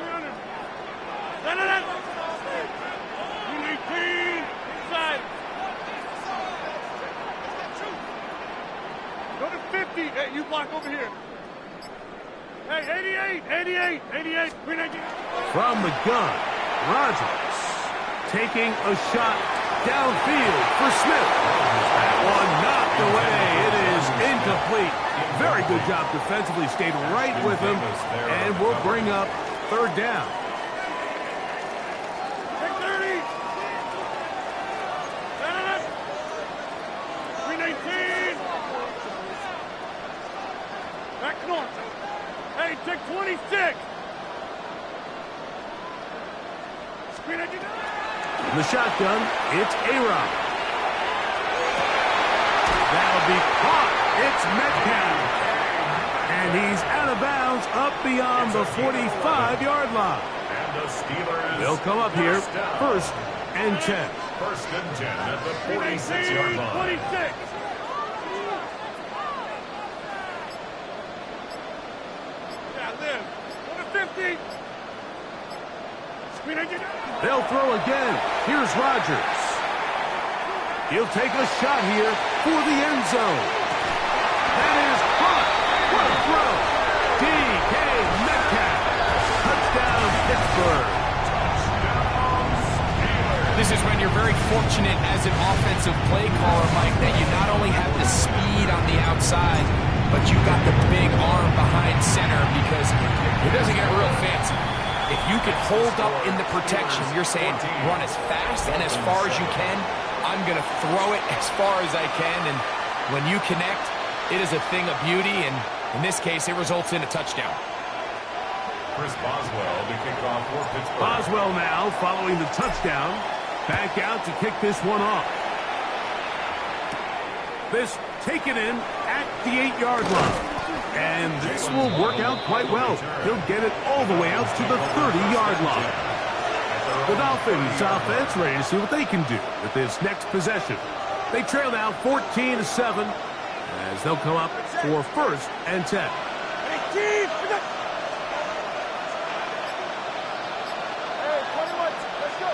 Go to 50. Hey, you block over here. Hey, 88. From the gun, Rodgers taking a shot downfield for Smith. That one knocked away. It is incomplete. Very good job defensively. Stayed right with him, and we'll bring up 3rd down. 30. 319. Back north. Hey, take 26. In the shotgun, it's A-Rod. to be caught. It's Metcalf. And he's out of bounds up beyond the 45-yard line. And the Steelers. They'll come up here, first and 10. First and 10 at the 46-yard line. 26. Yeah, live. 150. They'll throw again. Here's Rodgers. He'll take a shot here for the end zone. That is caught. What a throw. D.K. Metcalf. Touchdown, Pittsburgh. This is when you're very fortunate as an offensive play caller, Mike, that you not only have the speed on the outside, but you got the big arm behind center, because it doesn't get real fancy. If you can hold up in the protection, you're saying run as fast and as far as you can. I'm going to throw it as far as I can, and when you connect, it is a thing of beauty, and in this case, it results in a touchdown. Chris Boswell to kick off for Pittsburgh. Boswell now following the touchdown. Back out to kick this one off. This taken in at the 8-yard line. And this will work out quite well. He'll get it all the way out to the 30-yard line. The Dolphins offense ready to see what they can do with this next possession. They trail now 14-7 as they'll come up for first and 10. Hey, 21. Let's go.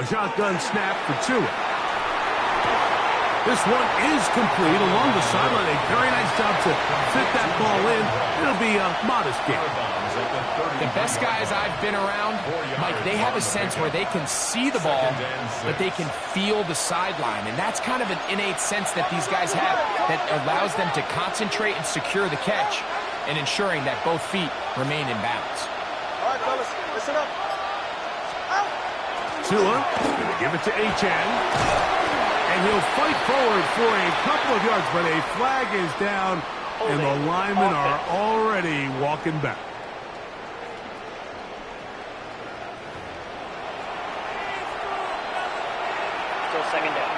A shotgun snap for Tua. This one is complete along the sideline. A very nice job to fit that ball in. It'll be a modest game. The best guys I've been around, Mike, they have a sense where they can see the ball, but they can feel the sideline. And that's kind of an innate sense that these guys have that allows them to concentrate and secure the catch and ensuring that both feet remain in bounds. All right, fellas, listen up. Tua, gonna give it to Achane. And he'll fight forward for a couple of yards, but a flag is down, and the linemen are already walking back. Still second down.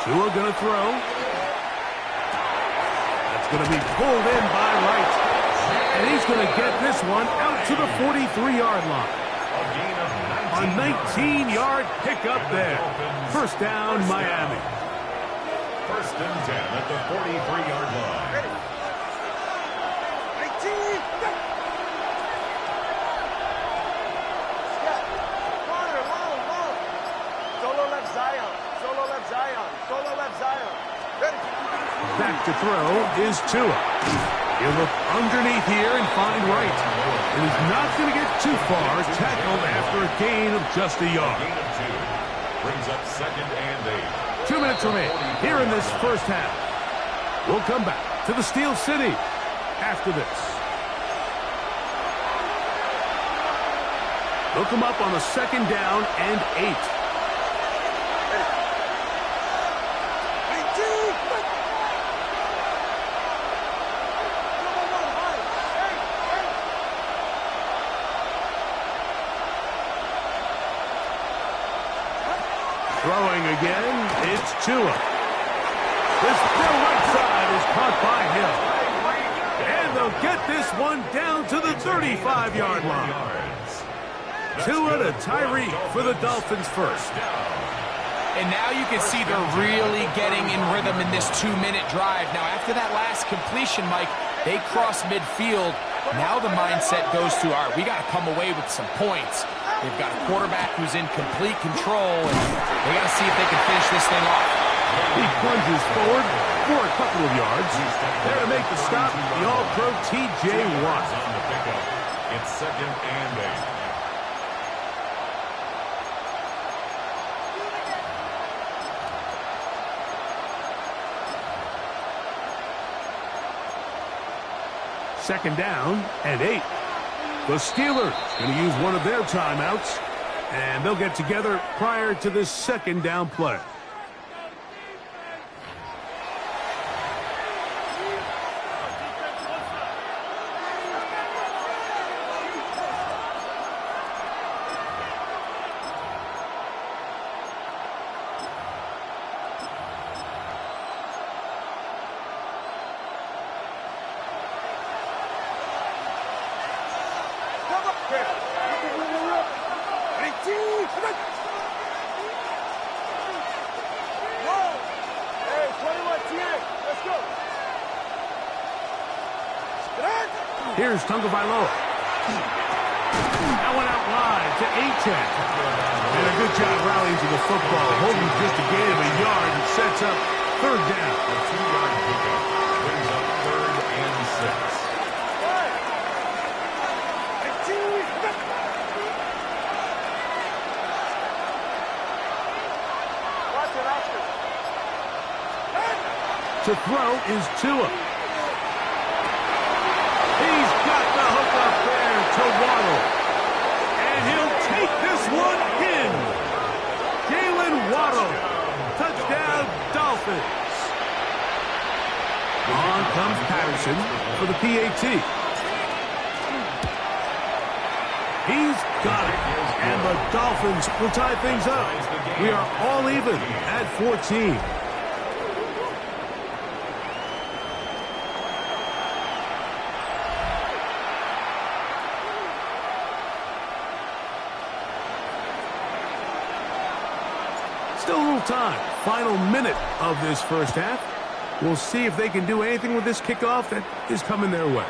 Tua gonna throw. That's gonna be pulled in by Wright. And he's gonna get this one out to the 43-yard line. A 19-yard pickup there. First down, Miami. First and 10 at the 43-yard line. Back to throw is Tua. He'll look underneath here and find Wright. It is not going to get too far. Tackled after a gain of just a yard. Gain of 2. Brings up second and 8. 2 minutes remain here in this first half. We'll come back to the Steel City after this. They'll come up on a second down and 8. Throwing again, it's Tua. This still right side is caught by Hill. And they'll get this one down to the 35-yard line. Tua to Tyreek for the Dolphins first. And now you can see they're really getting in rhythm in this 2-minute drive. Now, after that last completion, Mike, they cross midfield. Now the mindset goes to, all right, we got to come away with some points. They've got a quarterback who's in complete control, and they got to see if they can finish this thing off. He plunges forward for a couple of yards. There to make the stop, the All-Pro T.J. Watt. It's second and 8. Second down and 8. The Steelers going to use one of their timeouts, and they'll get together prior to this second down play. Here's Gtowncapp. That went out wide to Gtowncapp. And a good job rallying to the football, holding just a gain of a yard and sets up third down. A 2-yard pickup brings up 3rd and 6. To throw is Tua. He's got the hook up there to Waddle. And he'll take this one in. Jalen Waddle. Touchdown, Dolphins. On comes Patterson for the PAT. He's got it. And the Dolphins will tie things up. We are all even at 14. Still a little time. Final minute of this first half. We'll see if they can do anything with this kickoff that is coming their way.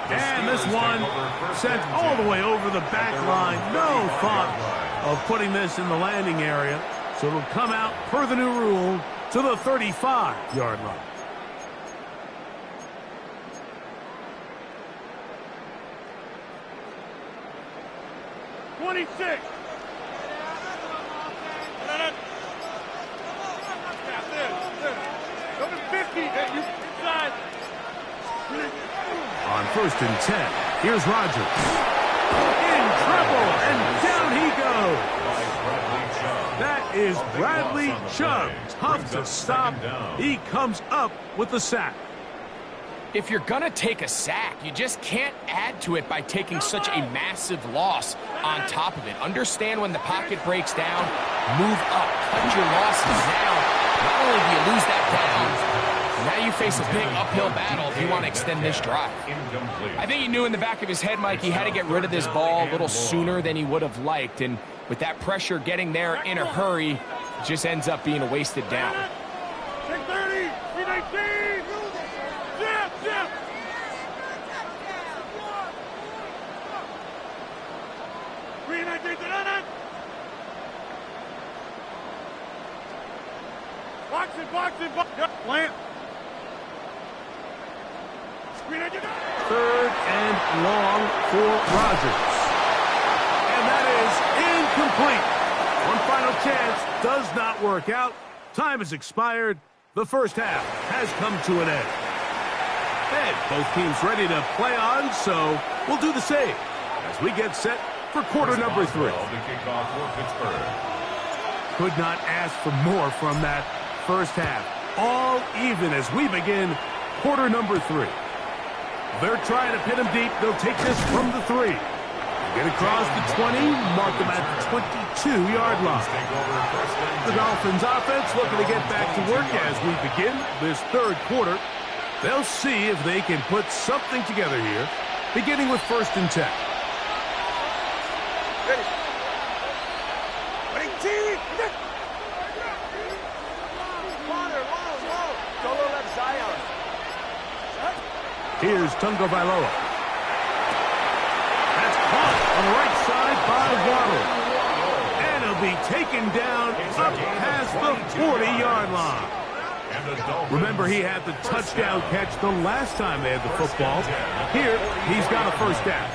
And this one sent all the way over the back line. No thought of putting this in the landing area. So it'll come out, per the new rule, to the 35-yard line. On 1st and 10, here's Rodgers. In trouble, and down he goes. That is Bradley Chubb. Tough to stop. He comes up with the sack. If you're going to take a sack, you just can't add to it by taking such a massive loss on top of it. Understand when the pocket breaks down, move up, cut your losses now. Not only do you lose that down, now you face a big uphill battle if you want to extend this drive. I think he knew in the back of his head, Mike, he had to get rid of this ball a little sooner than he would have liked. And with that pressure getting there in a hurry, it just ends up being a wasted down. 30, 319. Jim. Boxing. Plant. 3rd and long for Rodgers. And that is incomplete. One final chance does not work out. Time has expired. The first half has come to an end. And both teams ready to play on, so we'll do the same as we get set for quarter number 3. Could not ask for more from that first half. All even as we begin quarter number 3. They're trying to pin him deep. They'll take this from the 3. Get across the 20, mark them at the 22-yard line. The Dolphins offense looking to get back to work as we begin this third quarter. They'll see if they can put something together here, beginning with 1st and 10. Here's Gtowncapp. That's caught on the right side by Waddle. And he'll be taken down up past the 40-yard line. Remember, he had the touchdown catch the last time they had the football. Here, he's got a first down.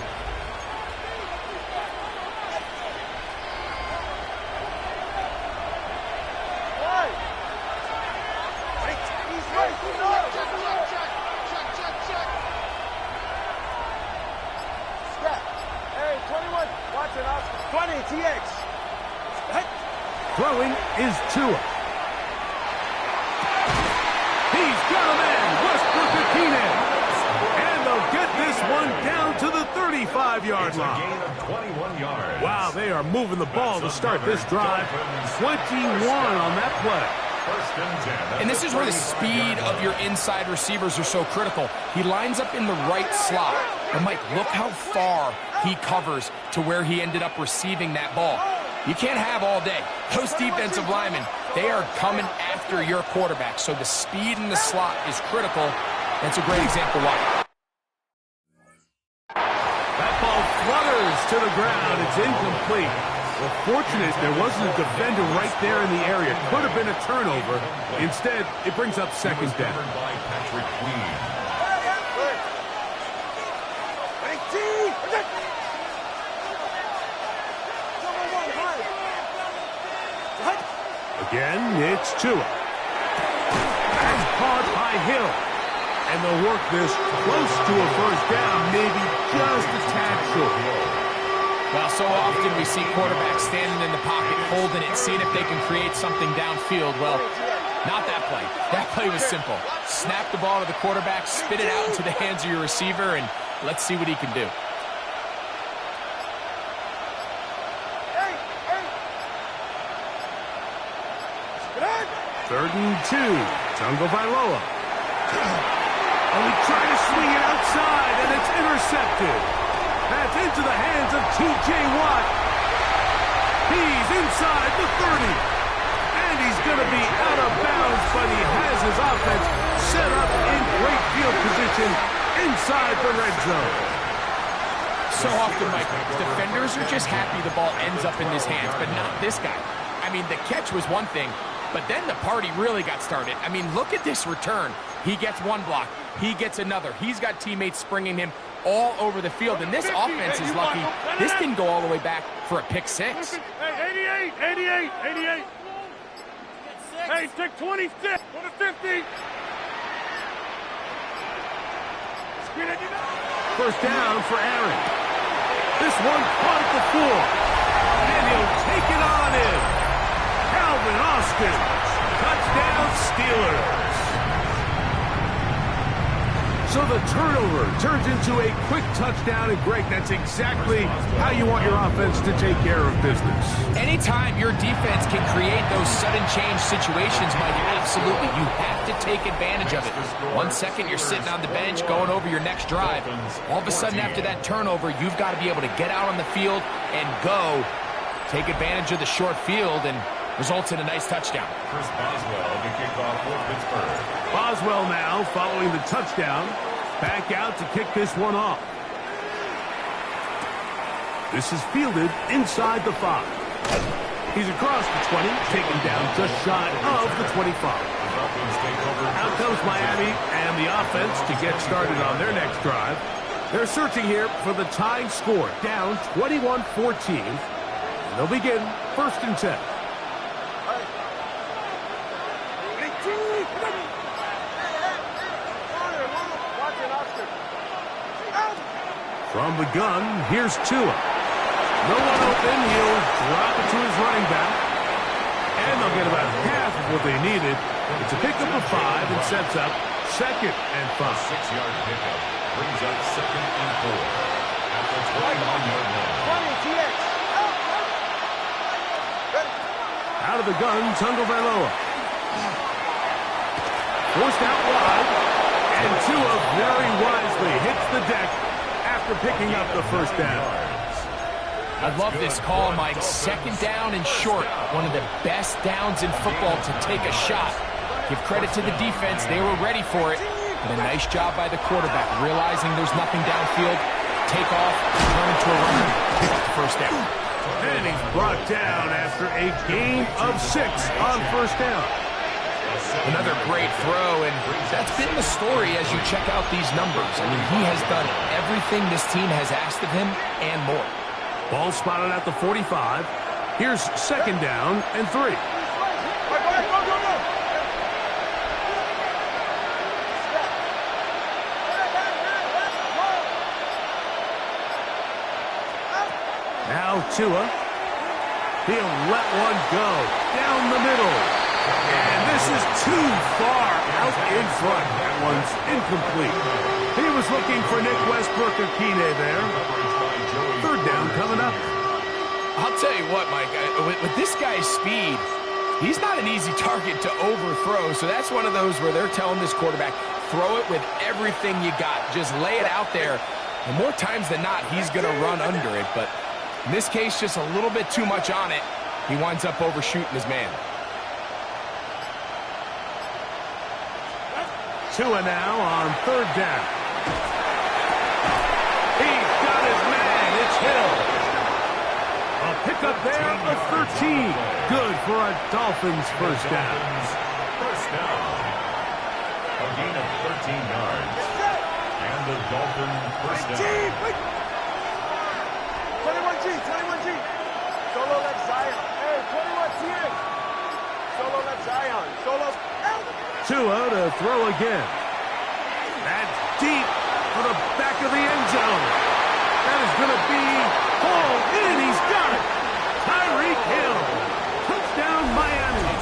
Step. Throwing is Tua. He's got a man, Westbrook Akine. And they'll get this one down to the 35-yard line. Gain of 21 yards. Wow, they are moving the ball to start this drive. 21 on that play. First and 10. And this is where the speed of your inside receivers are so critical. He lines up in the right slot. And Mike, look how far he covers to where he ended up receiving that ball. You can't have all day. Those defensive linemen, they are coming after your quarterback. So the speed in the slot is critical. That's a great example why. That ball flutters to the ground. It's incomplete. Well, fortunate there wasn't a defender right there in the area. Could have been a turnover. Instead, it brings up second down. By Patrick Queen. Again, it's Tua. That's caught by Hill. And they'll work this close to a first down, maybe just a tad short. Well, so often we see quarterbacks standing in the pocket, holding it, seeing if they can create something downfield. Well, not that play. That play was simple. Snap the ball to the quarterback, spit it out into the hands of your receiver, and let's see what he can do. Third and 2. Tagovailoa. And we try to swing it outside, and it's intercepted. That's into the hands of T.J. Watt. He's inside the 30. And he's going to be out of bounds, but he has his offense set up in great field position inside the red zone. So often, Mike, defenders are just happy the ball ends up in his hands, but not this guy. I mean, the catch was one thing, but then the party really got started. I mean, look at this return. He gets one block. He gets another. He's got teammates springing him all over the field, and this offense is lucky. This didn't go all the way back for a pick six. Hey, 88. Hey, take 26. Go to 50. First down for Aaron. This one caught at the 4. And he'll take it on in. Calvin Austin. Touchdown Steelers. So the turnover turns into a quick touchdown, and Greg, that's exactly how you want your offense to take care of business. Anytime your defense can create those sudden change situations, Mike, absolutely, you have to take advantage of it. 1 second, you're sitting on the bench going over your next drive. All of a sudden, after that turnover, you've got to be able to get out on the field and go. Take advantage of the short field and results in a nice touchdown. Chris Boswell, the kickoff for Pittsburgh. Boswell now, following the touchdown, back out to kick this one off. This is fielded inside the 5. He's across the 20, taken down just shy of the 25. Out comes Miami and the offense to get started on their next drive. They're searching here for the tying score, down 21-14. And they'll begin first and 10. From the gun, here's Tua. No one open. He'll drop it to his running back. And they'll get about half of what they needed. It's a pickup of 5 and sets up second and 5. 6-yard pickup brings up second and 4. At the 21-yard line. Out of the gun, Tagovailoa. Forced out wide. And Tua very wisely hits the deck after picking up the first down. I love this call, Mike. Second down and short. One of the best downs in football to take a shot. Give credit to the defense. They were ready for it. But a nice job by the quarterback, realizing there's nothing downfield. Take off, turn into a runner, pick up the first down. And he's brought down after a gain of 6 on first down. Another great throw, and that's been the story as you check out these numbers. I mean, he has done everything this team has asked of him and more. Ball spotted at the 45. Here's second down and 3. Now Tua. He'll let one go down the middle. And this is too far out in front. That one's incomplete. He was looking for Nick Westbrook-Akine there. Third down coming up. I'll tell you what, Mike, with this guy's speed, he's not an easy target to overthrow. So that's one of those where they're telling this quarterback, throw it with everything you got. Just lay it out there. And more times than not, he's going to run under it. But in this case, just a little bit too much on it. He winds up overshooting his man. Tua now on third down. He's got his man. It's Hill. A pickup there of 13. Good for a Dolphins first down. First down. A gain of 13 yards. And the Dolphins first down. 21G. Solo left Zion. Hey, 21 TA. Solo left Zion. Solo out. Tua to throw again. That's deep for the back of the end zone. That is going to be hauled in. He's got it. Tyreek Hill. Touchdown, Miami.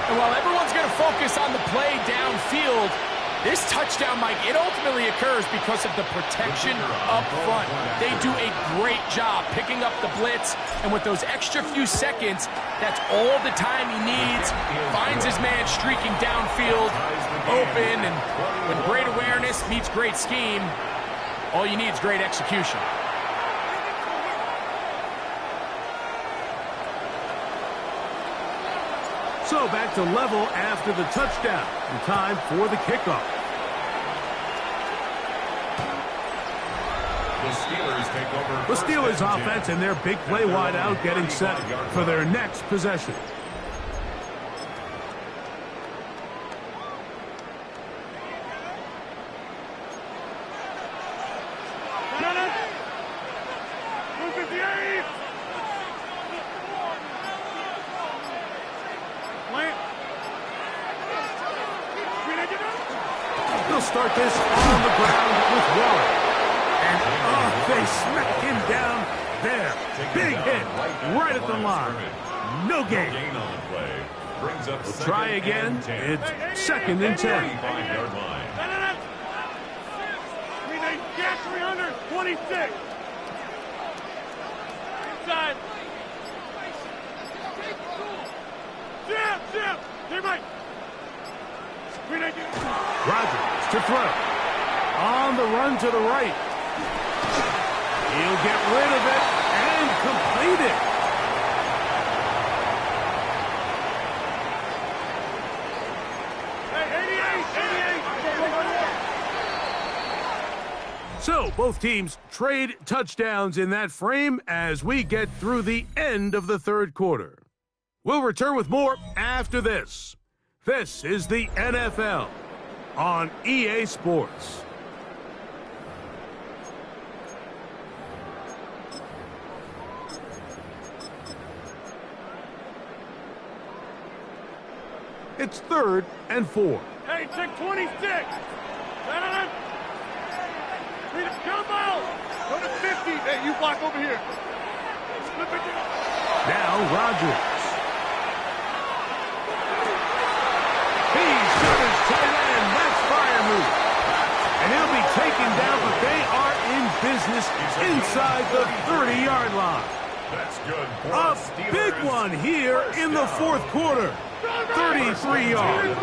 And while everyone's going to focus on the play downfield, this touchdown, Mike, it ultimately occurs because of the protection up front. They do a great job picking up the blitz, and with those extra few seconds, that's all the time he needs. Finds his man streaking downfield, open, and with great awareness meets great scheme, all you need is great execution. So back to level after the touchdown. And time for the kickoff. The Steelers offense and their big play wide out getting set for their next possession. They'll start this on the ground with Waller. And they smack him down there. Big hit right at the line. No gain. We'll try again. It's 2nd and 10. 326. Inside. Zip. Teammate. Rodgers to throw. On the run to the right. He'll get rid of it and complete it. Hey, 88. So both teams trade touchdowns in that frame as we get through the end of the third quarter. We'll return with more after this. This is the NFL on EA Sports. It's 3rd and 4. Hey, check 26. Jumbo. Go to 50. Hey, you block over here. Now Rodgers. He's got his tight end. That's fire move. And he'll be taken down, but they are in business inside the 30-yard line. That's good. A big one here in the fourth quarter. 33 yards.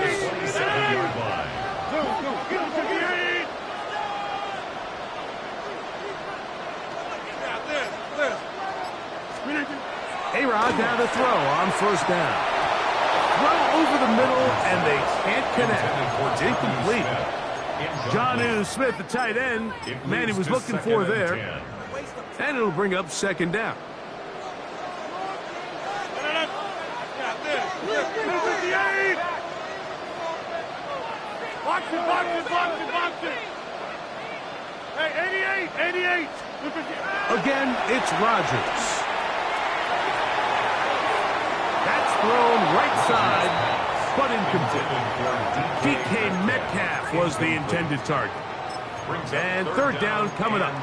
A-Rod down to throw on first down. Throw over the middle, and they can't connect. It's incomplete. Jonnu Smith, the tight end, man he was looking for there. And it'll bring up 2nd down. Box it. Hey, 88. Again, it's Rodgers. That's thrown right side, but incomplete. DK Metcalf was the intended target. And 3rd down coming up.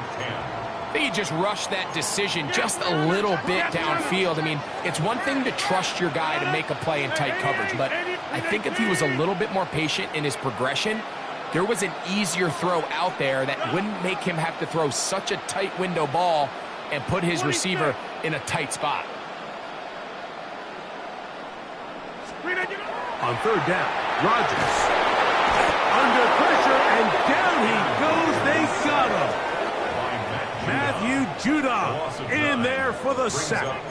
think he just rushed that decision just a little bit downfield. I mean, it's one thing to trust your guy to make a play in tight coverage, but I think if he was a little bit more patient in his progression, there was an easier throw out there that wouldn't make him have to throw such a tight window ball and put his receiver in a tight spot. On third down, Rodgers under pressure, and down he goes. They got him. Matthew Judon in there for the sack.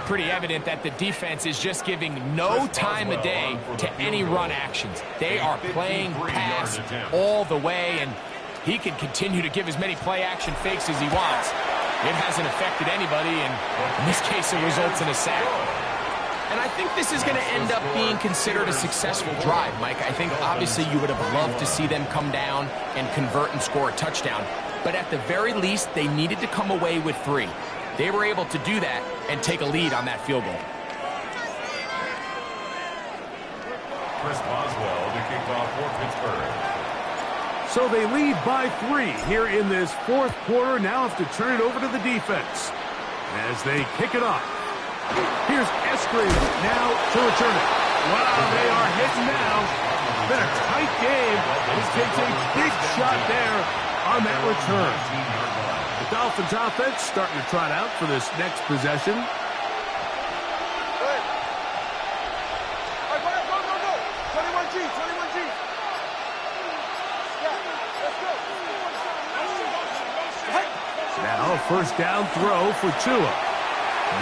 Pretty evident that the defense is just giving no time of day to any run actions. They are playing pass all the way, and he can continue to give as many play-action fakes as he wants. It hasn't affected anybody, and in this case, it results in a sack. And I think this is going to end up being considered a successful drive, Mike. I think obviously you would have loved to see them come down and convert and score a touchdown. But at the very least, they needed to come away with 3. They were able to do that and take a lead on that field goal. Chris Boswell to kick off for Pittsburgh. So they lead by 3 here in this fourth quarter. Now have to turn it over to the defense as they kick it off. Here's Eskridge now to return it. Wow, they are hitting now. Been a tight game. He takes a big shot there on that return. The Dolphins offense starting to trot out for this next possession. Go. 21G, 21G. Yeah, let's go. Now a first down throw for Tua.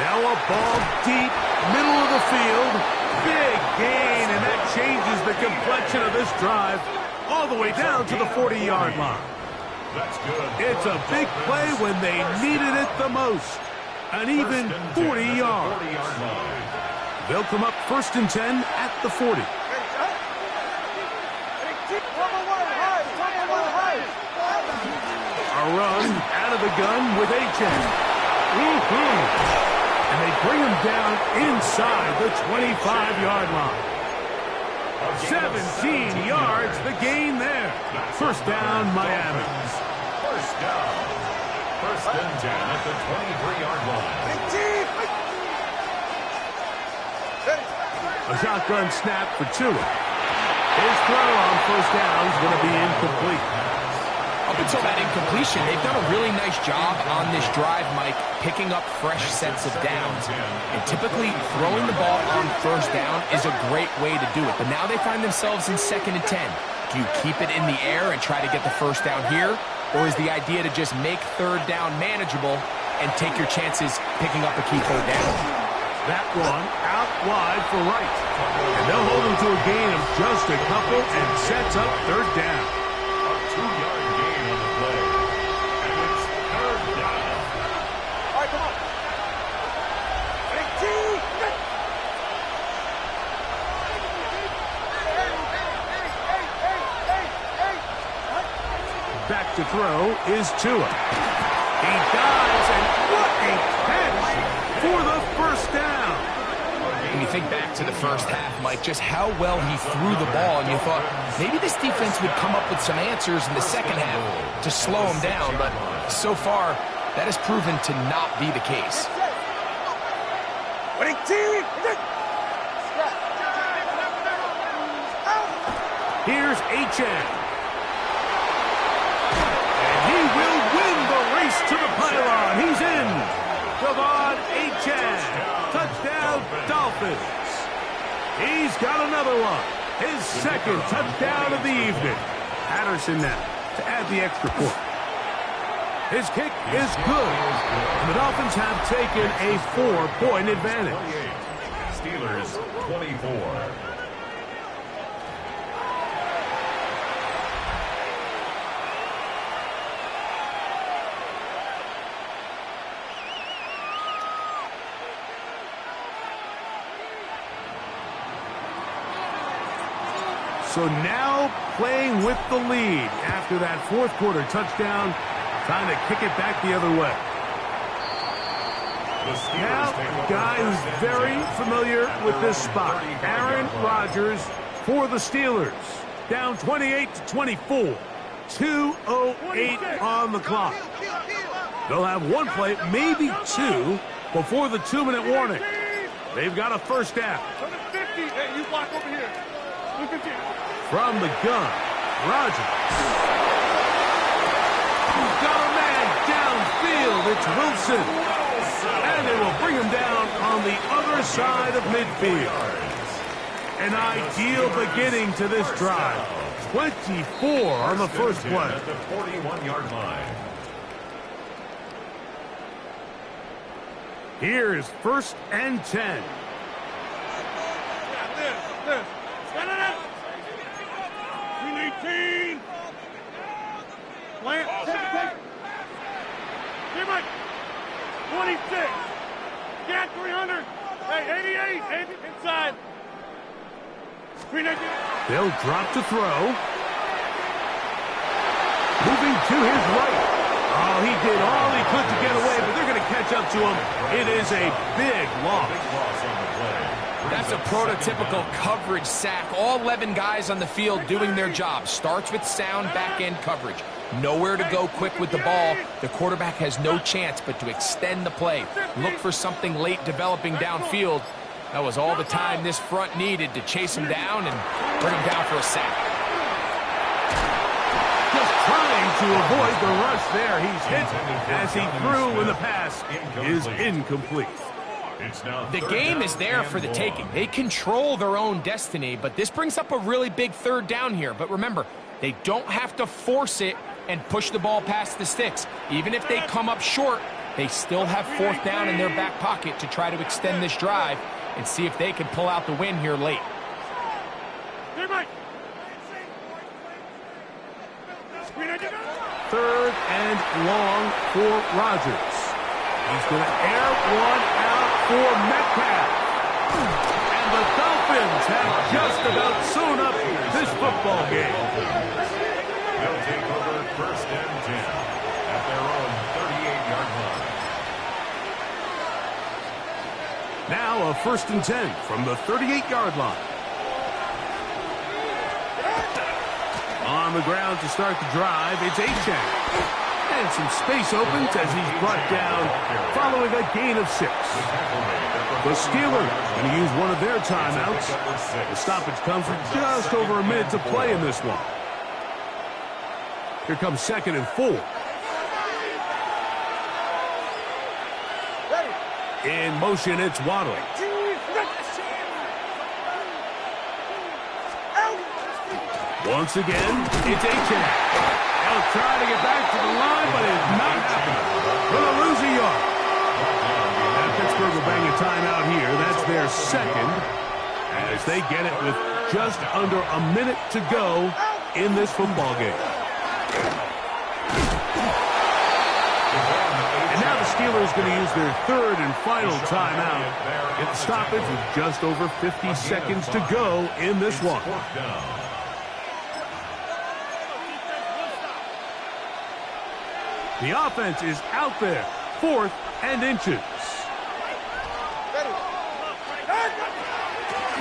Now a ball deep, middle of the field. Big gain, and that changes the complexion of this drive all the way down to the 40-yard line. That's good. It's a big play when they needed it the most. An even 40 yards. They'll come up 1st and 10 at the 40. A run out of the gun with H.N. And they bring him down inside the 25-yard line. 17 yards, the gain there. First down, Miami. First down. 1st and 10 at the 23-yard line. A shotgun snap for Tua. His throw on first down is going to be incomplete. Up until that incompletion, they've done a really nice job on this drive, Mike, picking up fresh sets of downs. And typically, throwing the ball on first down is a great way to do it. But now they find themselves in 2nd and 10. Do you keep it in the air and try to get the first down here? Or is the idea to just make third down manageable and take your chances picking up a key third down? That one out wide for Wright. And they'll hold him to a gain of just a couple and sets up third down. A 2-yard gain on the play. And it's third down. All right, come on. Back to throw is Tua. He dives, and what a catch for the first down. When you think back to the first half, Mike, just how well he threw the ball, and you thought maybe this defense would come up with some answers in the second half to slow him down, but so far that has proven to not be the case. Here's H.N. And he will win the race to the pylon. He's in. Devon H.N. Touchdown, Dolphins. He's got another one. His second touchdown of the evening. Patterson now to add the extra point. His kick is good. And the Dolphins have taken a 4-point advantage. Steelers 24. So now playing with the lead after that fourth quarter touchdown, trying to kick it back the other way. Now, a guy who's very familiar with this spot, Aaron Rodgers for the Steelers. Down 28-24. 2:08 on the clock. They'll have one play, maybe two, before the 2-minute warning. They've got a first down. Hey, you block over here. From the gun, Rogers. Got a man downfield. It's Wilson. And they will bring him down on the other side of midfield. An ideal beginning to this drive. 24 on the first play. At the 41-yard line. Here is 1st and 10. We need team. Plant. Give it. 26. Get 300. Hey, 88. Inside. They'll drop to throw. Moving to his right. Oh, he did all he could to get away, but they're going to catch up to him. It is a big loss. That's a prototypical coverage sack. All 11 guys on the field doing their job. Starts with sound back-end coverage. Nowhere to go quick with the ball. The quarterback has no chance but to extend the play. Look for something late developing downfield. That was all the time this front needed to chase him down and bring him down for a sack. Just trying to avoid the rush there. He's hit as he threw, and the pass is incomplete. The game is there for the taking. They control their own destiny, but this brings up a really big third down here. But remember, they don't have to force it and push the ball past the sticks. Even if they come up short, they still have 4th down in their back pocket to try to extend this drive and see if they can pull out the win here late. 3rd and long for Rogers. He's going to air one out for Metcalf. And the Dolphins have just about sewn up this football game. They'll take over 1st and 10 at their own 38-yard line. Now a 1st and 10 from the 38-yard line. On the ground to start the drive, it's Achane. And some space opens as he's brought down following a gain of 6. The Steelers going to use one of their timeouts. The stoppage comes with just over a minute to play in this one. Here comes 2nd and 4. In motion, it's Waddle. Once again, it's Achane. They'll try to get back to the line, but it's not happening. They'll lose a yard. And Pittsburgh will bang a timeout here. That's their 2nd, as they get it with just under a minute to go in this football game. And now the Steelers going to use their 3rd and final timeout. Get the stoppage with just over 50 seconds to go in this one. The offense is out there, 4th and inches.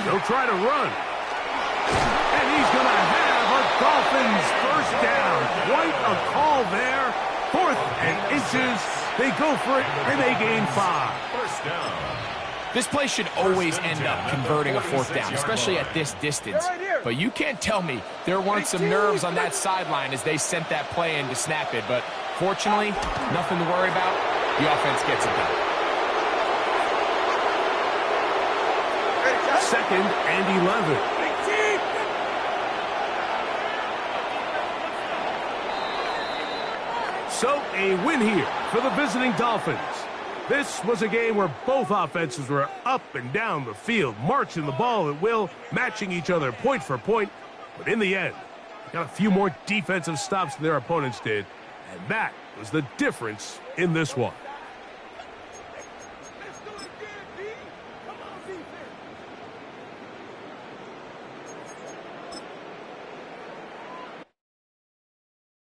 They'll try to run. And he's going to have a Dolphins first down. Quite a call there. 4th and inches. They go for it, and they gain 5. First down. This play should always end up converting a 4th down, especially at this distance. But you can't tell me there weren't some nerves on that sideline as they sent that play in to snap it. But fortunately, nothing to worry about. The offense gets it done. 2nd and 11. So a win here for the visiting Dolphins. This was a game where both offenses were up and down the field, marching the ball at will, matching each other point for point. But in the end, they got a few more defensive stops than their opponents did. And that was the difference in this one.